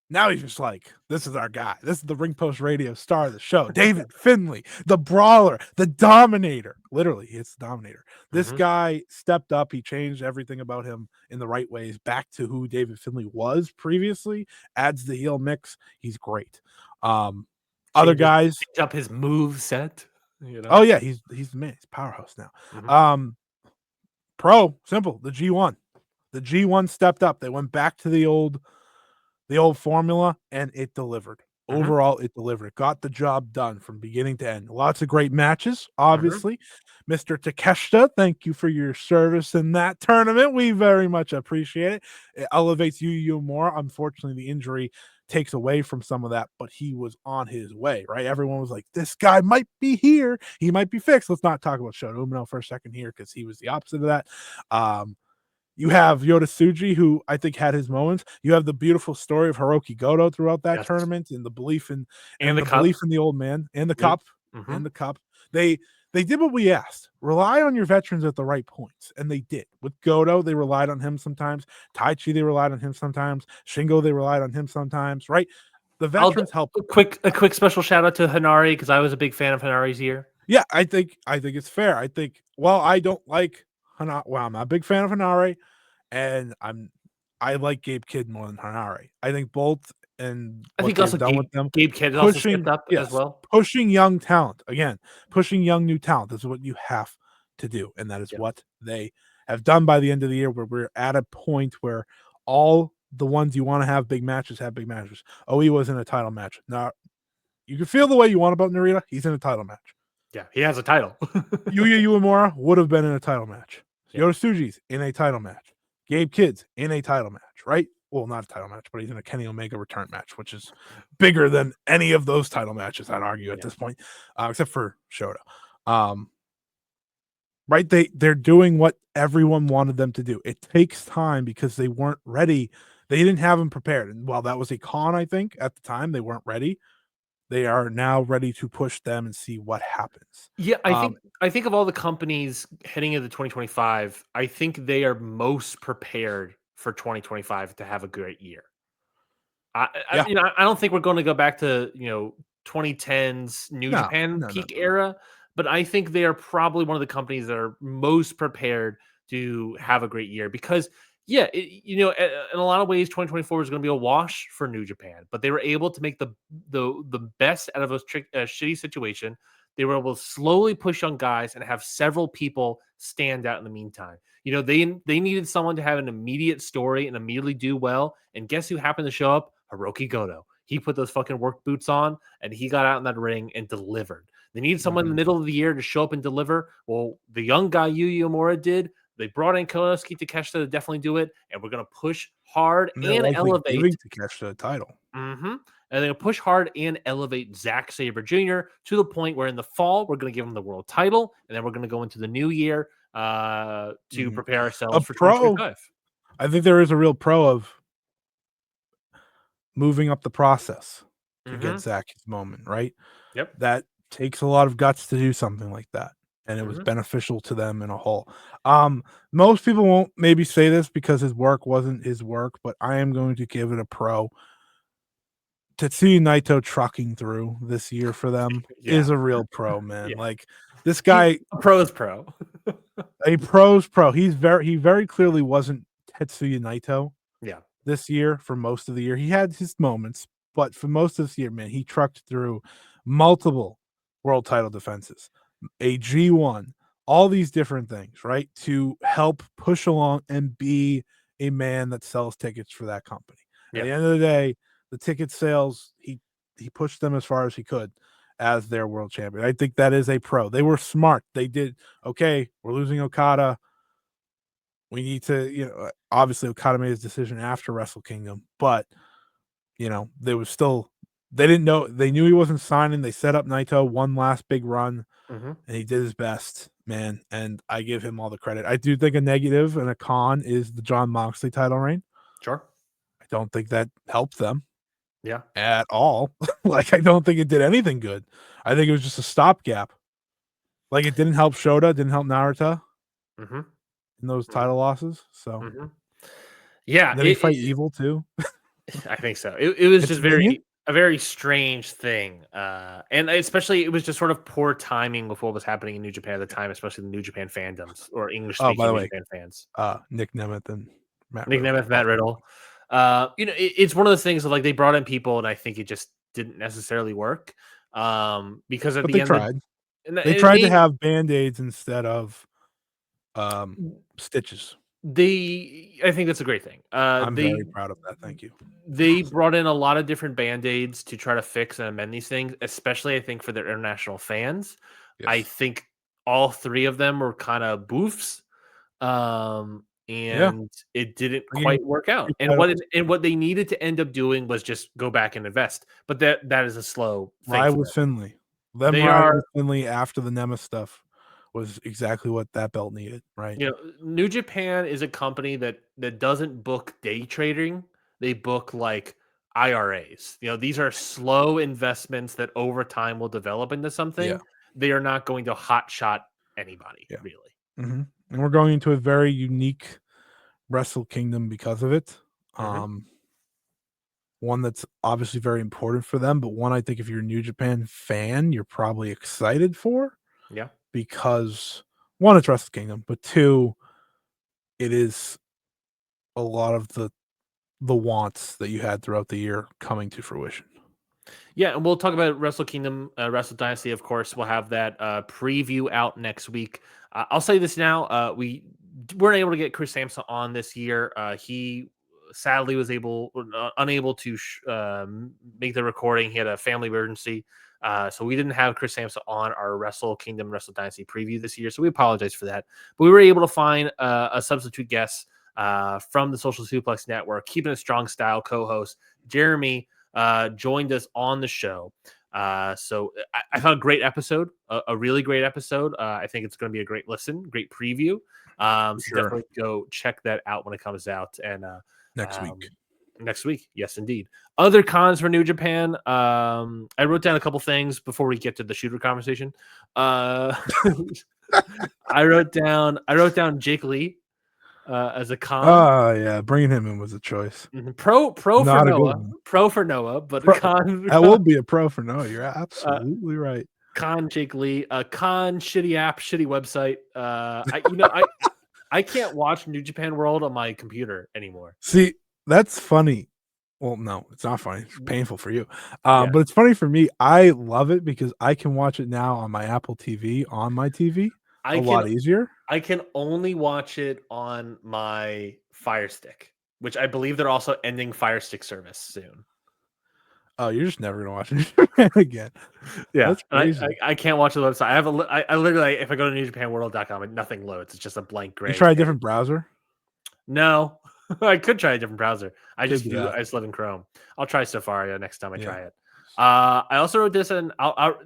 Now he's just like, this is our guy. This is the Ring Post Radio star of the show. David Finley, the brawler, the dominator. Literally, it's the dominator. This guy stepped up. He changed everything about him in the right ways back to who David Finley was previously. Adds the heel mix. He's great. Other guys picked up his move set. Oh yeah, he's the man. He's powerhouse now. Pro, simple. The G1. The G1 stepped up. They went back to the old formula, and it delivered. Overall, it delivered. It got the job done from beginning to end. Lots of great matches, obviously. Mr. Takeshita, thank you for your service in that tournament. We very much appreciate it. It elevates you more. Unfortunately, the injury takes away from some of that, but he was on his way, right? Everyone was like, this guy might be here. He might be fixed. Let's not talk about Shota Umino for a second here because he was the opposite of that. You have Yota Tsuji, who I think had his moments. You have the beautiful story of Hiroki Goto throughout that tournament, and the belief in belief in the old man and the cup and the cup. They did what we asked. Rely on your veterans at the right points, and they did. With Goto, they relied on him sometimes. Taichi, they relied on him sometimes. Shingo, they relied on him sometimes. Right? The veterans help. A quick special shout out to Hanari because I was a big fan of Hanari's year. Yeah, I think it's fair. I think I don't like. I'm not a big fan of Hanare, and I like Gabe Kidd more than Hanare. I think both and I think also done with them. Gabe Kidd also stepped up as well. Pushing young talent again, pushing young new talent is what you have to do, and that is what they have done by the end of the year. Where we're at a point where all the ones you want to have big matches have big matches. OE was in a title match. Now you can feel the way you want about Narita. He's in a title match. Yeah, he has a title. Yuya Uemura would have been in a title match. Yota Tsuji's in a title match. Gabe Kidd's in a title match, right? Well, not a title match, but he's in a Kenny Omega return match, which is bigger than any of those title matches, I'd argue, at this point, except for Shota. Right? They're doing what everyone wanted them to do. It takes time because they weren't ready. They didn't have them prepared. And while that was a con, I think, at the time, they weren't ready. They are now ready to push them and see what happens. Yeah, I think of all the companies heading into 2025, I think they are most prepared for 2025 to have a great year. I don't think we're going to go back to 2010s New Japan peak era, but I think they are probably one of the companies that are most prepared to have a great year because. Yeah, in a lot of ways, 2024 is going to be a wash for New Japan, but they were able to make the best out of a shitty situation. They were able to slowly push on guys and have several people stand out in the meantime. They needed someone to have an immediate story and immediately do well. And guess who happened to show up? Hiroki Goto. He put those fucking work boots on and he got out in that ring and delivered. They need someone in the Mhm. middle of the year to show up and deliver. Well, the young guy Yuya Uemura did. They brought in Konosuke Takeshita to definitely do it, and we're gonna push hard And they're and likely elevate. giving Takeshita a title. Mm-hmm. And they're gonna push hard and elevate Zack Sabre Jr. to the point where in the fall we're gonna give him the world title, and then we're gonna go into the new year to Mhm. prepare A ourselves for pro, 2025. I think there is a real pro of moving up the process to Mm-hmm. get Zach his moment, right? Yep. That takes a lot of guts to do something like that, and it was Mm-hmm. beneficial to them in a whole. Most people won't maybe say this because his work wasn't his work, but I am going to give it a pro. Tetsuya Naito trucking through this year for them Yeah. is a real pro, man. Yeah. Like this He's guy, a pro's pro. a pro's pro. He very clearly wasn't Tetsuya Naito Yeah. this year for most of the year. He had his moments, but for most of this year, man, he trucked through multiple world title defenses, a G1, all these different things, right? To help push along and be a man that sells tickets for that company. At Yep. the end of the day, the ticket sales, he pushed them as far as he could as their world champion. I think that is a pro. They were smart. They did okay, we're losing Okada. We need to, obviously Okada made his decision after Wrestle Kingdom, but there was still they didn't know they knew he wasn't signing. They set up Naito one last big run, Mm-hmm. and he did his best, man. And I give him all the credit. I do think a negative and a con is the Jon Moxley title reign. Sure. I don't think that helped them Yeah. at all. Like I don't think it did anything good. I think it was just a stopgap. Like it didn't help Shota, didn't help Naruto Mm-hmm. in those title losses. So Mm-hmm. Yeah. and then he fight Evil too. I think so. It was It's just a minion. a very strange thing, and especially it was just sort of poor timing with what was happening in New Japan at the time, especially the New Japan fandoms or English Oh, by speaking the New way, Japan fans. Nick Nemeth and Matt Nick Riddle. Nemeth, Matt Riddle. It's one of those things of like they brought in people, and I think it just didn't necessarily work. Because at But the they end of tried. and They it tried to made have Band-Aids instead of stitches. I think that's a great thing. I'm very proud of that. Thank you. They brought in a lot of different band-aids to try to fix and amend these things, especially I think for their international fans. I Yes. think all three of them were kind of boofs. Yeah. And it didn't Bringing quite work out. three And titles. what they needed to end up doing was just go back and invest. But that is a slow thing Ride for with them. Finley. Them They riding are, with Finley after the Nemeth stuff was exactly what that belt needed, right? New Japan is a company that doesn't book day trading. They book like IRAs. These are slow investments that over time will develop into Yeah. something. They are not going to hot shot anybody, Yeah. really. And we're going into a very unique Wrestle Kingdom because of it. Hmm. One that's obviously very important for them, but one I think if you're a New Japan fan, you're probably excited for Yeah. because one, it's Wrestle Kingdom, but two, it is a lot of the wants that you had throughout the year coming to fruition. Yeah, and we'll talk about Wrestle Kingdom, Wrestle Dynasty. Of course, we'll have that preview out next week. I'll say this now: we weren't able to get Chris Sampson on this year. He sadly was unable to make the recording. He had a family emergency, so we didn't have Chris Sampson on our Wrestle Kingdom, Wrestle Dynasty preview this year. So we apologize for that. But we were able to find a substitute guest from the Social Suplex Network, keeping a strong style co-host Jeremy. Joined us on the show. So I thought a great episode, a really great episode. I think it's going to be a great listen, great preview. So Sure. definitely go check that out when it comes out. And Next week. Next week, yes, indeed. Other cons for New Japan. I wrote down a couple things before we get to the shooter conversation. I wrote down Jake Lee as a con. Oh yeah, bringing him in was a choice. Pro for Not a good Noah, one. pro for Noah, but Pro, con. that will be a pro for Noah. You're uh, absolutely right. Con Jake Lee, con shitty app, shitty website. I can't watch New Japan World on my computer anymore. See, that's funny. Well, no, it's not funny. It's painful for you. Yeah. But it's funny for me. I love it because I can watch it now on my Apple TV on my TV a lot easier. I can only watch it on my Fire Stick, which I believe they're also ending Fire Stick service soon. Oh, you're just never gonna watch New Japan again. Yeah, That's crazy. I can't watch the website. I have I literally, if I go to NewJapanWorld.com, nothing loads. It's just a blank You gray try a page. different browser. No, I could try a different browser. I Could just do that. live in Chrome. I'll try Safari next time I Yeah. try it. I also wrote this, and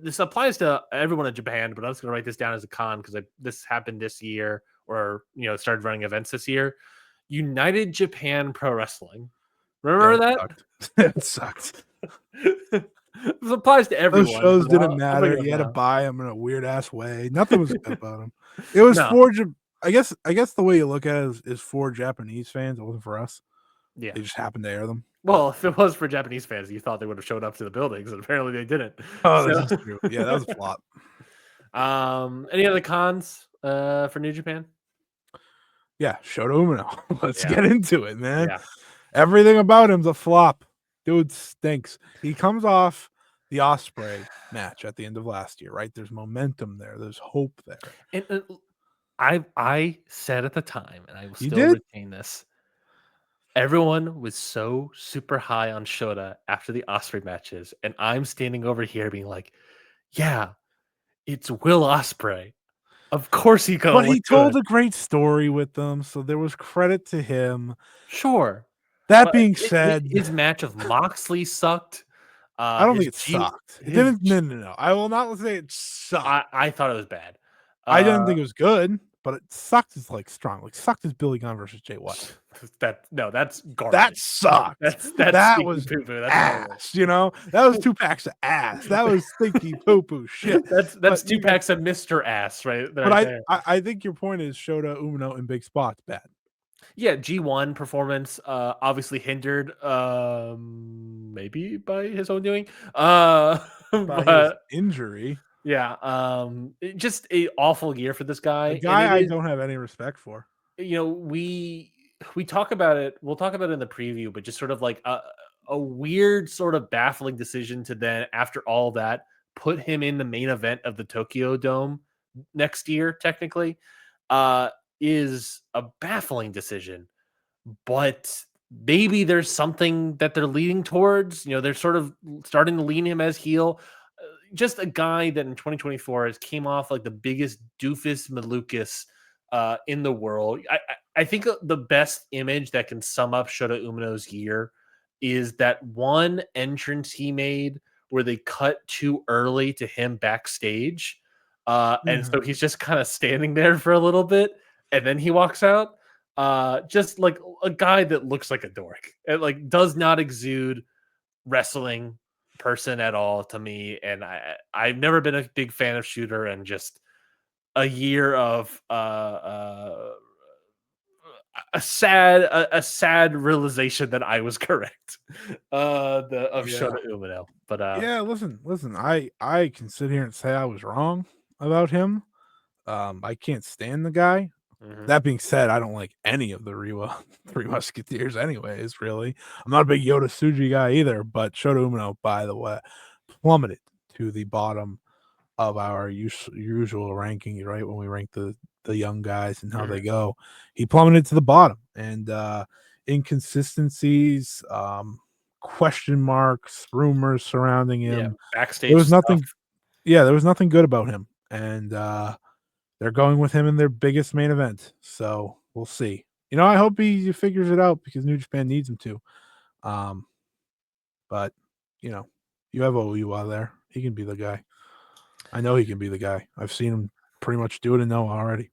this applies to everyone in Japan, but I was going to write this down as a con because this happened this year, or started running events this year. United Japan Pro Wrestling. Remember that? It sucked. This applies to everyone. Those shows but didn't I'll matter. bring it up You had to now. buy them in a weird ass way. Nothing was good about them. It was No. for I guess the way you look at it is for Japanese fans. It wasn't for us. Yeah. They just happened to air them. Well, if it was for Japanese fans, you thought they would have showed up to the buildings, and apparently they didn't. Oh, this is true. Yeah, that was a flop. Any other cons for New Japan? Yeah, Shota Umino. Let's get into it, man. Yeah. Everything about him's a flop. Dude stinks. He comes off the Ospreay match at the end of last year, right? There's momentum there. There's hope there. And I said at the time, and I will still retain this. Everyone was so super high on Shota after the Ospreay matches, and I'm standing over here being like, "Yeah, it's Will Ospreay. Of course he goes." But he told a great story with them, so there was credit to him. Sure. That being said, his match of Moxley sucked. I don't think it sucked. It didn't. No. I will not say it sucked. I thought it was bad. I didn't think it was good, but it sucked is like strong. Like sucked is Billy Gunn versus Jay White. That's garbage. That sucked. That was poo-poo. That's ass. That was 2 packs of ass. That was stinky poo poo shit. That's 2 packs of Mr. Ass right there. But I think your point is Shota Umino in big spots bad. Yeah, G1 performance obviously hindered maybe by his own doing. By his injury. Yeah, just a awful year for this guy. A guy I don't have any respect for. We talk about it. We'll talk about it in the preview, but just sort of like a weird, sort of baffling decision to then, after all that, put him in the main event of the Tokyo Dome next year, technically, is a baffling decision. But maybe there's something that they're leaning towards. They're sort of starting to lean him as heel. Just a guy that in 2024 has came off like the biggest doofus Malukas in the world. I think the best image that can sum up Shota Umino's year is that one entrance he made where they cut too early to him backstage. And so he's just kind of standing there for a little bit and then he walks out. Just like a guy that looks like a dork. It like does not exude wrestling person at all to me, and I've never been a big fan of Shooter, and just a year of a sad realization that I was correct of Shota Umino. But yeah, listen, I can sit here and say I was wrong about him. I can't stand the guy. That being said, I don't like any of the Three Musketeers anyways, really. I'm not a big Yoda Tsuji guy either, but Shota Umino, by the way, plummeted to the bottom of our usual rankings, right? When we rank the young guys and how they go. He plummeted to the bottom. And inconsistencies, question marks, rumors surrounding him. Backstage there was nothing. stuff. Yeah, there was nothing good about him. And they're going with him in their biggest main event. So we'll see. I hope he figures it out because New Japan needs him to. But you have Oiwa there. He can be the guy. I know he can be the guy. I've seen him pretty much do it in Noah already.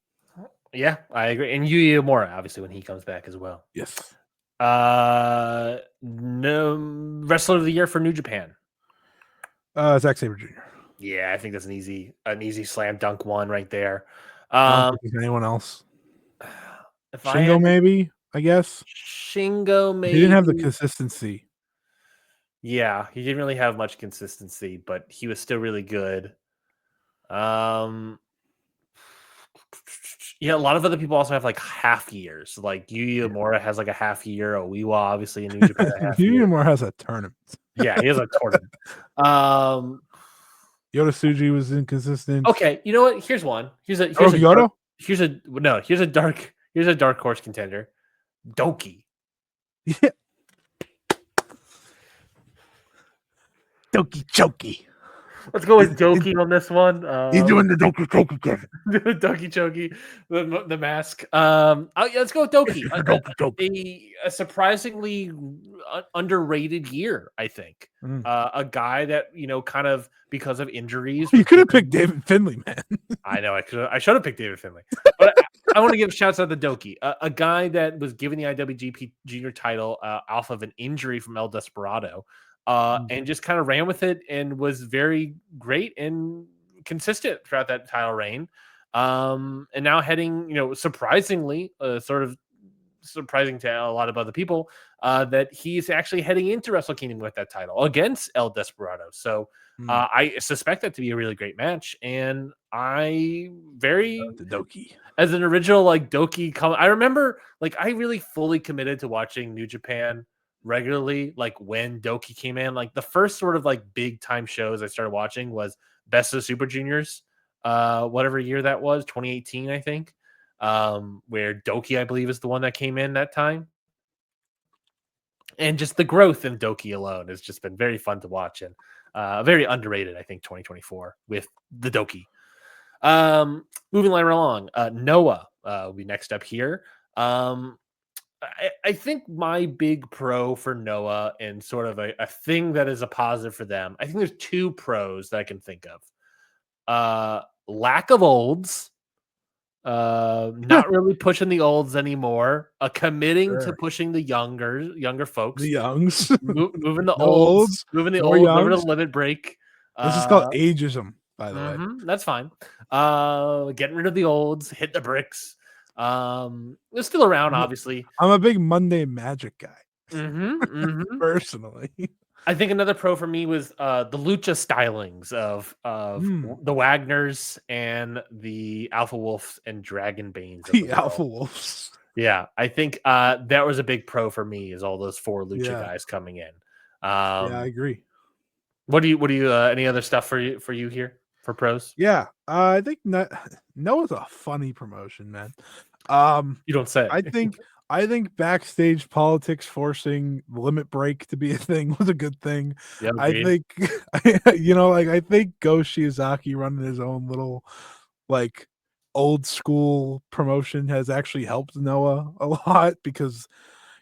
Yeah, I agree. And Yuya Uemura, obviously, when he comes back as well. Yes. No wrestler of the year for New Japan. Zack Sabre Jr. Yeah, I think that's an easy slam dunk one right there. I don't think there's anyone else. If Shingo, maybe, I guess. Shingo, maybe. He didn't have the consistency. Yeah, he didn't really have much consistency, but he was still really good. Yeah, a lot of other people also have like half years. Like Yuya Uemura has like a half year. Oiwa, obviously, in New Japan. Yuya Uemura has a tournament. Yeah, he has a tournament. Yoda Tsuji was inconsistent. Okay, you know what? Here's one. Here's a dark horse contender. Doki. Yeah. Doki Choki. Let's go with Doki on this one. He's doing the Doki Choki, Kevin. Doki Choki, the mask. Yeah, let's go with Doki. The Doki Choki. A surprisingly underrated year, I think. A guy that kind of because of injuries. You could have picked David Finlay, man. I know I should have picked David Finlay, but I want to give shouts out to Doki, a guy that was given the IWGP Junior title off of an injury from El Desperado, and just kind of ran with it and was very great and consistent throughout that title reign. And now heading, surprisingly, sort of surprising to a lot of other people, that he's actually heading into Wrestle Kingdom with that title against El Desperado. So I suspect that to be a really great match, and I very the Doki as an original Doki. I remember I really fully committed to watching New Japan regularly. When Doki came in, the first sort of big time shows I started watching was Best of Super Juniors, whatever year that was, 2018, I think. Where Doki, I believe, is the one that came in that time. And just the growth in Doki alone has just been very fun to watch, and very underrated, I think, 2024 with the Doki. Moving right along, Noah will be next up here. I think my big pro for Noah and sort of a thing that is a positive for them, I think there's two pros that I can think of. Lack of olds. Not really pushing the olds anymore. Committing to pushing the younger folks. The youngs. Moving the No olds. Moving the olds over the limit break. This is called ageism, by the way. That's fine. Getting rid of the olds, hit the bricks. They're still around, obviously. I'm a big Monday Magic guy. Personally. I think another pro for me was the lucha stylings of the Wagners and the Alpha Wolves and Dragon Banes. The Alpha Wolves. Yeah, I think that was a big pro for me, is all those four lucha guys coming in. Yeah, I agree. What do you any other stuff for you here for pros? Yeah, I think Noah's a funny promotion, man. You don't say. I think backstage politics forcing limit break to be a thing was a good thing. Yeah, I think I think Go Shiozaki running his own little old school promotion has actually helped Noah a lot, because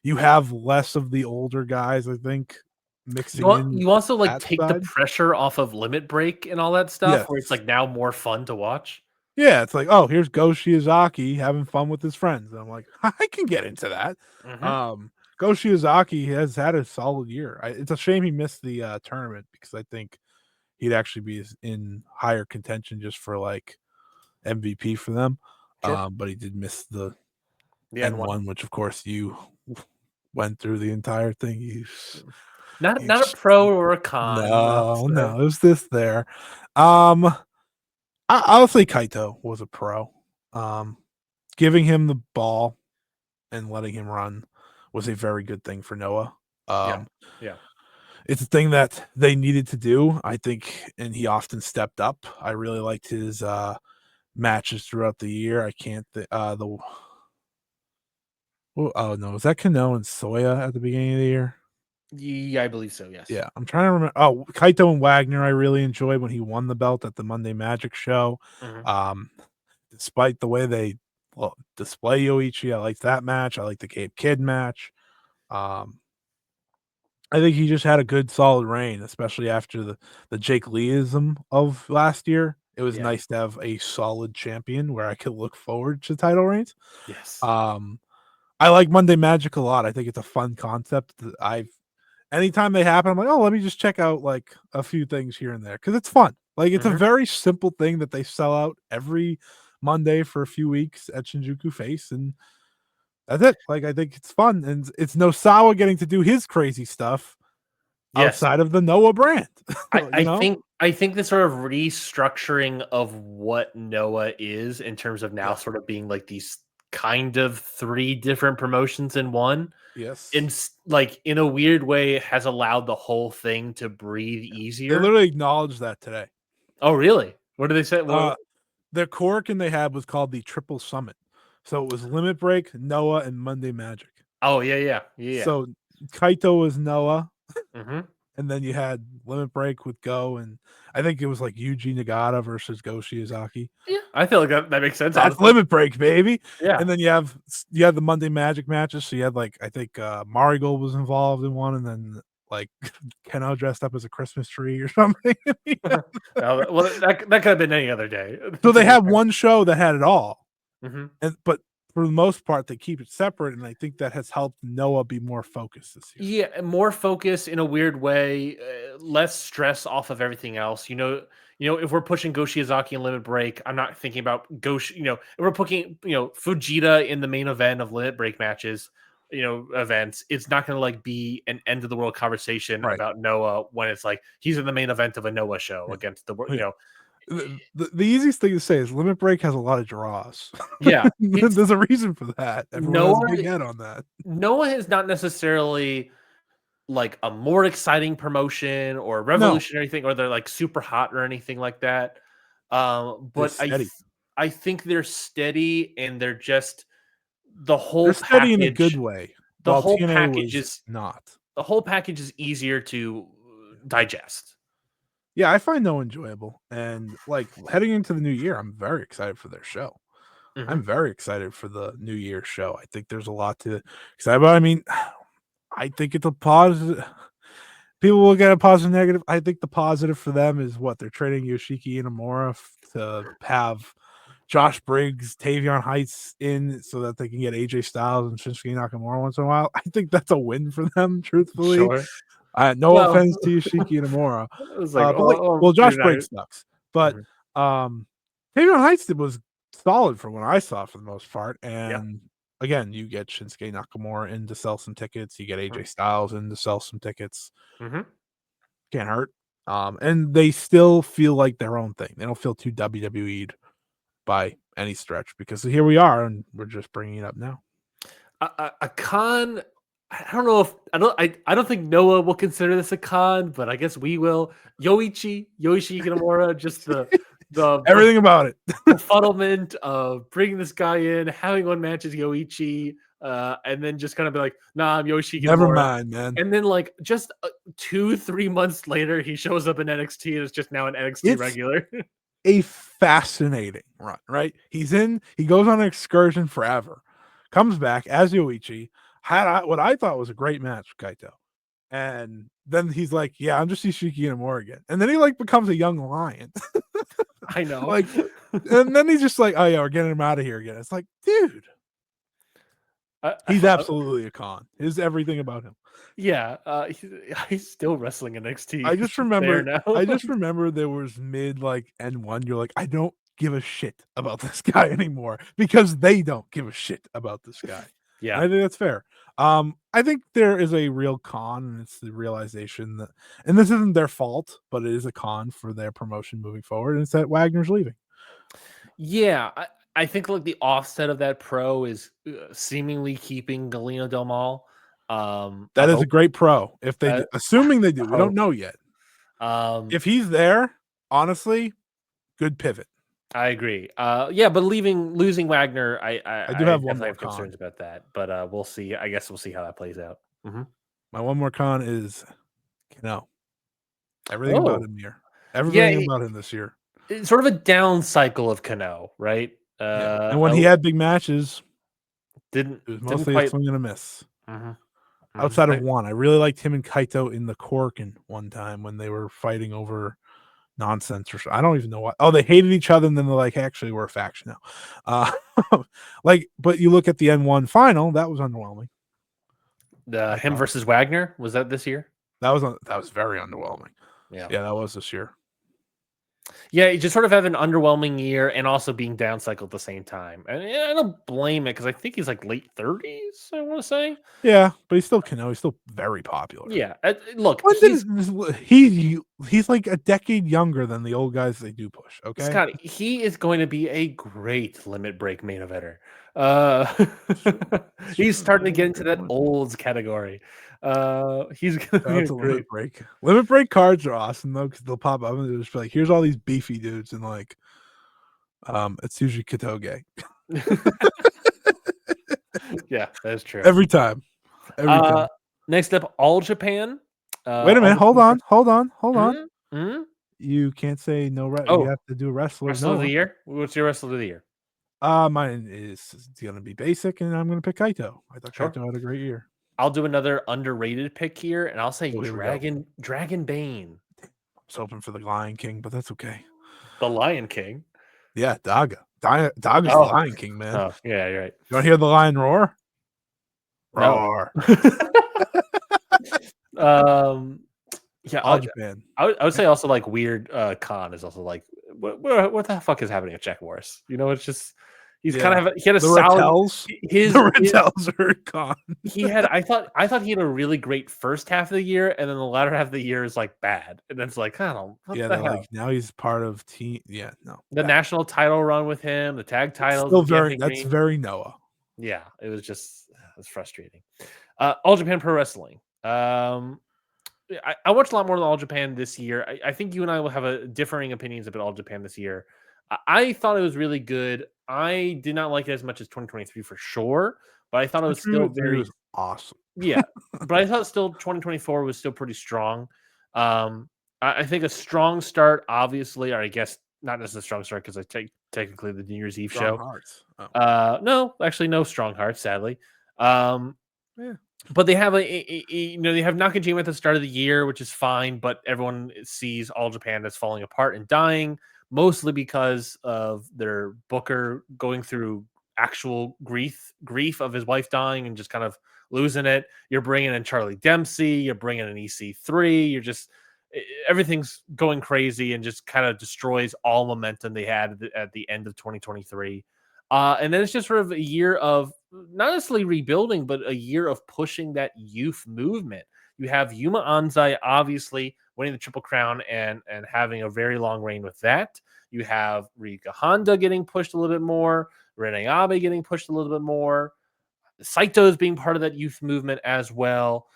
you have less of the older guys, I think, mixing in. You also take the pressure off of limit break and all that stuff, where it's now more fun to watch. Yeah, it's oh, here's Go Shiozaki having fun with his friends. And I'm like, I can get into that. Go Shiozaki has had a solid year. It's a shame he missed the tournament, because I think he'd actually be in higher contention just for MVP for them. Sure. But he did miss the N1, which of course you went through the entire thing. Not a pro or a con. No, it was this there. I'll say Kaito was a pro. Giving him the ball and letting him run was a very good thing for Noah. Yeah. It's a thing that they needed to do, I think, and he often stepped up. I really liked his matches throughout the year. I can't was that Kano and Soya at the beginning of the year? Yeah, I believe so, yes. Yeah, I'm trying to remember. Oh, Kaito and Wagner, I really enjoyed when he won the belt at the Monday Magic show. Despite the way they display Yoichi, I liked that match. I like the Cape Kid match. I think he just had a good, solid reign, especially after the Jake Leeism of last year. It was nice to have a solid champion where I could look forward to title reigns. Yes. I like Monday Magic a lot. I think it's a fun concept. Anytime they happen, I'm like, oh, let me just check out a few things here and there, because it's fun. It's a very simple thing that they sell out every Monday for a few weeks at Shinjuku Face, and that's it. I think it's fun, and it's Nosawa getting to do his crazy stuff outside of the Noah brand. I think the sort of restructuring of what Noah is in terms of now sort of being these kind of three different promotions in one. Yes. In a weird way, has allowed the whole thing to breathe easier. They literally acknowledged that today. Oh, really? What did they say? The Korakuen they had was called the Triple Summit. So it was Limit Break, Noah, and Monday Magic. Oh, yeah. So Kaito was Noah. and then you had Limit Break with Go, and I think it was like Yuji Nagata versus Go Shiozaki. Yeah, I feel like that makes sense. That's Honestly, Limit Break, baby. yeah. And then you had the Monday Magic matches. So you had like I think Marigold was involved in one, and then like Keno dressed up as a Christmas tree or something. Well, that could have been any other day. So To they be had fair. one show that had it all, Mhm. but for the most part they keep it separate, and I think that has helped Noah be more focused this year. Yeah, more focus in a weird way, less stress off of everything else. If we're pushing Go Shiozaki and Limit Break, I'm not thinking about if we're putting, Fujita in the main event of Limit Break matches, events, it's not going to like be an end of the world conversation Right. about Noah when it's like he's in the main event of a Noah show Yeah. against the world, Yeah. The easiest thing to say is Limit Break has a lot of draws. Yeah, it's There's a reason for that. Everyone has a Noah. big head on that. Noah is not necessarily like a more exciting promotion or No, revolutionary thing, or they're like super hot or anything like that. they're But steady. I think they're steady, and they're just the They're whole steady in a good package. way, The while whole TNA package was is not. the whole package is easier to digest. Yeah, I find Noah enjoyable, and like heading into the new year, I'm very excited for their show. I'm Hmm. very excited for the New Year show. I think there's a lot to excited about. I mean, I think it's a positive. People will get a positive, negative. I think the positive for them is what they're trading Yoshiki Inamura to have Josh Briggs, Tavion Heights in so that they can get AJ Styles and Shinsuke Nakamura once in a while. I think that's a win for them, truthfully. Sure. No Well, offense to Yoshiki Inamura. it was like, But like, well, you're Josh not. Briggs sucks. But Mhm. Tavion Heights was solid for what I saw for the most part. Yeah. And again, you get Shinsuke Nakamura in to sell some tickets, you get AJ Mhm. Styles in to sell some tickets. Mhm. Can't hurt. And they still feel like their own thing. They don't feel too WWE'd by any stretch because here we are and we're just bringing it up now. A con. I don't know if I don't think Noah will consider this a con, but I guess we will. Yoichi Kitamura, just the Everything about it. befuddlement of bringing this guy in, having one match as Yoichi, and then just kind of be like, "Nah, I'm Yoichi Never Kitamura," mind, man. and then like just 2-3 months later, he shows up in NXT and is just now an NXT It's regular. a fascinating run, right? He goes on an excursion forever, comes back as Yoichi, what I thought was a great match with Kaito. And then he's like, yeah, I'm just Ishiki Inamura again. And then he like becomes a young lion. I know. Like, and then he's just like, oh yeah, we're getting him out of here again. It's like, dude, he's absolutely a con. Is everything about him. Yeah, he's still wrestling in NXT. I He's just just there remember now. I just remember there was mid like N1, you're like, I don't give a shit about this guy anymore because they don't give a shit about this guy. And Yeah. I think that's fair. I think there is a real con, and it's the realization that, and this isn't their fault, but it is a con for their promotion moving forward, and it's that Wagner's leaving. Yeah, I think like the offset of that pro is seemingly keeping Galeno Del Mal. I That is a hope. great pro. If they I, do, assuming they do, I we don't hope. know yet. Um, If he's there, honestly, good pivot. I agree. Yeah, but losing Wagner, I do I have one definitely more have con. concerns about that. But we'll see. I guess we'll see how that plays out. Hmm. My one more con is Kano. Everything about Oh, him here. yeah, Everything about him this year. it's sort of a down cycle of Kano, right? Yeah. And when he had big matches, it was Didn't mostly a quite. swing and a miss. Hmm. Hmm. Outside of one. I really liked him and Kaito in the Corkin one time when they were fighting over nonsense or so. I don't even know what. Oh, they hated each other and then they're like, actually, we're a faction now. But you look at the N1 final, that was underwhelming. Him versus Wagner, was that this year? That was very underwhelming. Yeah. Yeah, that was this year. Yeah, you just sort of have an underwhelming year and also being down cycle at the same time. And I don't blame it because I think he's like late 30s, I want to say. Yeah, but he's still Kano. He's still very popular. Yeah. Look, When did he's like a decade younger than the old guys they do push. Okay, Scotty, he is going to be a great limit break main eventer. Uh, he's starting to get into that olds category. He's going to be that's a a great. limit break. Limit break cards are awesome though because they'll pop up and they'll just be like, "Here's all these beefy dudes," and like, it's usually Katoge Yeah, that's true. every time. Every time. Next up, All Japan. Wait a All minute. Hold Japan on. Hold on. Hold on. Mm, mm. You can't say no. You Oh, have to do wrestler of wrestler of the Noah. year. What's your wrestler of the year? Mine is gonna be basic, and I'm gonna pick Kaito. I thought Sure. Kaito had a great year. I'll do another underrated pick here, and I'll say Oh, here we go. Dragon Bane, I was hoping for the Lion King, but that's okay. the Lion King. Yeah, Daga. Daga's the Oh, Lion King, man. oh, yeah, you're right. You want to hear the lion roar? No. Roar. um, yeah, All Japan. I would say also like weird Khan is also like what the fuck is happening at Jack Morris? You know, it's just he had a The solid Rattels. his The Rattels are gone. I thought he had a really great first half of the year, and then the latter half of the year is like bad, and then it's like I don't know what Yeah, the they're hell. like now he's part of team. Yeah, no. The national title run with him, the tag It's titles still with Anthony that's Green. very Noah. Yeah, it was frustrating. All Japan Pro Wrestling. I watched a lot more than All Japan this year. I think you and I will have a differing opinions about All Japan this year. I thought it was really good. I did not like it as much as 2023 for sure, but I thought it was still 2023 very was awesome. yeah. But I thought still 2024 was still pretty strong. I think a strong start, obviously, or I guess not necessarily a strong start because I take technically the New Year's Eve Strong show. hearts. Oh. No, actually, no strong hearts, sadly. Um, Yeah. but they have they have Nakajima at the start of the year, which is fine, but everyone sees All Japan as falling apart and dying, mostly because of their booker going through actual grief of his wife dying and just kind of losing it. You're bringing in Charlie Dempsey, you're bringing in EC3, you're just everything's going crazy and just kind of destroys all momentum they had at the end of 2023. And then it's just sort of a year of not necessarily rebuilding, but a year of pushing that youth movement. You have Yuma Anzai obviously winning the Triple Crown and having a very long reign with that. You have Rika Honda getting pushed a little bit more, Rene Abe getting pushed a little bit more. Saito's being part of that youth movement as well.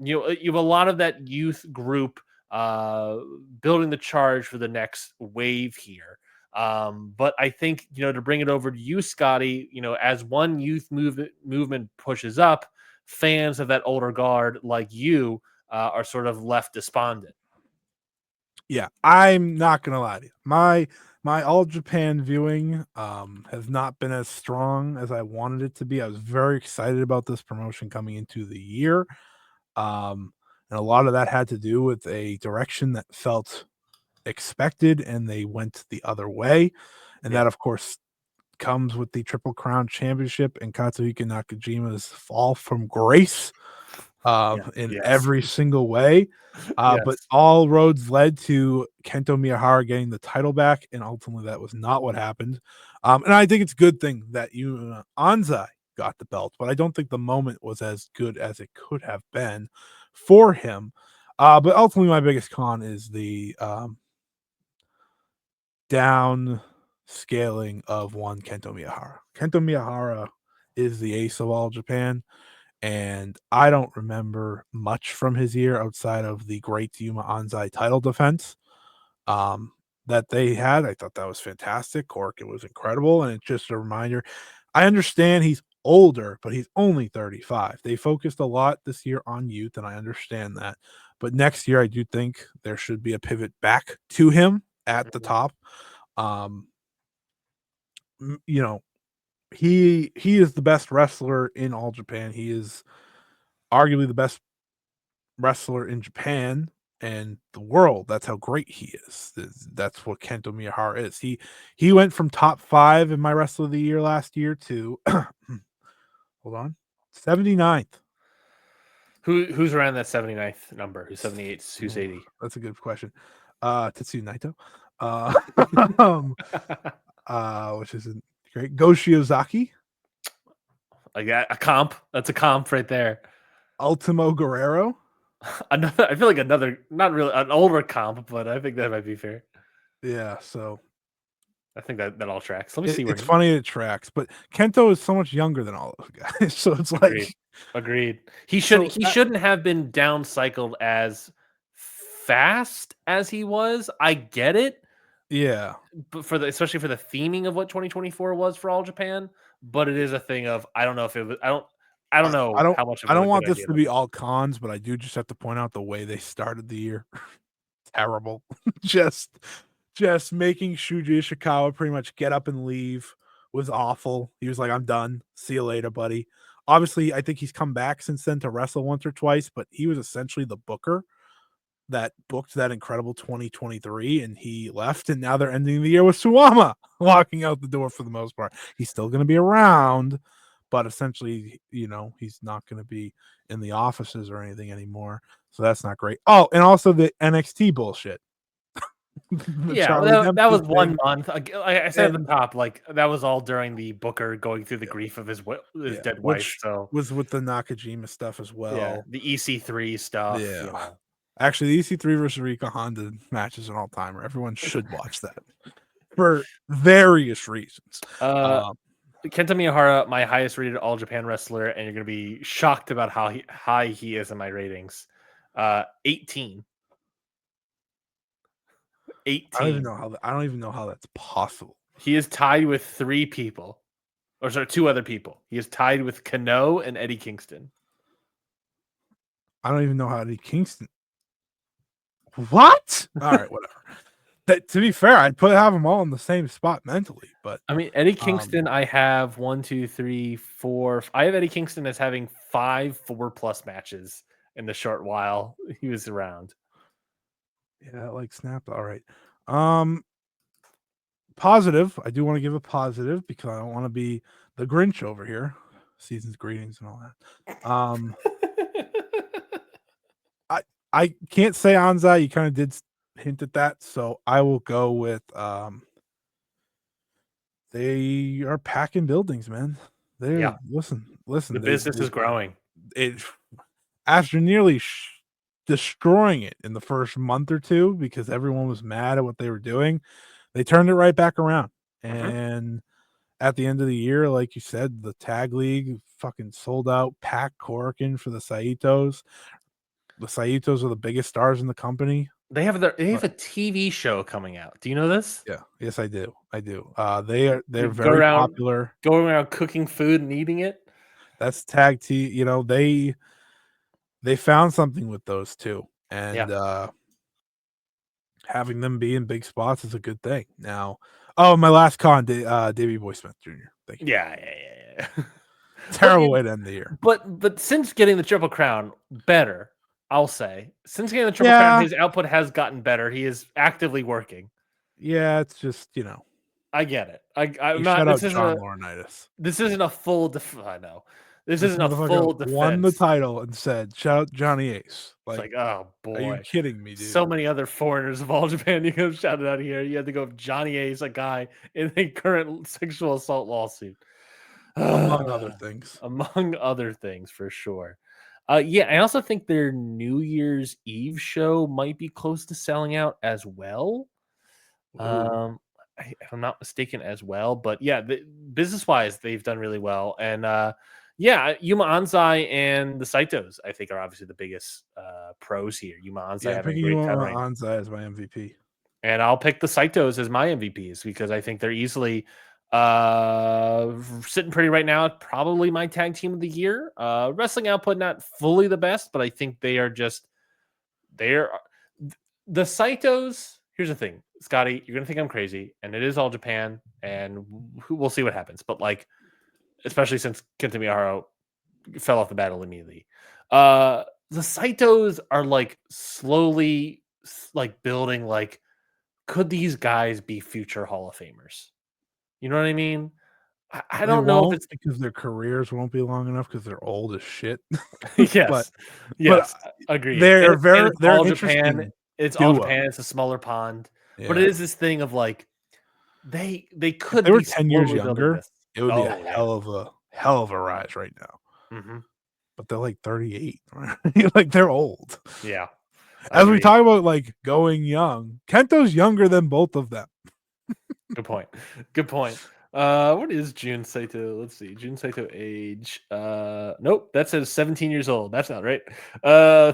You have a lot of that youth group building the charge for the next wave here. But I think to bring it over to you, Scotty, as one youth movement pushes up, fans of that older guard like you are sort of left despondent. Yeah, I'm not gonna lie to you. My All Japan viewing has not been as strong as I wanted it to be. I was very excited about this promotion coming into the year. And a lot of that had to do with a direction that felt expected, and they went the other way. And that, of course, comes with the Triple Crown Championship and Katsuhiko Nakajima's fall from grace in every single way. But Yes. all roads led to Kento Miyahara getting the title back, and ultimately that was not what happened. And I think it's a good thing that Anzai got the belt, but I don't think the moment was as good as it could have been for him. But ultimately, my biggest con is the down scaling of one Kento Miyahara. Kento Miyahara is the ace of All Japan, and I don't remember much from his year outside of the great Yuma Anzai title defense that they had. I thought that was fantastic. Cork, it was incredible, and it's just a reminder. I understand he's older, but he's only 35. They focused a lot this year on youth, and I understand that. But next year, I do think there should be a pivot back to him at the top. Um, he is the best wrestler in All Japan. He is arguably the best wrestler in Japan and the world. That's how great he is. That's what Kento Miyahara is. He went from top 5 in my wrestler of the year last year to hold on, 79th. Who's around that 79th number? Who's 78? Who's 80? That's a good question. Tetsuya Naito. Um, which isn't great. Go Shiozaki. Like a comp. That's a comp right there. Ultimo Guerrero. Another. I feel like not really an older comp, but I think that might be fair. Yeah, so I think that all tracks. Let me see where it's funny it tracks, but Kento is so much younger than all those guys. So it's agreed. He shouldn't have been down cycled as fast as he was. I get it. Yeah. But especially for the theming of what 2024 was for All Japan, but it is a thing of I don't know if it was I don't know how much of I it was don't a want good this idea. to be all cons, but I do just have to point out the way they started the year. Terrible. just just making Shuji Ishikawa pretty much get up and leave was awful. He was like, "I'm done. See you later, buddy." Obviously, I think he's come back since then to wrestle once or twice, but he was essentially the booker that booked that incredible 2023, and he left, and now they're ending the year with Suwama walking out the door for the most part. He's still going to be around, but essentially, he's not going to be in the offices or anything anymore. So that's not great. Oh, and also the NXT bullshit. The Yeah, Charlie that was Dempsey 1 thing. month. Like I said at the top, like that was all during the Booker going through the grief of his Yeah, dead wife. which So was with the Nakajima stuff as yeah, well. the EC3 stuff. Yeah. Actually, the EC3 versus Rika Honda match is an all timer. Everyone should watch that for various reasons. Uh, Kenta Miyahara, my highest rated All Japan wrestler, and you're gonna be shocked about how high he is in my ratings. 18. I don't even 18. know how I don't even know how that's possible. He is tied with 3 people, or sorry, 2 other people. He is tied with Kano and Eddie Kingston. I don't even know how Eddie Kingston. What? All right, whatever. That, to be fair, I'd have them all in the same spot mentally, but I mean, Eddie Kingston, I have 1, 2, 3, 4. I have Eddie Kingston as having 5 4+ matches in the short while he was around. yeah, like snapped. All right. Positive. I do want to give a positive because I don't want to be the Grinch over here. Season's greetings and all that. I can't say Anzai. You kind of did hint at that, so I will go with they are packing buildings, man. They're Yeah. listen. The business is growing. It after nearly destroying it in the first month or two because everyone was mad at what they were doing. They turned it right back around, and at the end of the year, like you said, the tag league fucking sold out. Pack Korakuen for the Saitos. The Saitos are the biggest stars in the company. They have a TV show coming out. Do you know this? Yeah, yes, I do. I do. They're They very popular. going around cooking food and eating it. That's tag team. They found something with those two, and having them be in big spots is a good thing. Now, my last con, Davey Boy Smith Jr. Thank you. Yeah. Terrible way to end the year. But since getting the Triple Crown, better. I'll say since getting the Triple Crown, his output has gotten better. He is actively working. Yeah, it's just I get it. I'm shout not. out John Laurinaitis. This isn't a full. I know. This isn't a full defense. Won the title and said, "Shout out Johnny Ace." Like, oh boy, are you kidding me, dude? So many other foreigners of All Japan you could have shouted out here. You had to go with Johnny Ace, a guy in a current sexual assault lawsuit, among other things. Among other things, for sure. Yeah, I also think their New Year's Eve show might be close to selling out as well. If I'm not mistaken as well, but yeah, business wise, they've done really well. And yeah, Yuma Anzai and the Saitos, I think, are obviously the biggest pros here. Yuma Anzai having a great Yuma time. Anzai as my MVP. And I'll pick the Saitos as my MVPs because I think they're easily sitting pretty right now. Probably my tag team of the year. Wrestling output not fully the best, but I think they're the Saitos. Here's the thing, Scotty, you're gonna think I'm crazy, and it is All Japan, and we'll see what happens. But like, especially since Kenta Miyahara fell off the battle immediately, the Saitos are like slowly like building. Like, could these guys be future Hall of Famers? You know what I mean? I don't know if it's because their careers won't be long enough because they're old as shit. Yes, yes, agreed. They're All interesting. Japan. It's All Japan. It's a smaller pond, but it is this thing of like they could. If they were 10 years younger, it would be a hell of a rise right now. Mm-hmm. But they're like 38. Like they're old. Yeah. As we talk about like going young, Kento's younger than both of them. Good point. What is Jun Saito? Let's see. Jun Saito age. Nope, that says 17 years old. That's not right.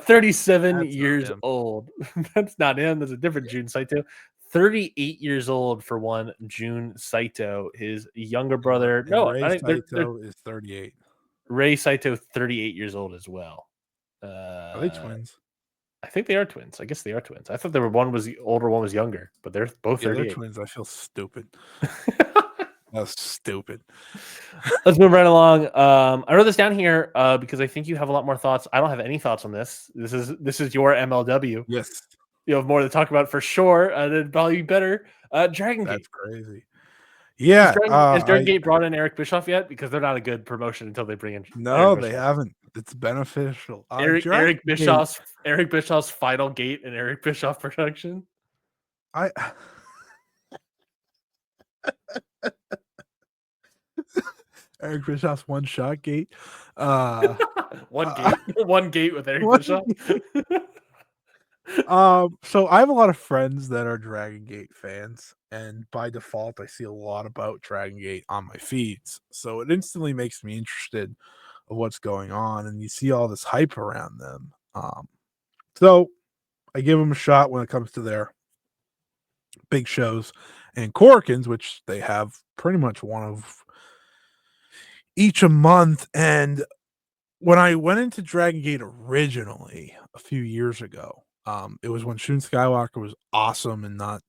37 years old. That's not him. That's a different Jun Saito. 38 years old for one Jun Saito. His younger brother. Ray Saito is 38. Ray Saito, 38 years old as well. Are they twins? I think they are twins. I guess they are twins. I thought there were one was older, one was younger, but they're both Yeah, they're 38. twins. I feel stupid. That's stupid. Let's move right along. I wrote this down here because I think you have a lot more thoughts. I don't have any thoughts on this. This is your MLW. Yes, You have more to talk about for sure. It'd probably be better. Dragon Gate. that's crazy. Yeah, Is Dragon Gate brought in Eric Bischoff yet? Because they're not a good promotion until they bring in no, they haven't. It's beneficial. Eric Bischoff's final gate and Eric Bischoff production. I Eric Bischoff's one shot gate. One gate with Eric Bischoff. So I have a lot of friends that are Dragon Gate fans, and by default, I see a lot about Dragon Gate on my feeds. So it instantly makes me interested of what's going on, and you see all this hype around them. So I give them a shot when it comes to their big shows and Corkins, which they have pretty much one of each a month. And when I went into Dragon Gate originally a few years ago, it was when Shun Skywalker was awesome and not,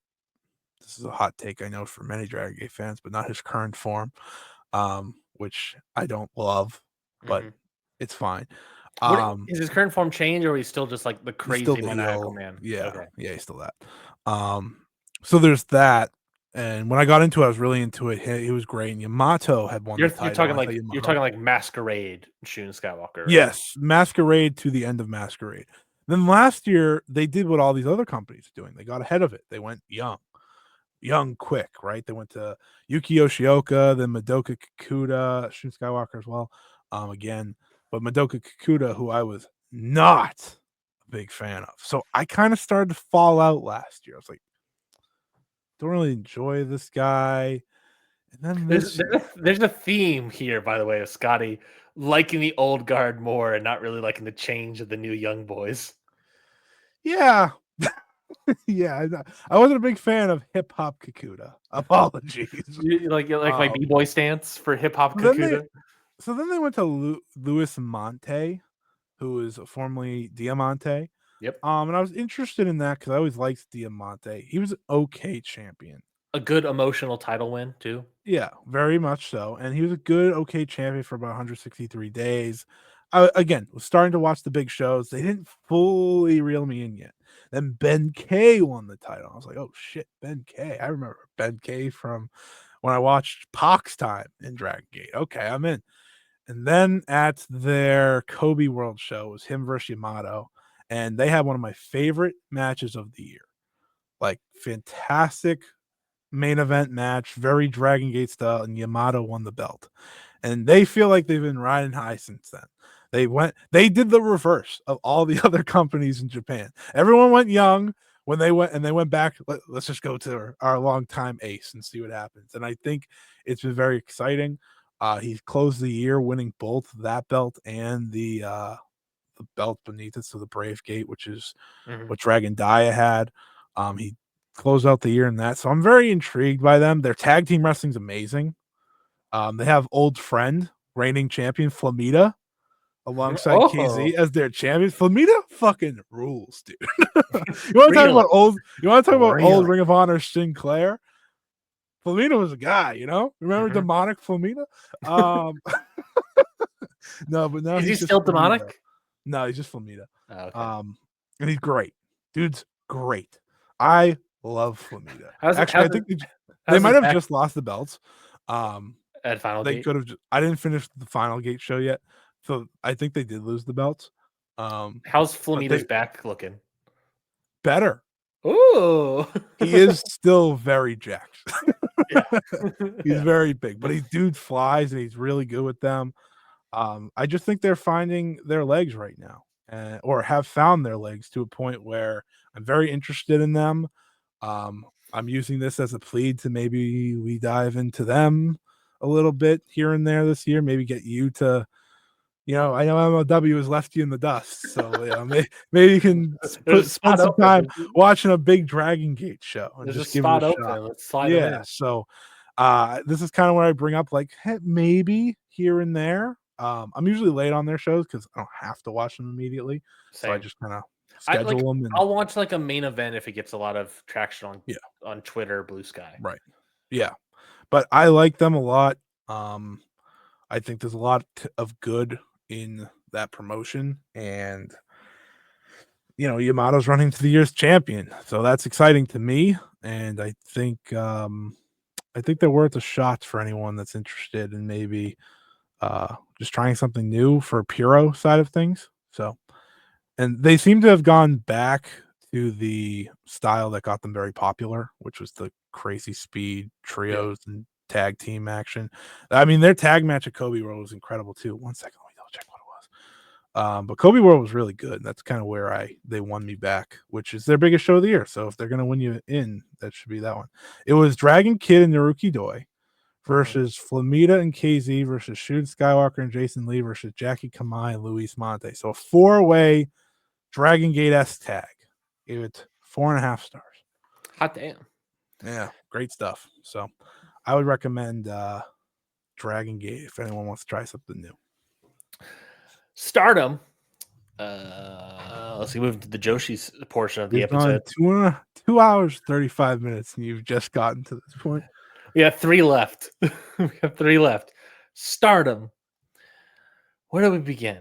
this is a hot take I know for many Dragon Gate fans, but not his current form, which I don't love, but it's fine. Is his current form change, or is he still just like the crazy maniacal man? Yeah, okay. Yeah, he's still that. So there's that. And when I got into it, I was really into it. He was great. And Yamato had won the title. You're talking like Masquerade Shun Skywalker. Right? Yes, Masquerade to the end of Masquerade. Then last year they did what all these other companies are doing. They got ahead of it. They went young, quick, right? They went to Yuki Yoshioka, then Madoka Kikuta, Shun Skywalker as well. Again, but Madoka Kikuta, who I was not a big fan of. So I kind of started to fall out last year. I was like, don't really enjoy this guy. And then there's a theme here, by the way, of Scotty liking the old guard more and not really liking the change of the new young boys. Yeah. Yeah, I wasn't a big fan of hip hop Kikuta. Apologies. You like my b-boy stance for hip hop Kikuta. So then they went to Luis Monte, who is formerly Diamante. Yep. And I was interested in that because I always liked Diamante. He was an okay champion. A good emotional title win too. Yeah, very much so. And he was a good, okay champion for about 163 days. I, again, was starting to watch the big shows. They didn't fully reel me in yet. Then Ben K won the title. I was like, oh shit, Ben K. I remember Ben K from when I watched Pac's time in Dragon Gate. Okay, I'm in. And then at their Kobe World show was him versus Yamato. And they had one of my favorite matches of the year. Like, fantastic main event match, very Dragon Gate style, and Yamato won the belt. And they feel like they've been riding high since then. They did the reverse of all the other companies in Japan. Everyone went young when they went back. Let's just go to our longtime ace and see what happens. And I think it's been very exciting. He closed the year winning both that belt and the belt beneath it, so the Brave Gate, which is what Dragon Dia had. He closed out the year in that, so I'm very intrigued by them. Their tag team wrestling's amazing. They have old friend, reigning champion Flamita, alongside KZ as their champion. Flamita fucking rules, dude. You want to talk about old? You want to talk about old Ring of Honor Sinclair? Flamita was a guy, you know. Remember demonic Flamita? No, but now is he still demonic? No, he's just Flamita. Oh, okay. And he's great. Dude's great. I love Flamita. Actually, I think they might have just lost the belts. At Final Gate, could have. I didn't finish the Final Gate show yet, so I think they did lose the belts. How's Flamita's back looking? Better. Ooh, he is still very jacked. He's very big, but dude flies and he's really good with them. I just think they're finding their legs right now, or have found their legs to a point where I'm very interested in them. I'm using this as a plea to maybe we dive into them a little bit here and there this year. Maybe get you to, I know MLW has left you in the dust, so maybe you can spend some time watching a big Dragon Gate show and just give it a shot. Let's slide it in. So this is kind of where I bring up, like, hey, maybe here and there. I'm usually late on their shows because I don't have to watch them immediately. So I Same. just kind of I like. schedule them and I'll watch like a main event if it gets a lot of traction yeah, on Twitter, Blue Sky. right. Yeah. But I like them a lot. Um, I think there's a lot of good in that promotion, and Yamato's running to the year's champion, so that's exciting to me. And I think they're worth a shot for anyone that's interested in maybe just trying something new for Puro side of things. So, and they seem to have gone back to the style that got them very popular, which was the crazy speed Yeah. trios and tag team action. I mean, their tag match at Kobe World was incredible too. One second, let me double check what it was. But Kobe World was really good. That's kind of where they won me back, which is their biggest show of the year. So if they're gonna win you in, that should be that one. It was Dragon Kid and Naruki Doi versus Flamita and KZ versus Shun Skywalker and Jason Lee versus Jackie Kamai and Luis Monte. So a 4-way Dragon Gate S tag. Gave it 4.5 stars. Hot damn. Yeah, great stuff. So I would recommend Dragon Gate if anyone wants to try something new. Stardom. Let's see, move to the Joshi's portion of the We've gone episode. 2 hours 35 minutes, and you've just gotten to this point. We have 3 left. We have 3 left. Stardom. Where do we begin?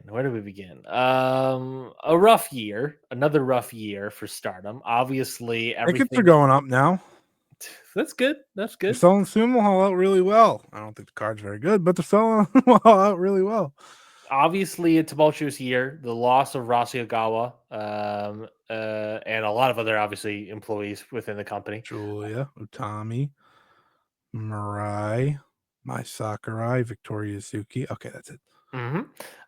A rough year, another rough year for Stardom. Obviously, Tickets are everything. going up now. That's good. That's They're good. selling Sumo Hall out really well. I don't think the card's very good, but they're selling Sumo Hall out really well. Obviously, a tumultuous year. The loss of Rasi Ogawa, and a lot of other obviously employees within the company. Julia, Utami, Mirai, Mai Sakurai, Victoria Zuki. Okay, that's it. Mm-hmm.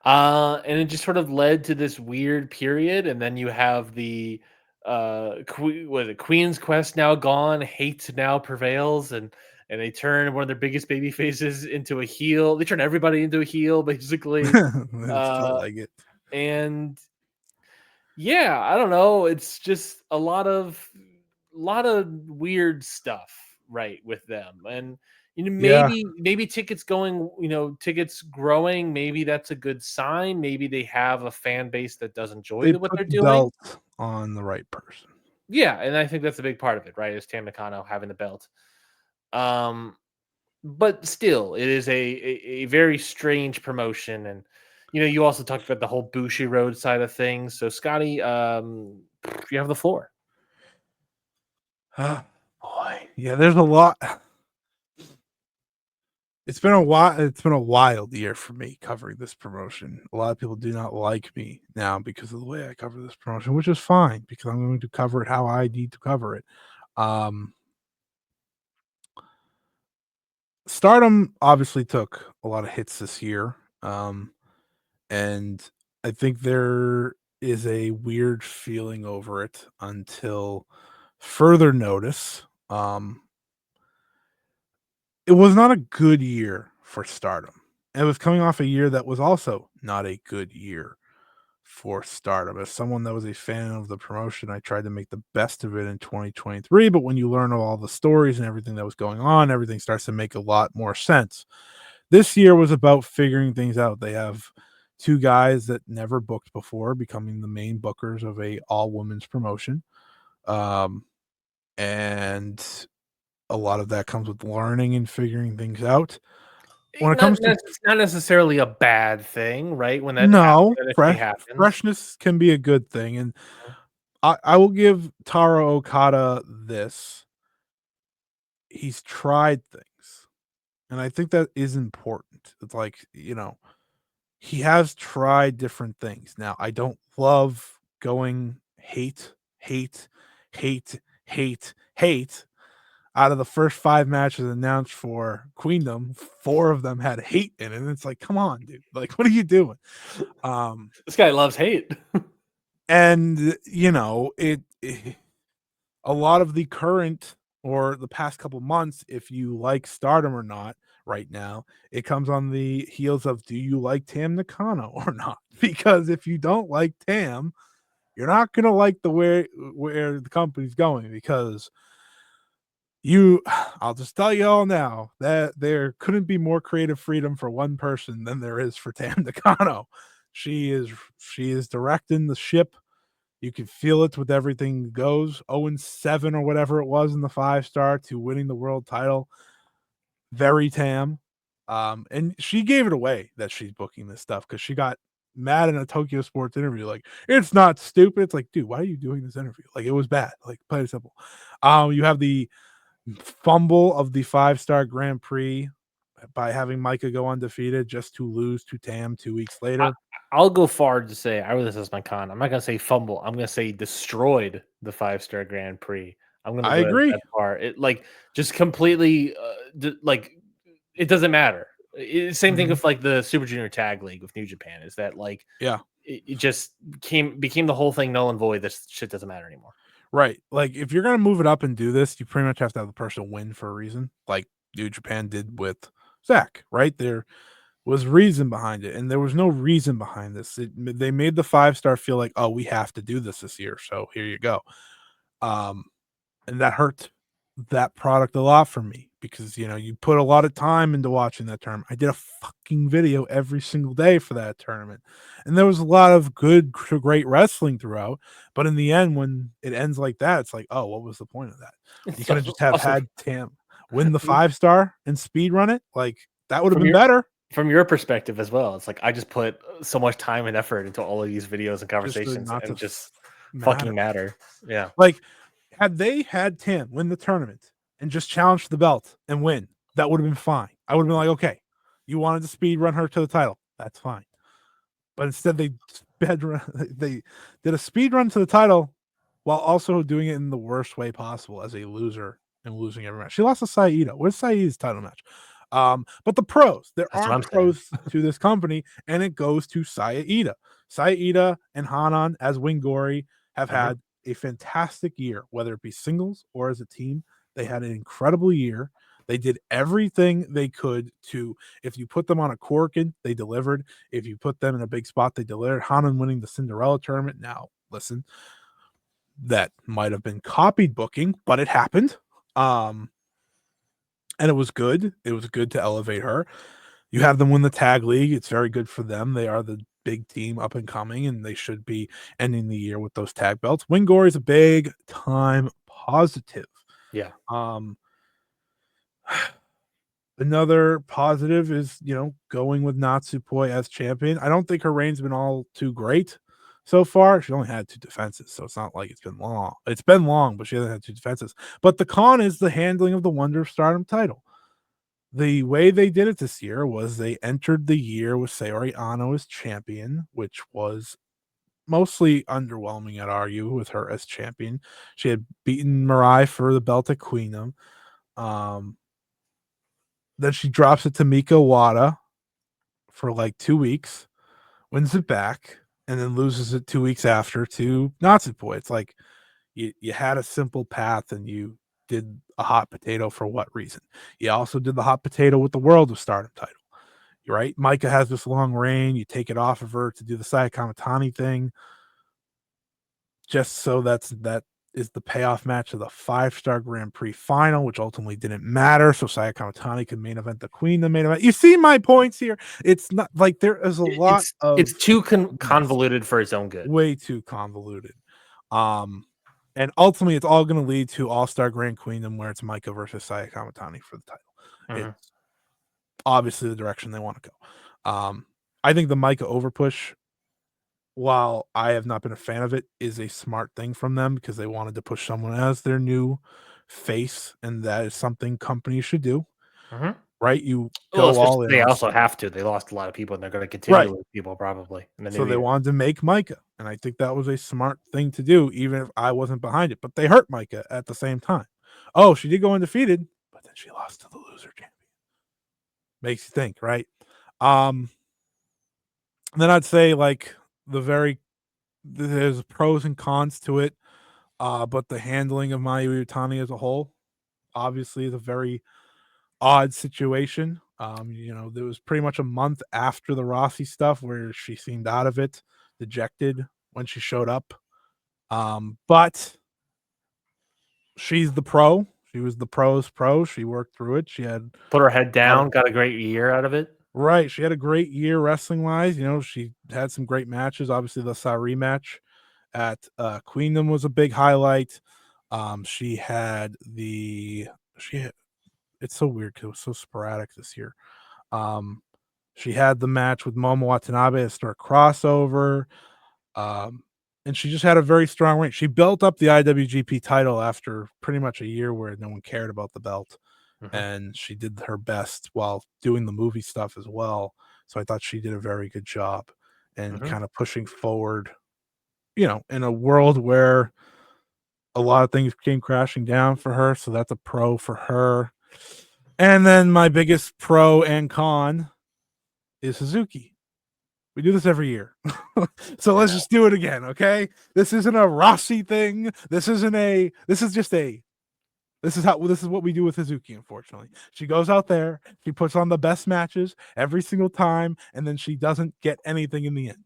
And it just sort of led to this weird period, and then you have the Queen's Quest now gone, hate now prevails, and they turn one of their biggest baby faces into a heel. They turn everybody into a heel, basically. It felt like it. And yeah, I don't know. It's just a lot of weird stuff, right, with them. And Yeah, maybe tickets going, tickets growing, maybe that's a good sign. Maybe they have a fan base that does enjoy they what put they're the doing. belt on the right person. Yeah, and I think that's a big part of it, right? Is Tam Nakano having the belt. Um, but still, it is a very strange promotion. And you also talked about the whole Bushi Road side of things. So Scotty, you have the floor. Oh, boy. Yeah, there's a lot. It's been a while. It's been a wild year for me covering this promotion. A lot of people do not like me now because of the way I cover this promotion, which is fine because I'm going to cover it how I need to cover it. Um, Stardom obviously took a lot of hits this year. And I think there is a weird feeling over it until further notice. It was not a good year for Stardom. It was coming off a year that was also not a good year for Stardom. As someone that was a fan of the promotion, I tried to make the best of it in 2023. But when you learn of all the stories and everything that was going on, everything starts to make a lot more sense. This year was about figuring things out. They have 2 guys that never booked before becoming the main bookers of a all women's promotion. Um, and a lot of that comes with learning and figuring things out. When it comes to It's not necessarily a bad thing, right? When no, that actually happens. freshness can be a good thing, and I will give Taro Okada this. He's tried things, and I think that is important. It's like, he has tried different things. Now, I don't love going hate, hate. Out of the first 5 matches announced for Queendom, 4 of them had hate in it. And it's like, come on, dude. Like, what are you doing? This guy loves hate. And a lot of the current or the past couple months, if you like Stardom or not right now, it comes on the heels of, do you like Tam Nakano or not? Because if you don't like Tam, you're not gonna like the where the company's going, because I'll just tell you all now that there couldn't be more creative freedom for one person than there is for Tam Nakano. She is directing the ship. You can feel it with everything goes 0-7 or whatever it was in the 5-star to winning the world title. Very Tam. And she gave it away that she's booking this stuff because she got mad in a Tokyo Sports interview, like, it's not stupid. It's like, dude, why are you doing this interview? Like, it was bad. Like, plain and simple. You have the fumble of the 5-star Grand Prix by having Micah go undefeated just to lose to Tam 2 weeks later. I'll go far to say I really this is my con. I'm not gonna say fumble. I'm gonna say destroyed the 5-star Grand Prix. I'm gonna I go agree. that far. It like just completely like it doesn't matter. Same thing Mhm. with like the Super Junior Tag League with New Japan. Is that like Yeah. it just became the whole thing null and void. This shit doesn't matter anymore. Right. Like, if you're gonna move it up and do this, you pretty much have to have the person win for a reason, like New Japan did with Zach, right? There was reason behind it, and there was no reason behind this. They made the 5-star feel like, oh, we have to do this year, so here you go. Um, and that hurt that product a lot for me because you put a lot of time into watching that tournament. I did a fucking video every single day for that tournament, and there was a lot of good to great wrestling throughout. But in the end, when it ends like that, it's like, oh, what was the point of that? You could have So just have also had Tam win the 5-star and speed run it. Like, that would have from been your better. from your perspective as well, it's like I just put so much time and effort into all of these videos and Just conversations not to and just fucking matter. matter. Yeah. Like, had they had Tam win the tournament and just challenge the belt and win, that would have been fine. I would have been like, okay, you wanted to speed run her to the title. That's fine. But instead, they did a speed run to the title while also doing it in the worst way possible as a loser and losing every match. She lost to Saito. Where's Saito's title match? But the pros, there That's what are I'm saying. pros to this company, and it goes to Saito. Saito and Hanan as Wingori have Mhm. had a fantastic year, whether it be singles or as a team. They had an incredible year. They did everything they could to, if you put them on a corkin, they delivered. If you put them in a big spot, they delivered. Hanan winning the Cinderella tournament. Now, listen, that might have been copied booking, but it happened. Um, and it was good. It was good to elevate her. You have them win the tag league. It's very good for them. They are the big team up and coming, and they should be ending the year with those tag belts. Wingori is a big time positive. Yeah. Um, Another positive is, going with Natsupoi as champion. I don't think her reign's been all too great so far. She only had 2 defenses, so it's not like it's been long. It's been long, but she hasn't had 2 defenses. But the con is the handling of the Wonder of Stardom title. The way they did it this year was they entered the year with Sayori Ano as champion, which was mostly underwhelming, I'd argue, with her as champion. She had beaten Mirai for the belt at Queendom. Um, then she drops it to Mika Wada for like 2 weeks, wins it back, and then loses it 2 weeks after to Natsupoi. It's like you had a simple path and you did a hot potato for what reason? You also did the hot potato with the World of Stardom title, right? Micah has this long reign. You take it off of her to do the Saya Kamitani thing, just so that is the payoff match of the 5-star Grand Prix final, which ultimately didn't matter. So Saya Kamitani could main event the Queen, the main event. You see my points here? It's not like there is a lot It's of too mess, convoluted for its own good. way too convoluted. Um, and ultimately, it's all going to lead to All Star Grand Queendom, where it's Micah versus Saya Kamitani for the title. Mhm. It's obviously the direction they want to go. I think the Micah overpush, while I have not been a fan of it, is a smart thing from them because they wanted to push someone as their new face, and that is something companies should do, Mhm. right? You Well, go especially all in they on also someone, have to. They lost a lot of people, and they're going to continue to right? lose people probably in the So new they year. wanted to make Micah, and I think that was a smart thing to do, even if I wasn't behind it. But they hurt Micah at the same time. Oh, she did go undefeated, but then she lost to the loser champion. Makes you think, right? Um, then I'd say like there's pros and cons to it. But the handling of Mayu Iwatani as a whole, obviously, is a very odd situation. There was pretty much a month after the Rossi stuff where she seemed out of it, dejected when she showed up. But she's the pro. She was the pro's pro. She worked through it. She had Put her head a lot down, got a great year out of it. right. She had a great year wrestling wise. She had some great matches. Obviously, the Sari match at Queendom was a big highlight. She had the she had, it's so weird because it was so sporadic this year. Um, she had the match with Momo Watanabe to start crossover. Um, and she just had a very strong reign. She built up the IWGP title after pretty much a year where no one cared about the belt. Mhm, And she did her best while doing the movie stuff as well. So I thought she did a very good job and mhm. kind of pushing forward, in a world where a lot of things came crashing down for her. So that's a pro for her. And then my biggest pro and con is Suzuki. We do this every year. So I let's know. just do it again, okay? This isn't a Rossi thing. This is what we do with Suzuki, unfortunately. She goes out there, she puts on the best matches every single time, and then she doesn't get anything in the end.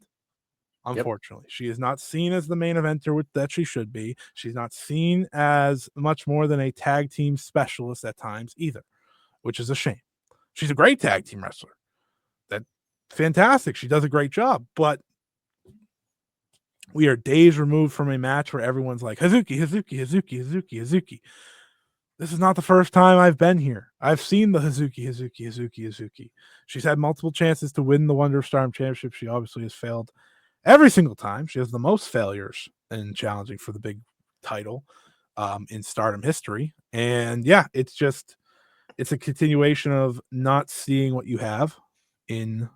Yep. Unfortunately, she is not seen as the main eventer that she should be. She's not seen as much more than a tag team specialist at times either, which is a shame. She's a great tag team wrestler. That fantastic. She does a great job, but we are days removed from a match where everyone's like Hazuki, Hazuki, Hazuki, Hazuki, Hazuki. This is not the first time I've been here. I've seen the Hazuki, Hazuki, Hazuki, Hazuki. She's had multiple chances to win the Wonder of Stardom Championship. She obviously has failed every single time. She has the most failures in challenging for the big title in Stardom history. And yeah, it's a continuation of not seeing what you have in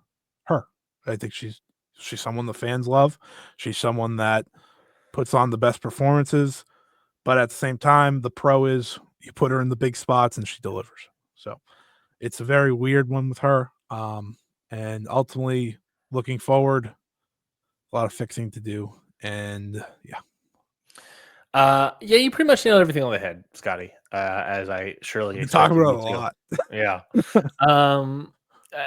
her. I think she's someone the fans love. She's someone that puts on the best performances, but at the same time, the pro is you put her in the big spots and she delivers. So it's a very weird one with her. And ultimately, looking forward, a lot of fixing to do. And yeah, Yeah, you pretty much nailed everything on the head, Scotty. As I surely we've been talking expected about you it a to. lot. Yeah.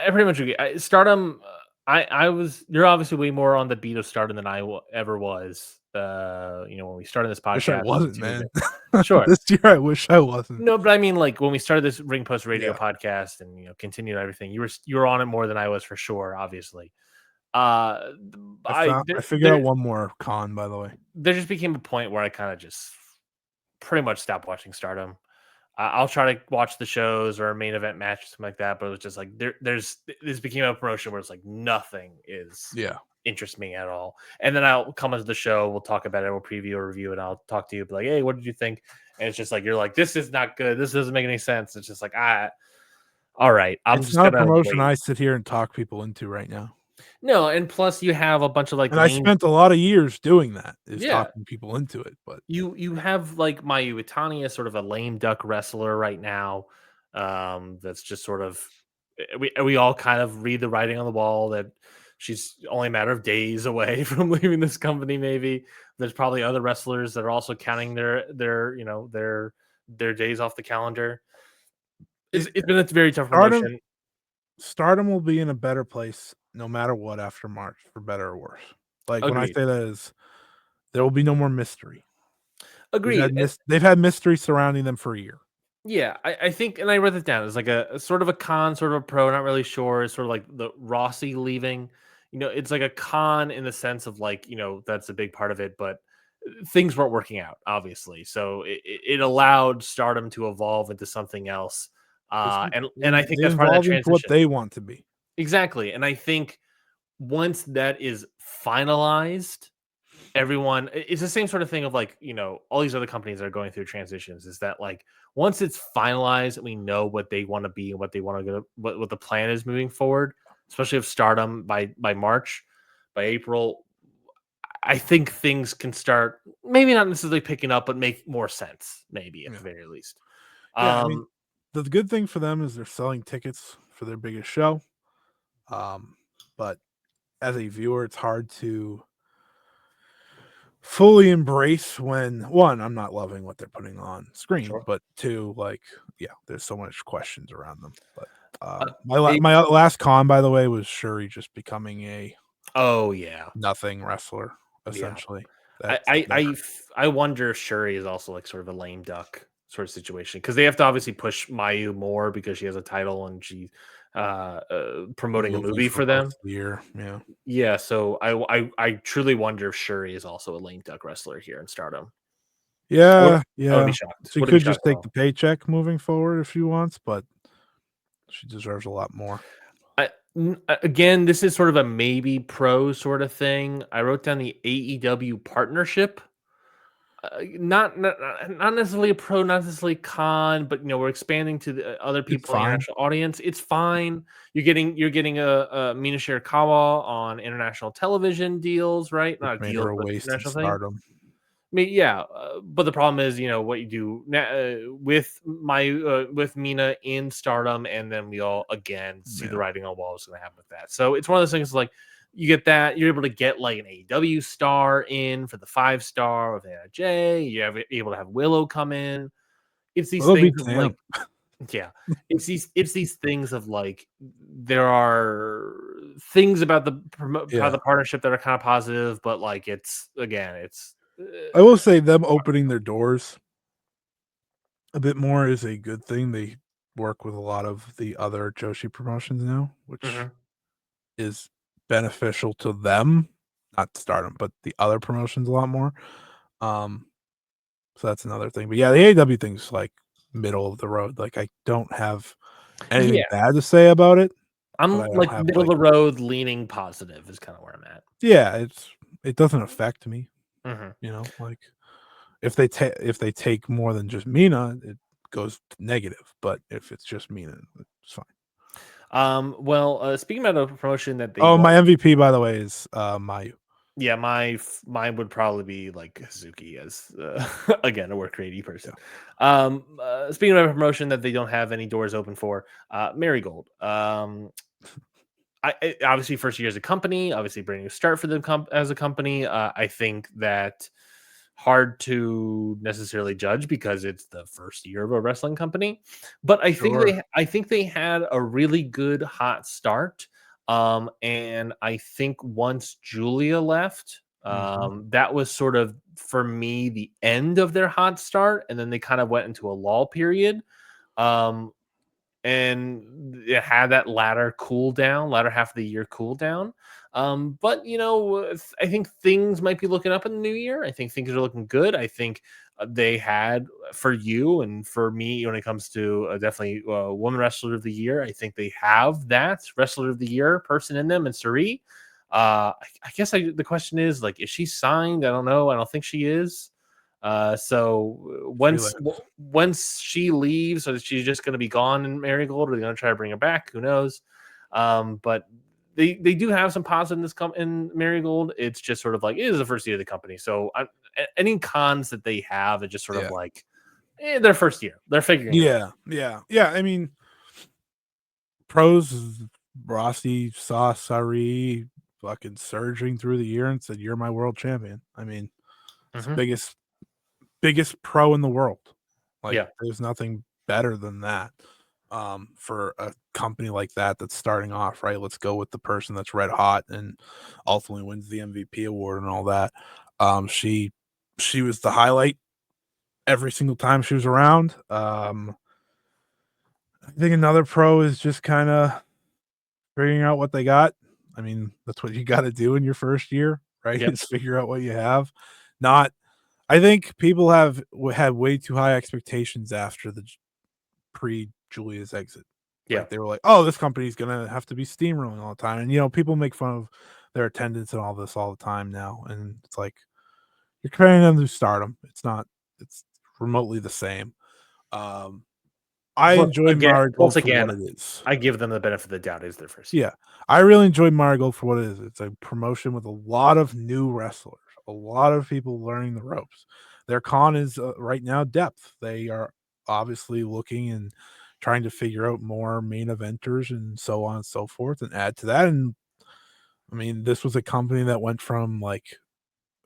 I pretty much agree. Stardom. I was. You're obviously way more on the beat of Stardom than I ever was. When we started this Wish I podcast, we wasn't, continued man. it. Sure. This year, I wish I wasn't. No, but I mean, like when we started this Ring Post Radio Yeah, podcast and continued everything, you were on it more than I was for sure. Obviously, uh, I figured out one more con, by the way. there just became a point where I kind of just pretty much stopped watching Stardom. I'll try to watch the shows or a main event match, something like that. But it was just like there's this became a promotion where it's like nothing is Yeah, interest me at all. And then I'll come into the show, we'll talk about it, we'll preview a review, and I'll talk to you, be like, hey, what did you think? And it's just like you're like, this is not good. This doesn't make any sense. It's just like, all right, I'm it's just not a gonna promotion wait. I sit here and talk people into right now. No, and plus you have a bunch of like And I lame, spent a lot of years doing that, is yeah. talking people into it, but You have like Mayu Iwatani as sort of a lame duck wrestler right now. That's just sort of we all kind of read the writing on the wall that she's only a matter of days away from leaving this company. Maybe there's probably other wrestlers that are also counting their days off the calendar. It's, it it's been a very tough Stardom promotion. Stardom will be in a better place no matter what after March, for better or worse. Like, when I Agreed. say that is there will be no more mystery. Agreed. They've had mystery surrounding them for a year. Yeah, I think, and I wrote it down. It's like a sort of a con, sort of a pro. Not really sure. It's sort of like the Rossi leaving. It's like a con in the sense of like that's a big part of it, but things weren't working out, obviously. So it allowed Stardom to evolve into something else. It's And I think they that's part of that evolved into what transition. they want to be. Exactly. And I think once that is finalized, everyone it's the same sort of thing of like all these other companies that are going through transitions is that like once it's finalized we know what they want to be and what they want to go what the plan is moving forward, especially if Stardom by March, by April. I think things can start maybe not necessarily picking up but make more sense, maybe at Yeah. the very least. Yeah, I mean, um the good thing for them is they're selling tickets for their biggest show. But as a viewer, it's hard to fully embrace when one, I'm not loving what they're putting on screen, sure. but two, like, yeah, there's so much questions around them. But uh, my last con, by the way, was Shuri just becoming a oh yeah. nothing wrestler, Yeah. essentially. I That's I that I f- I wonder if Shuri is also like sort of a lame duck sort of situation because they have to obviously push Mayu more because she has a title and she's promoting a movie for most them. of the year. Yeah. Yeah, so I truly wonder if Shuri is also a lame duck wrestler here in Stardom. Yeah, I would be yeah. shocked. She Wouldn't be could just shocked at take all. the paycheck moving forward if she wants, but she deserves a lot more. Again, this is sort of a maybe pro sort of thing. I wrote down the AEW partnership. Not necessarily a pro, not necessarily con, but we're expanding to the other It's people, fine. international audience. It's fine. You're getting a Mina Shirakawa on international television deals, right? Which Not made her deals, a but waste in international thing. Stardom. I mean, yeah, but the problem is, what you do with Mina in Stardom, and then we all again see the Yeah. writing on the wall is going to happen with that. So it's one of those things like you get that you're able to get like an AEW star in for the 5-star of AJ. You're able to have Willow come in. It's these Well, they'll things beat of like, Sam. yeah, it's these things of like there are things about Yeah. the partnership that are kind of positive, but like it's again it's. I will say them opening their doors a bit more is a good thing. They work with a lot of the other Joshi promotions now, which Mhm. is beneficial to them, not Stardom, but the other promotions a lot more. Um, so that's another thing. But yeah, the AEW thing's like middle of the road. Like I don't have anything Yeah, bad to say about it, but I I'm don't like have middle of like the road, leaning positive is kind of where I'm at. yeah, it doesn't affect me, Mhm. like if they take more than just Mina, it goes negative. But if it's just Mina, it's fine. Well, speaking about a promotion that they Oh, don't, my MVP by the way is Mayu. yeah, mine would probably be like Hazuki as again a work rate person. Yeah, Speaking of a promotion that they don't have any doors open for, Marigold. Obviously first year as a company, obviously brand new start for them as a company. I think that hard to necessarily judge because it's the first year of a wrestling company, but sure. I think they had a really good hot start. And I think once Julia left, Hmm. that was sort of for me the end of their hot start, and then they kind of went into a lull period. Um, and it had that latter half of the year cool down. But I think things might be looking up in the new year. I think things are looking good. I think they had for you and for me when it comes to definitely woman wrestler of the year. I think they have that wrestler of the year person in them, and Suri. I guess the question is like, is she signed? I don't know. I don't think she is. So Too once late. once she leaves, or she's just going to be gone in Marigold, or they're going to try to bring her back. Who knows? But they do have some positives in in Marigold. It's just sort of like it is the first year of the company, so any cons that they have are just sort of Yeah, like their first year. They're figuring it out. yeah. I mean, pros is Rossi saw Sari fucking surging through the year and said, "You're my world champion." I mean, it's Hmm. biggest pro in the world. Like, Yeah. there's nothing better than that, for a company like that that's starting off, right? Let's go with the person that's red hot and ultimately wins the MVP award and all that. She was the highlight every single time she was around. I think another pro is just kinda figuring out what they got. I mean, that's what you gotta do in your first year, right? Yep. Is figure out what you have. Not I think people had way too high expectations after the pre Julia's exit. Yeah. Like they were like, "Oh, this company's gonna have to be steamrolling all the time," and people make fun of their attendance and all this all the time now, and it's like you're comparing them to Stardom. It's not. It's remotely the same. Um, I Plus, enjoy again, Marigold plus for what again, it is. I give them the benefit of the doubt. It's their first year. Yeah, I really enjoy Marigold for what it is. It's a promotion with a lot of new wrestlers, a lot of people learning the ropes. Their con is right now depth. They are obviously looking and trying to figure out more main eventers and so on and so forth and add to that. And I mean, this was a company that went from like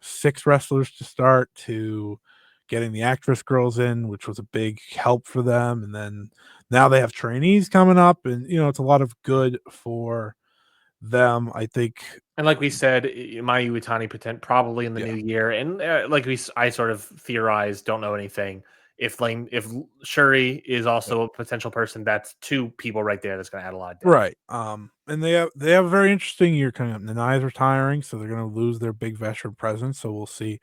6 wrestlers to start to getting the actress girls in, which was a big help for them. And then now they have trainees coming up, and it's a lot of good for them. I think, And like we said, Mayu Iwatani probably in the yeah, new year, and I sort of theorized, don't know anything. if Shuri is also a potential person, that's two people right there that's going to add a lot of depth. Right. And they have a very interesting year coming up. Nanai's retiring, so they're going to lose their big veteran presence. So we'll see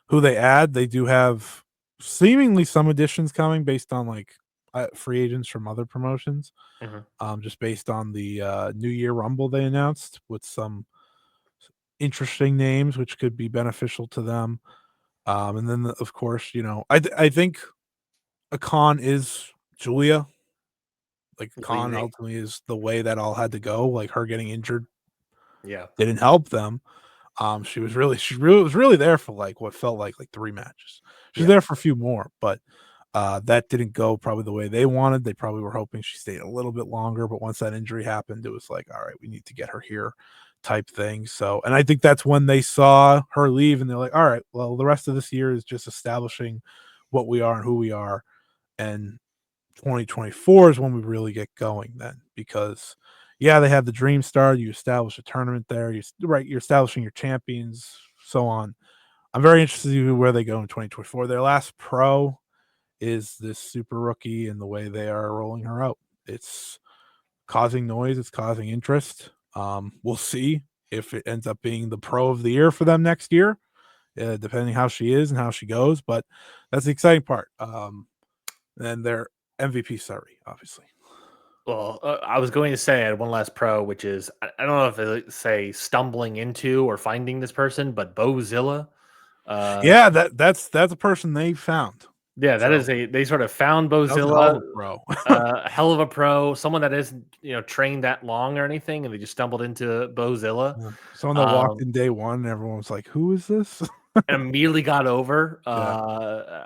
who they add. They do have seemingly some additions coming based on like free agents from other promotions. Mhm. Just based on the New Year Rumble they announced with some interesting names, which could be beneficial to them. And then of course, I think a con is Julia. Like con Leaving. ultimately is the way that all had to go. Like her getting injured Yeah. didn't help them. She was really there for like what felt like 3 matches. She's Yeah. there for a few more, but that didn't go probably the way they wanted. They probably were hoping she stayed a little bit longer, but once that injury happened, it was like, all right, we need to get her here type thing. So, and I think that's when they saw her leave and they're like, all right, well, the rest of this year is just establishing what we are and who we are. And 2024 is when we really get going then because yeah, they have the Dream Star, you establish a tournament there, you're establishing your champions, so on. I'm very interested to see where they go in 2024. Their last pro is this super rookie and the way they are rolling her out. It's causing noise, it's causing interest. We'll see if it ends up being the pro of the year for them next year, depending how she is and how she goes. But that's the exciting part. And their MVP Surrey, obviously. Well, I was going to say I had one last pro, which is I don't know if they say stumbling into or finding this person, but Bozilla. Yeah, that's a person they found. Yeah, that So is they sort of found that was a hell of Bozilla, a pro. a hell of a pro, someone that isn't trained that long or anything, and they just stumbled into Bozilla, Yeah. Someone that walked um, in day one and everyone was like, "Who is this?" and immediately got over. Yeah,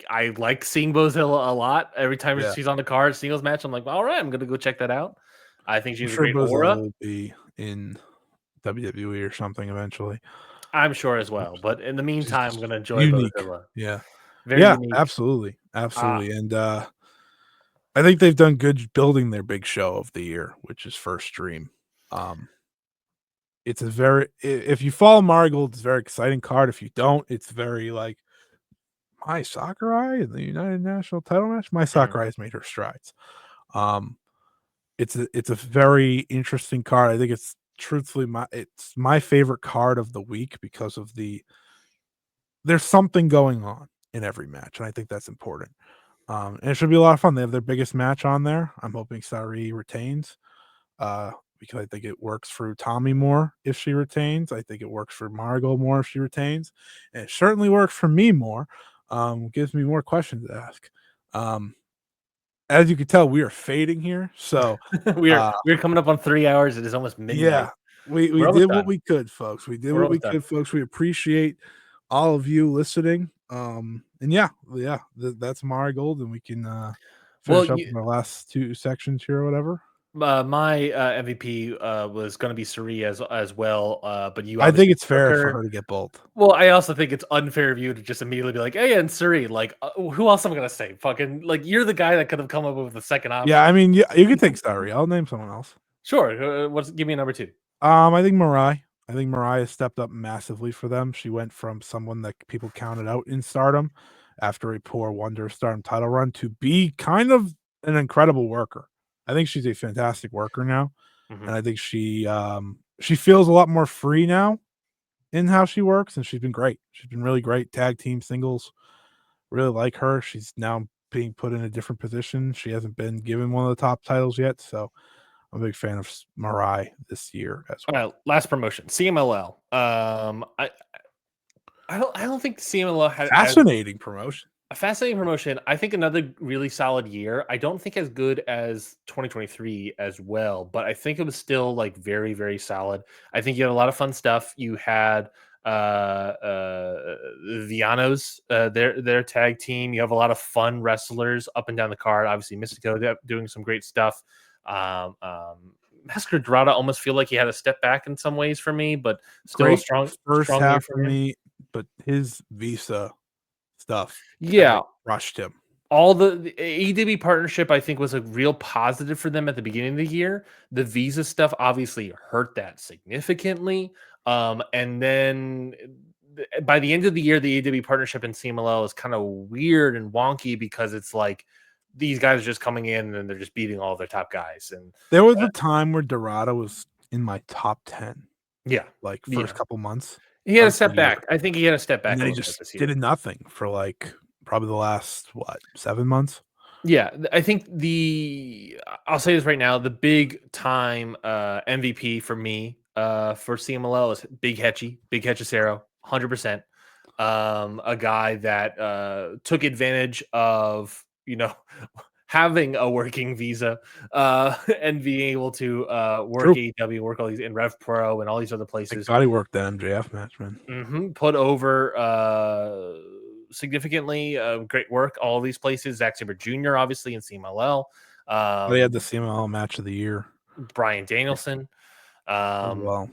I like seeing Bozilla a lot. Every time yeah. she's on the card singles match, I'm like, all right, I'm gonna go check that out. I think she I'm has a sure great Bozilla aura. will be in WWE or something eventually. I'm sure as well. But in the She's meantime, I'm just gonna enjoy unique. Bozilla. Yeah. Very Yeah, unique. absolutely, Uh, absolutely, and, I think they've done good building their big show of the year, which is First Dream. Um, it's a very if you follow Marigold, it's a very exciting card. If you don't, it's very like my Sakurai in the United National Title match. My mhm. Sakurai has made her strides. Um, it's a very interesting card. I think it's truthfully it's my favorite card of the week because of there's something going on in every match, and I think that's important. And it should be a lot of fun. They have their biggest match on there. I'm hoping Sari retains. Because I think it works for Tommy more if she retains. I think it works for Margot more if she retains. And it certainly works for me more. Gives me more questions to ask. Um, as you can tell, we are fading here. So we're uh we're coming up on 3 hours. It is almost midnight. yeah, we We're almost did what done. we could, folks. We did We're what we almost done. could, folks. We appreciate all of you listening. And yeah, that's Marigold, and we can Well, finish up with our last two sections here or whatever. my MVP was going to be Suri as well, but you I think obviously it's took fair for her. her to get both. Well, I also think it's unfair of you to just immediately be like, "Hey, and Suri." Like, who else am I going to say? Fucking like, you're the guy that could have come up with the second Yeah, option. I mean, yeah, you can take Sari. I'll name someone else. Sure. Give me a number two. I think Mirai. I think Mariah stepped up massively for them. She went from someone that people counted out in Stardom after a poor Wonder Stardom title run to be kind of an incredible worker. I think she's a fantastic worker now, Hmm. and I think she feels a lot more free now in how she works, and she's been great. She's been really great. Tag team singles, really like her. She's now being put in a different position. She hasn't been given one of the top titles yet, so I'm a big fan of Mirai this year as All well. right, last promotion, CMLL. I don't think CMLL had as Fascinating promotion. a fascinating promotion. I think another really solid year. I don't think as good as 2023 as well, but I think it was still like very, very solid. I think you had a lot of fun stuff. You had Vianos, their tag team. You have a lot of fun wrestlers up and down the card. Obviously, Mystico doing some great stuff. Um, um, Masker Dorada almost feel like he had a step back in some ways for me, but still a Great strong first strong year half for for him. me, but his Visa stuff kind of Yeah, crushed him. all the AEW partnership, I think, was a real positive for them at the beginning of the year. The visa stuff obviously hurt that significantly. And then by the end of the year, the AEW partnership in CMLL is kind of weird and wonky because it's like these guys are just coming in and they're just beating all their top guys. And There was a time where Dorado was in my top 10, yeah, like, yeah, first couple months he had a of the step year, back. I think he had a step and back a then he little bit just this did year. nothing for, like, probably the last, what, 7 months? Yeah, I think I'll say this right now, the big time MVP for me for CMLL is Big Hechicero, 100%. A guy that took advantage of, having a working visa and being able to work True. AEW, work all these in Rev Pro and all these other Thank places. God he worked that MJF match, man. Put over significantly great work. All these places. Zack Sabre Jr. obviously in CMLL. They had the CMLL match of the year Brian Danielson. as well.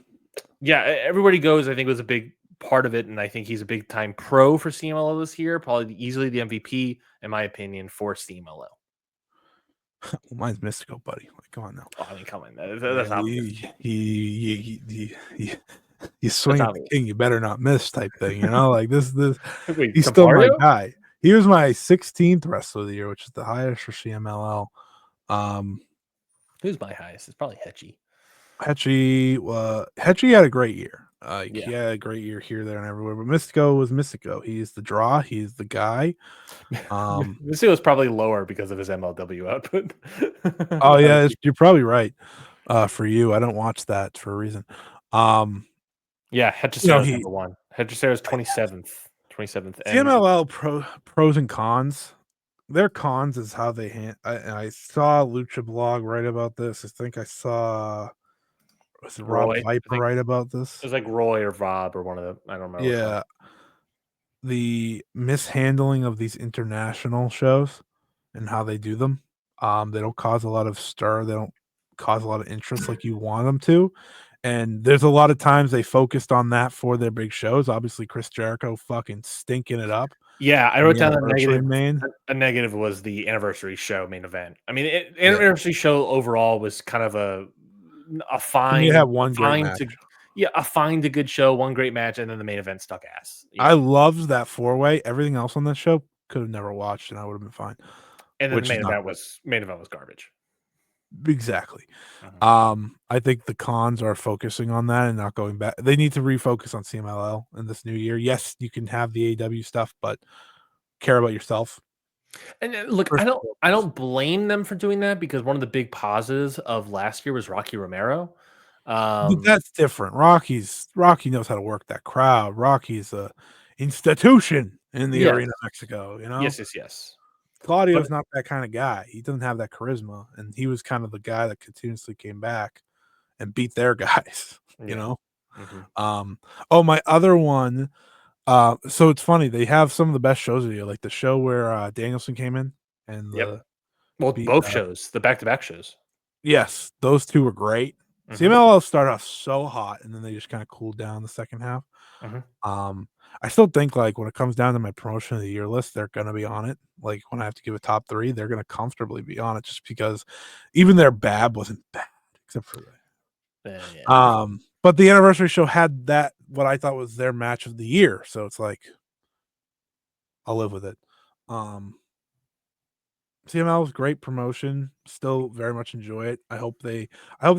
Yeah, everywhere he goes, I think was a big part of it, and I think he's a big time pro for CMLL this year. Probably easily the MVP in my opinion for CMLL. Well, mine's Mystico, buddy. Like, come on now. Oh, I mean, come on, that's Yeah, obvious. you That's swing at the obvious. king, you better not miss type thing, Like this Wait, he's still my Campario? guy. He was my 16th wrestler of the year, which is the highest for CMLL. Who's my highest? It's probably Hetchy. Hetchy had a great year. Yeah. He had a great year here, there, and everywhere. But Mystico was Mystico. He's the draw. He's the guy. This was probably lower because of his MLW output. Oh yeah, you're probably right. For you, I don't watch that for a reason. Yeah, You know, Hechicero's he number one. Hechicero's 27th. And CMLL pros and cons. Their cons is how they I saw Lucha Blog write about this. I think I saw was it Rob Roy, I Viper think write about it this? was like Roy or Rob or one of them. I don't remember which one. Yeah, the mishandling of these international shows and how they do them. They don't cause a lot of stir. They don't cause a lot of interest like you want them to. And there's a lot of times they focused on that for their big shows. Obviously, Chris Jericho fucking stinking it up Yeah, I in wrote the down a anniversary negative. main. A negative was the anniversary show main event. I mean, Yeah, anniversary show overall was kind of a to me, have one great fine match. to a fine to good show, one great match, and then the main event stuck ass. I loved that 4-way. Everything else on that show could have never watched, and I would have been fine. And then the Which is not good. main event was garbage. Exactly. Mhm. I think the cons are focusing on that and not going back. They need to refocus on CMLL in this new year. Yes, you can have the AW stuff, but care about yourself. And look, First I and don't I foremost. don't blame them for doing that because one of the big positives of last year was Rocky Romero. But that's different. Rocky knows how to work that crowd. Rocky's a institution in the Yes, arena of Mexico, yes. But Claudio's not that kind of guy. He doesn't have that charisma, and he was kind of the guy that continuously came back and beat their guys, you yeah. know? Mhm. Oh, my other one, so it's funny, they have some of the best shows of the year, like the show where, Danielson came in and Yep. the Well, beat, both shows, the back-to-back shows. yes, those 2 were great. Mhm, CMLL started off so hot, and then they just kinda cooled down the second half. mhm. I still think, like, when it comes down to my promotion of the year list, they're gonna be on it. Like, when I have to give a top 3, they're gonna comfortably be on it just because even their bad wasn't bad, except for Yeah. but the anniversary show had that what I thought was their match of the year, so it's like, I'll live with it. Um, CML was great promotion, still very much enjoy it. I hope they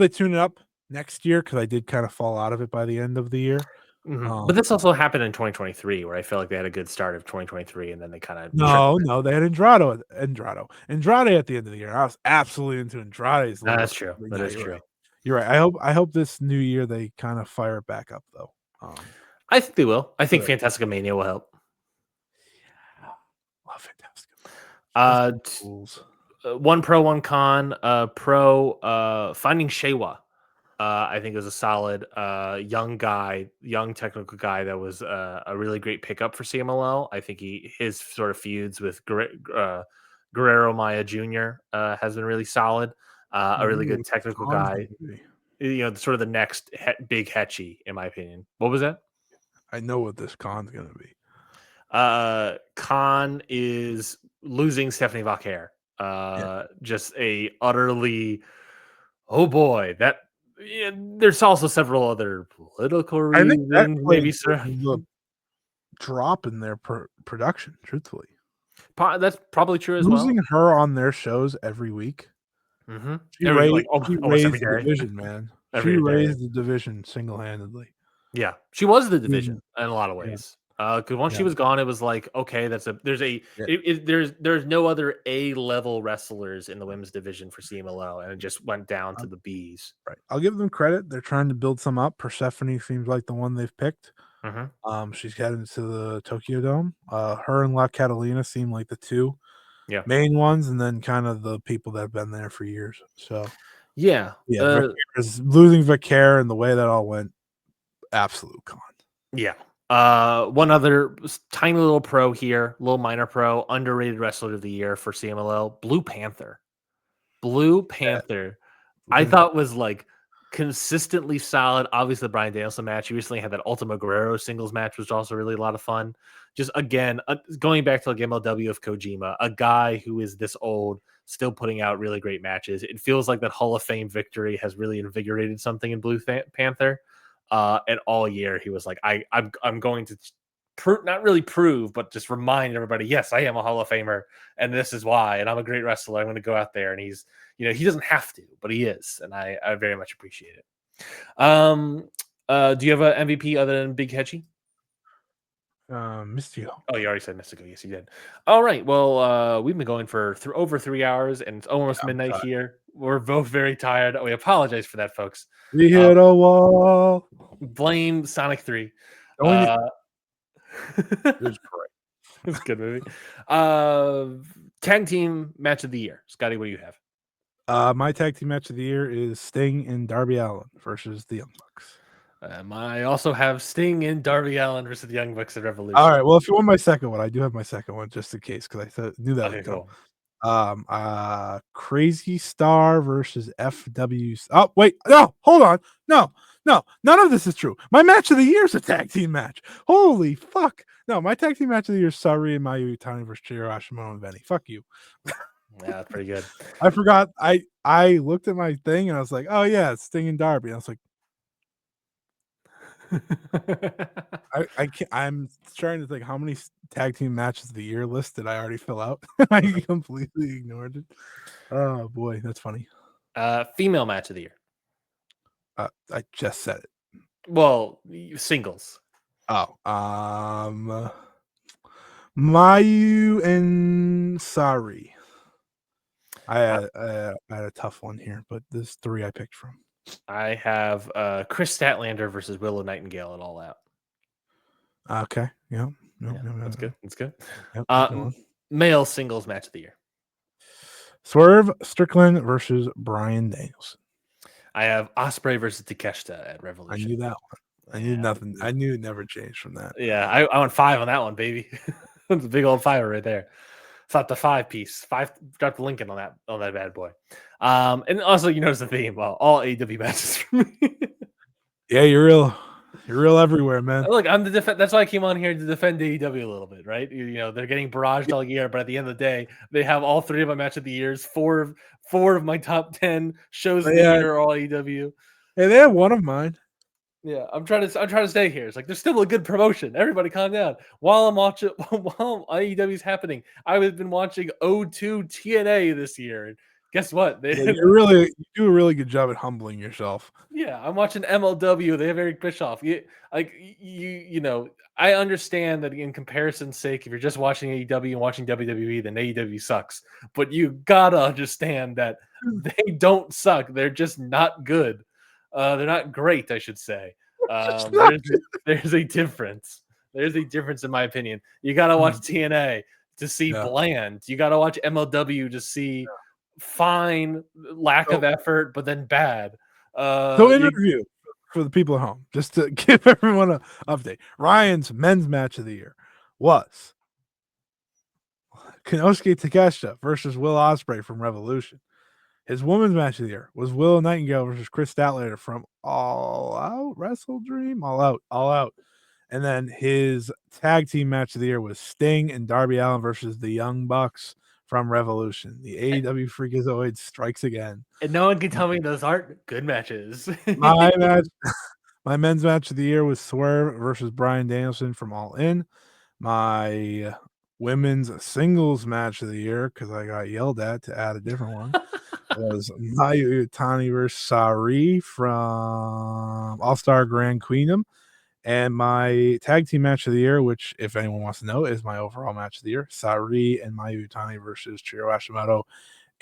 tune it up next year because I did kinda fall out of it by the end of the year. Mhm. Um But this also happened in 2023 where I feel like they had a good start of 2023 and then they kinda No, no, they had Andrade at the end of the year. I was absolutely into Andrade's No, look. that's true. But That yeah, is you're right. true. You're right. I hope this new year they kinda fire it back up though. I think they will. I think Good. Fantastica Mania will help. Love Fantastic. Just Uh, the t rules. One pro, one con. Pro, finding Shewa, I think is a solid, young guy, young technical guy that was, a really great pickup for CMLL. I think his sort of feuds with Guerrero Maya Jr., has been really solid. I A really wonder good what the technical con's guy. gonna be. Sort of the next big Hetchy, in my opinion. What was that? I know what this con's gonna be. Khan is losing Stephanie Vaquer. Yeah. Just a utterly oh boy, that there's also several other political I think that reasons, plays maybe, sir. drop in their production. Truthfully, That's probably true as losing well. her on their shows every week. Mm-hmm. She Like almost every raised the day, division, man. She every day. raised the division single-handedly. Yeah, she was the division Mm, in a lot of yeah, ways. Because once she yeah, was gone, it was like, okay, yeah. there's no other A level wrestlers in the women's division for CMLL, and it just went down to Um, the B's. right. I'll give them credit. They're trying to build some up. Persephone seems like the one they've picked. Hmm. She's heading to the Tokyo Dome. Her and La Catalina seem like the two Yeah, main ones, and then kind of the people that have been there for years. So yeah, yeah, Vicaire is losing Vicaire and the way that all went, absolute con. yeah. One other tiny little pro here, little minor pro, underrated wrestler of the year for CMLL, Blue Panther. Blue Yeah, Panther, I looking thought was like consistently solid. Obviously, the Bryan Danielson match. He recently had that Ultimo Guerrero singles match, which was also really a lot of fun. Just again, going back to like MLW of Kojima, a guy who is this old, still putting out really great matches. It feels like that Hall of Fame victory has really invigorated something in Blue Panther. And all year he was like, I'm going to not really prove, but just remind everybody, yes, I am a Hall of Famer, and this is why, and I'm a great wrestler. I'm going to go out there, and he's, he doesn't have to, but he is, and I very much appreciate it. Do you have an MVP other than Big Hedgie? Mystico. Oh, you already said Mystico. Yes, you did. All right. Well, we've been going for over 3 hours, and it's almost midnight here. We're both very tired. We apologize for that, folks. We hit a wall. Blame Sonic 3. Only Uh, it was great. It's a good movie. Tag team match of the year. Scotty, what do you have? My tag team match of the year is Sting and Darby Allin versus the Young Bucks. I also have Sting and Darby Allin versus the Young Bucks at Revolution. All right. Well, if you want my second one, I do have my second one just in case because I knew that Okay, would come. Crazy Star versus FW. Oh, wait. No, hold on. No, none of this is true. My match of the year is a tag team match. Holy fuck. No, my tag team match of the year is Saori and Mayu Itani versus Chiro Hashimoto and Benny. Fuck you. Yeah, that's pretty good. I forgot. I looked at my thing and I was like, oh yeah, it's Sting and Darby. And I was like, I can't. I'm trying to think how many tag team matches of the year list did I already fill out? I completely ignored it. Oh boy, that's funny. Female match of the year. I just said it. Well, singles. Oh, Mayu and Sari. I had a tough one here, but there's three I picked from. I have Chris Statlander versus Willow Nightingale at All Out. Okay, yeah, that's good. That's good. Yep, male singles match of the year. Swerve Strickland versus Bryan Danielson. I have Ospreay versus Takeshita at Revolution. I knew that one. I knew nothing. I knew it never changed from that. Yeah, I went 5 on that one, baby. That's a big old 5 right there. Thought the 5 piece. 5 dropped the Lincoln on that bad boy. And also you notice the theme. Well, all AEW matches for me. Yeah, you're real everywhere, man. Look, I'm the that's why I came on here to defend AEW a little bit, right? They're getting barraged all year, but at the end of the day, they have all 3 of my match of the years. Four of my top 10 shows of the year are all AEW. Hey, they have one of mine. Yeah, I'm trying to stay here. It's like there's still a good promotion. Everybody calm down. While AEW's happening, I've been watching O2 TNA this year. And guess what? You do a really good job at humbling yourself. Yeah, I'm watching MLW. They have Eric Bischoff. I understand that in comparison's sake, if you're just watching AEW and watching WWE, then AEW sucks. But you gotta understand that they don't suck. They're just not good. They're not great, I should say. There's a difference. There's a difference in my opinion. You gotta watch TNA to see bland. You gotta watch MLW to see fine lack of effort, but then bad. So interview for the people at home, just to give everyone an update. Ryan's men's match of the year was Konosuke Takeshita versus Will Ospreay from Revolution. His women's match of the year was Willow Nightingale versus Chris Statlander from All Out Wrestle Dream. All Out. And then his tag team match of the year was Sting and Darby Allin versus the Young Bucks from Revolution. The AEW Freakazoid strikes again. And no one can tell me those aren't good matches. My men's match of the year was Swerve versus Bryan Danielson from All In. My women's singles match of the year, because I got yelled at to add a different one, was Mayu Iwatani versus Sari from All Star Grand Queendom. And my tag team match of the year, which, if anyone wants to know, is my overall match of the year, Sari and Mayu Iwatani versus Chiro Hashimoto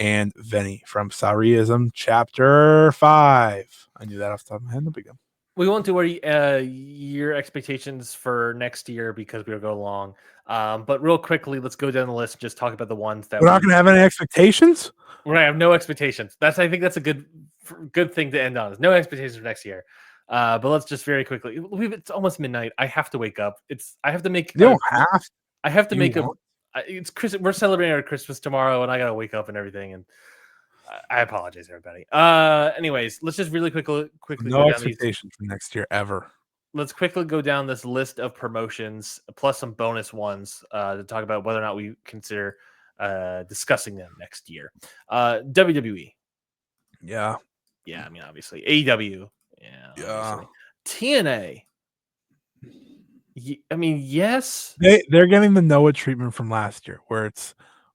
and Venny from Sariism Chapter 5. I knew that off the top of my head. No big deal. We won't do our year expectations for next year because we'll go long. But real quickly, let's go down the list and just talk about the ones that We're not going to have any expectations? We're gonna have no expectations. I think that's a good thing to end on. Is no expectations for next year. But let's just very quickly. It's almost midnight. I have to wake up. I have to make. You don't have to. I have to You make want. It's Christmas. We're celebrating our Christmas tomorrow, and I gotta wake up and everything. And I apologize, everybody. Anyways, let's just really quickly No go down expectations for next year ever. let's quickly go down this list of promotions plus some bonus ones to talk about whether or not we consider discussing them next year. WWE. Yeah. Yeah, I mean, obviously. AEW. Yeah. Obviously. TNA. I mean, yes. They're getting the Noah treatment from last year, where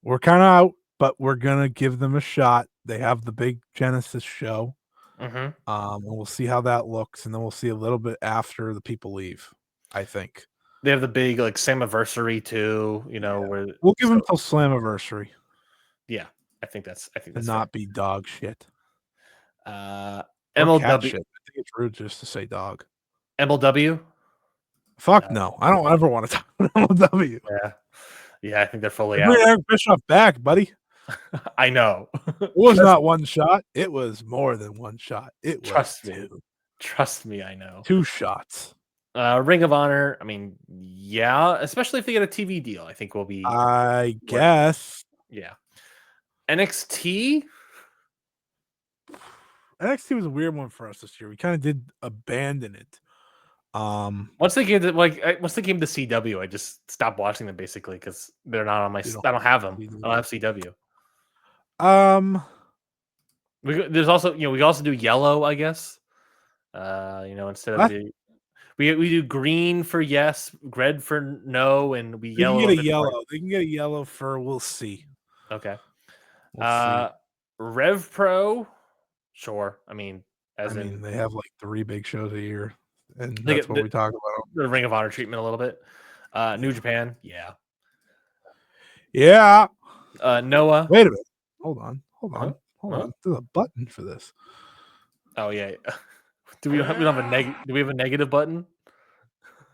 we're kind of out, but we're gonna give them a shot. They have the big Genesis show. Mm-hmm. And we'll see how that looks, and then we'll see a little bit after the people leave. I think they have the big like Slammiversary too. Where we'll give them till Slammiversary. Yeah, I think that's not be dog shit. MLW. Cat shit. I think it's rude just to say dog. MLW. Fuck no, I don't ever want to talk about MLW. Yeah, I think they're fully out. Bring Eric Bischoff back, buddy. I know. It was not one shot. It was more than one shot. It was two. Trust me, I know. 2 shots. Ring of Honor. I mean, yeah, especially if they get a TV deal, I think we'll be. I guess. Yeah. NXT. NXT was a weird one for us this year. We kind of did abandon it. Once they came to CW, I just stopped watching them basically because they're not on my. I don't have them. I don't have CW. There's also we also do yellow, I guess. Instead of we do green for yes, red for no, and we yellow. Can get a yellow. They can get a yellow for we'll see. Okay. Rev Pro, sure. I mean, they have like 3 big shows a year, and that's what we talk about. The Ring of Honor treatment a little bit. New Japan, yeah. Yeah. Noah. Wait a minute. Hold on. There's a button for this. Oh yeah. Do we have a Do we have a negative button?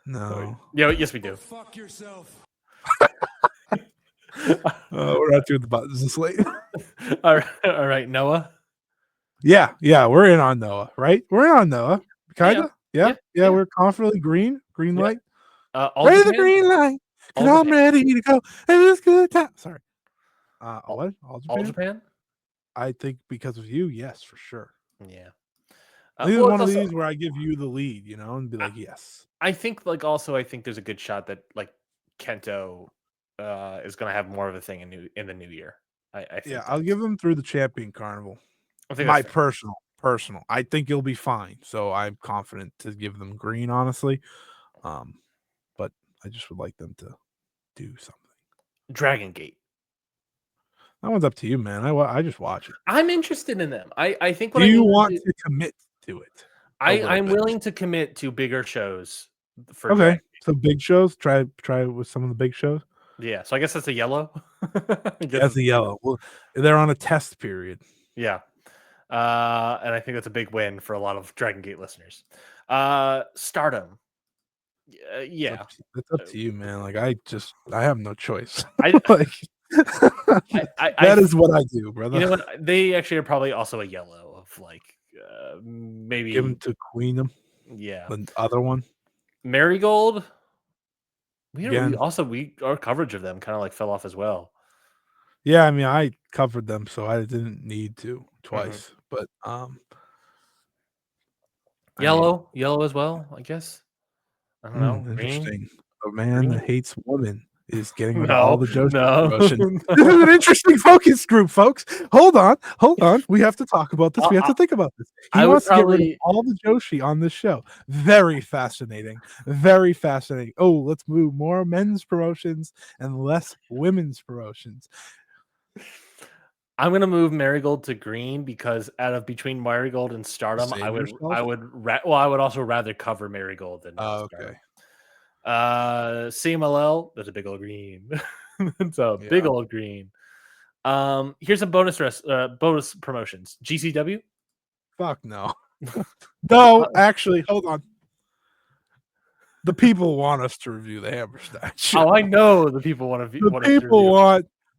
No. Yeah. Yes, we do. Fuck yourself. We're not doing the buttons this late. All right, Noah. Yeah, we're in on Noah, right? We're in on Noah, kind of. Yeah. We're confidently green light. Ready the green light, because I'm ready to go. And it's good time. Sorry. What? All Japan? I think because of you, yes, for sure. Yeah. This is one of these where I give you the lead, and be like, yes. I think I think there's a good shot that like Kento is going to have more of a thing in the new year. I think I'll give him through the Champion Carnival. I think my personal. I think you'll be fine. So I'm confident to give them green, honestly. But I just would like them to do something. Dragon Gate. That one's up to you, man. I just watch it. I'm interested in them. I think. Do you want to commit to it? I'm willing to commit to bigger shows. Okay, so big shows. Try with some of the big shows. Yeah, so I guess that's a yellow. That's a yellow. Well, they're on a test period. Yeah, and I think that's a big win for a lot of Dragon Gate listeners. Stardom. Yeah, it's up to you, man. Like I have no choice. That is what I do, brother. You know what? They actually are probably also a yellow of like maybe give them to Queendom. Yeah, the other one, Marigold. Our coverage of them kind of like fell off as well. Yeah, I mean, I covered them, so I didn't need to twice. But yellow as well, I guess. I don't know. Interesting. A man that hates women is getting rid of all the Joshi no. promotions. This is an interesting focus group, folks. Hold on. We have to talk about this. We have to think about this. He I would wants to get rid of probably all the Joshi on this show. Very fascinating. Very fascinating. Oh, let's move more men's promotions and less women's promotions. I'm gonna move Marigold to green because out of between Marigold and Stardom, Save yourself? I would also rather cover Marigold than Oh, Stardom. okay. CMLL, that's a big old green. It's a big Yeah. old green. Here's some bonus promotions. GCW. Fuck no. No, actually, hold on. The people want us to review the Hammerstein show. Oh, I know the people want to.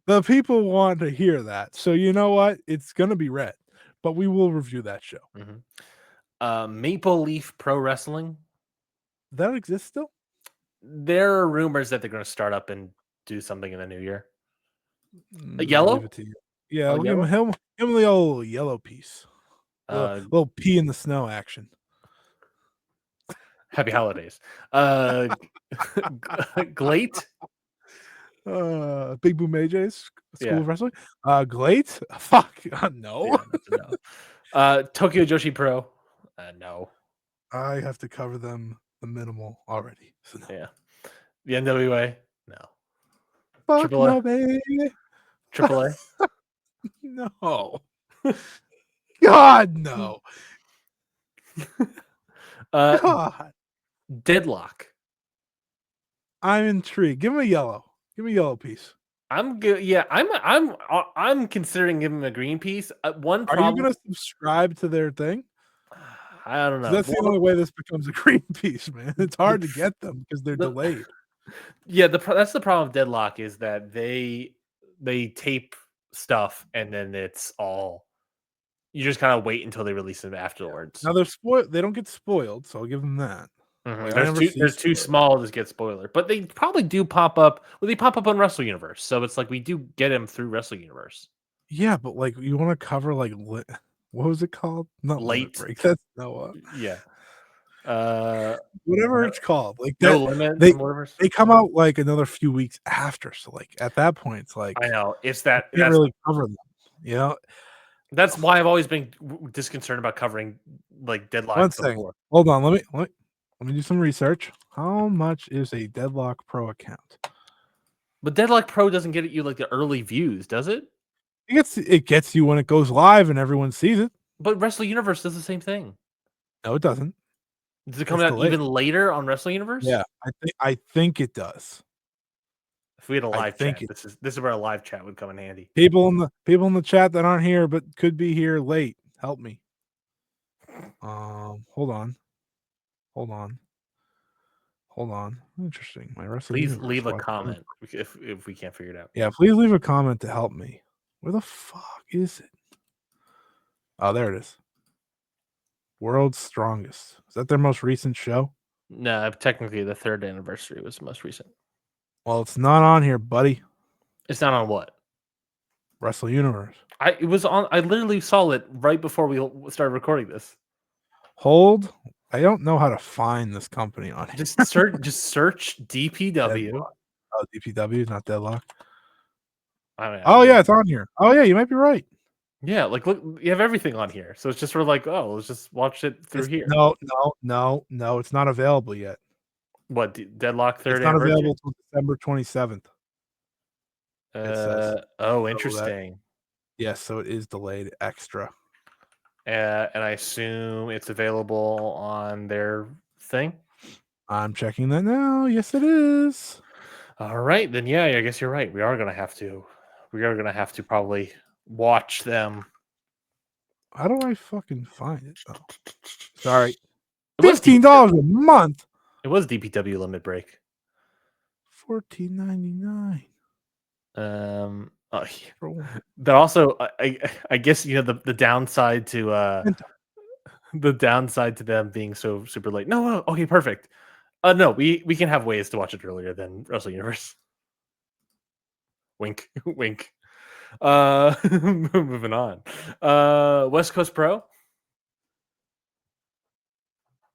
The people want to hear that. So you know what? It's gonna be red, but we will review that show. Maple Leaf Pro Wrestling. That exists still? There are rumors that they're going to start up and do something in the new year. I'll Yellow? leave it to you. Yeah, Oh, we'll yellow? give him the old yellow piece. Uh, Little pee in the snow action. Happy holidays. Glate? Big Boom AJ's School Yeah. of Wrestling. Glate? Fuck no. Yeah, that's a no. Tokyo Joshi Pro? No. I have to cover them the minimal already. So no. Yeah. The NWA? No. Fuck AAA? no, baby. AAA? No. God, no. God. Deadlock. I'm intrigued. Give him a yellow. Give me a yellow piece. I'm good. Yeah, I'm considering giving him a green piece. One Are problem. you going to subscribe to their thing? I don't know. That's the only way this becomes a green piece, man. It's hard to get them because they're delayed. Yeah, that's the problem with Deadlock is that they tape stuff and then it's all you just kind of wait until they release them afterwards. Now they're spoiled. They don't get spoiled, so I'll give them that. Like, There's too small to get spoiler, but they probably do pop up. Well, they pop up on Wrestle Universe, so it's like we do get them through Wrestle Universe. Yeah, but like you want to cover like what was it called? Not Late break. That's no. Yeah. Whatever it's called, like No that. Limit. They come out like another few weeks after, so like at that point, it's like I know it's that you can't really cover them. You know, that's why I've always been disconcerted about covering like Deadlock. One second. Hold on. Let me do some research. How much is a Deadlock Pro account? But Deadlock Pro doesn't get you like the early views, does it? It gets you when it goes live and everyone sees it. But Wrestle Universe does the same thing. No, it doesn't. Does it come out even later on Wrestle Universe? Yeah, I think it does. If we had a live chat, this is where a live chat would come in handy. People in the chat that aren't here but could be here late, help me. Hold on. Interesting. My Wrestle Please Universe. leave a comment if we can't figure it out. Yeah, please leave a comment to help me. Where the fuck is it? Oh, there it is. World's Strongest. Is that their most recent show? No, technically the 3rd anniversary was the most recent. Well, it's not on here, buddy. It's not on what? Wrestle Universe. It was on. I literally saw it right before we started recording this. Hold. I don't know how to find this company on here. Just search DPW. Deadlock. Oh, DPW, not Deadlock. Oh yeah, it's on here. Oh yeah, you might be right. Yeah, like look, you have everything on here, so it's just sort of like, oh, let's just watch it through here. No, it's not available yet. What Deadlock 3rd? It's not available until December 27th. Oh, interesting. Yes, so it is delayed extra. And I assume it's available on their thing. I'm checking that now. Yes, it is. All right, then yeah, I guess you're right. We are gonna have to probably watch them. How do I fucking find it? Oh. Sorry. $15 a month. It was DPW Limit Break. $14.99. But also, I guess the downside to the downside to them being so super late. No, okay, perfect. No, we can have ways to watch it earlier than Wrestle Universe. Wink, wink. Moving on. West Coast Pro.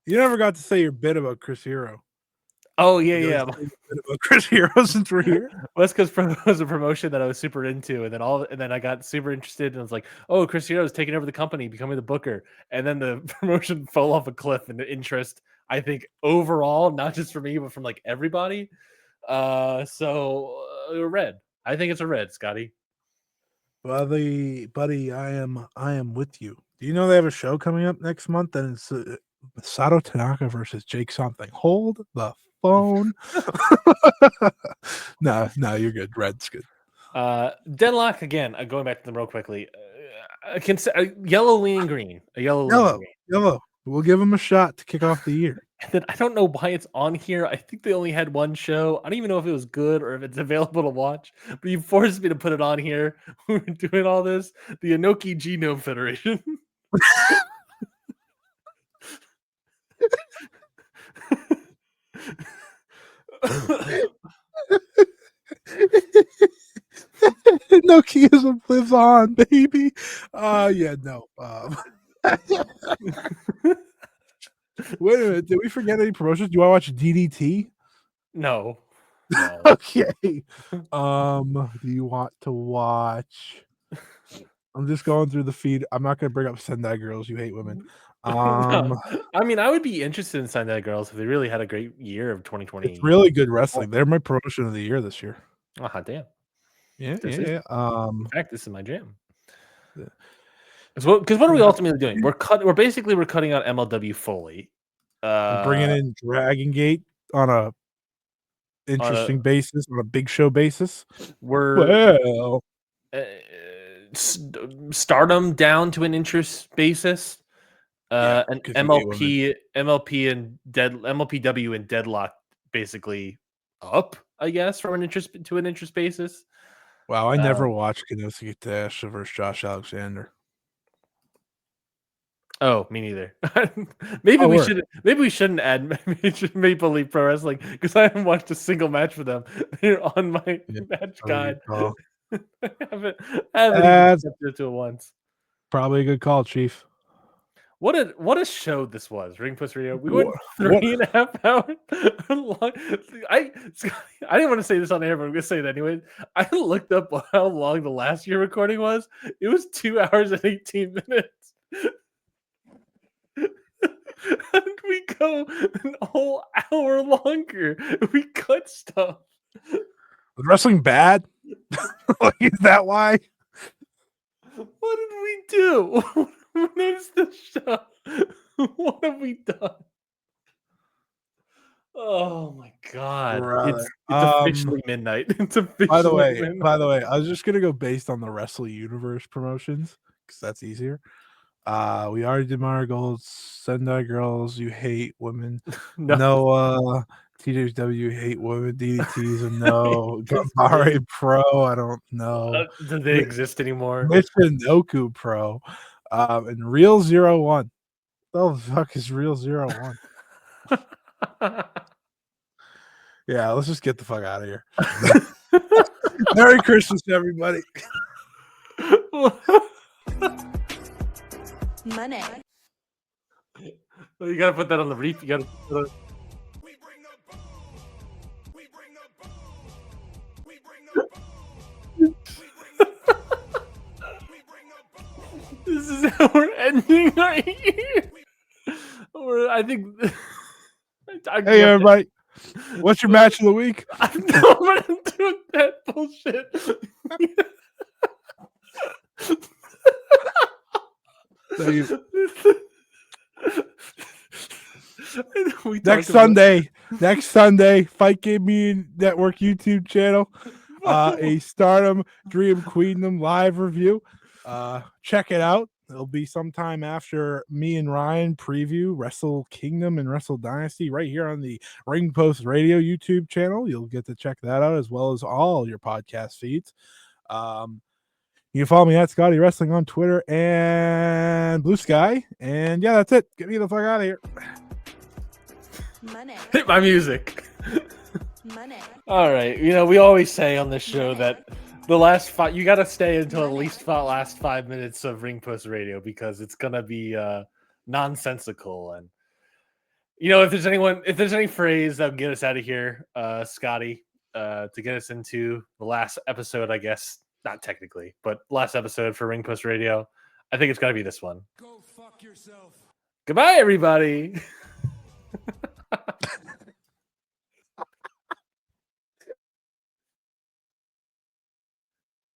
You never got to say your bit about Chris Hero. Oh yeah, You yeah. always say a bit about Chris Hero since we're here. West Coast was a promotion that I was super into, and then I got super interested, and I was like, "Oh, Chris Hero is taking over the company, becoming the booker." And then the promotion fell off a cliff in the interest. I think overall, not just for me, but from like everybody. Red. I think it's a red, Scotty. Buddy, I am with you. Do you know they have a show coming up next month and it's Masato Tanaka versus Jake something? Hold the phone. No, you're good. Red's good. Deadlock again. Going back to them real quickly. Yellow leaning green. A yellow leaning green. Yellow. We'll give them a shot to kick off the year. And then I don't know why it's on here. I think they only had one show. I don't even know if it was good or if it's available to watch. But you forced me to put it on here. We were doing all this. The Inoki Genome Federation. Nokiism lives on, baby. Yeah, no. Wait a minute. Did we forget any promotions? Do you want to watch DDT? No. Okay. Do you want to watch? I'm just going through the feed. I'm not going to bring up Sendai Girls. You hate women. No. I mean, I would be interested in Sendai Girls if they really had a great year of 2020. It's really good wrestling. They're my promotion of the year this year. Oh, hot damn. Yeah. In fact, this is my jam. Yeah. Because what are we ultimately doing? We're basically cutting out MLW fully. I'm bringing in Dragon Gate on a interesting basis, on a big show basis. Stardom down to an interest basis. And MLPW and Deadlock basically up, I guess, from an interest to an interest basis. Wow, I never watched Konosuke Tasha versus Josh Alexander. Oh, me neither. Maybe we shouldn't add Maple Leaf Pro Wrestling because I haven't watched a single match for them. They're on my match guide. I haven't even stepped into it once. Probably a good call, Chief. What a show this was, Ring Plus Radio. We went 3.5 hours long. I didn't want to say this on air, but I'm gonna say it anyway. I looked up how long the last year recording was. It was 2 hours and 18 minutes. How did we go an whole hour longer? We cut stuff. Was wrestling bad? Is that why? What did we do? What is the show? What have we done? Oh my god! It's officially midnight. It's officially. By the way, I was just gonna go based on the Wrestle Universe promotions because that's easier. We already did Marigolds, Sendai Girls. You hate women. No. TJW hate women. DDTs and no. Gambare Pro. I don't know. Do they exist anymore? Michinoku Pro. And Real 01. What the fuck is Real 01? Yeah, let's just get the fuck out of here. Merry Christmas, everybody. Money. Well, you gotta put that on the reef. You gotta put it. This is how we're ending our year. I think. Hey, everybody. What's your match of the week? I'm doing that bullshit. Next Sunday, Fight Game Network YouTube channel, a Stardom Dream Queendom live review. Check it out. It'll be sometime after me and Ryan preview Wrestle Kingdom and Wrestle Dynasty right here on the Ring Post Radio YouTube channel. You'll get to check that out as well as all your podcast feeds. You can follow me at Scotty Wrestling on Twitter and Blue Sky. And yeah, that's it. Get me the fuck out of here. Money. Hit my music. Money. All right. You know, we always say on this show that the last you got to stay until at least the last 5 minutes of Ring Post Radio because it's going to be nonsensical. And You know, if there's any phrase that'll get us out of here, Scotty, to get us into the last episode, I guess, not technically, but last episode for Ring Post Radio, I think it's got to be this one. Go fuck yourself. Goodbye, everybody.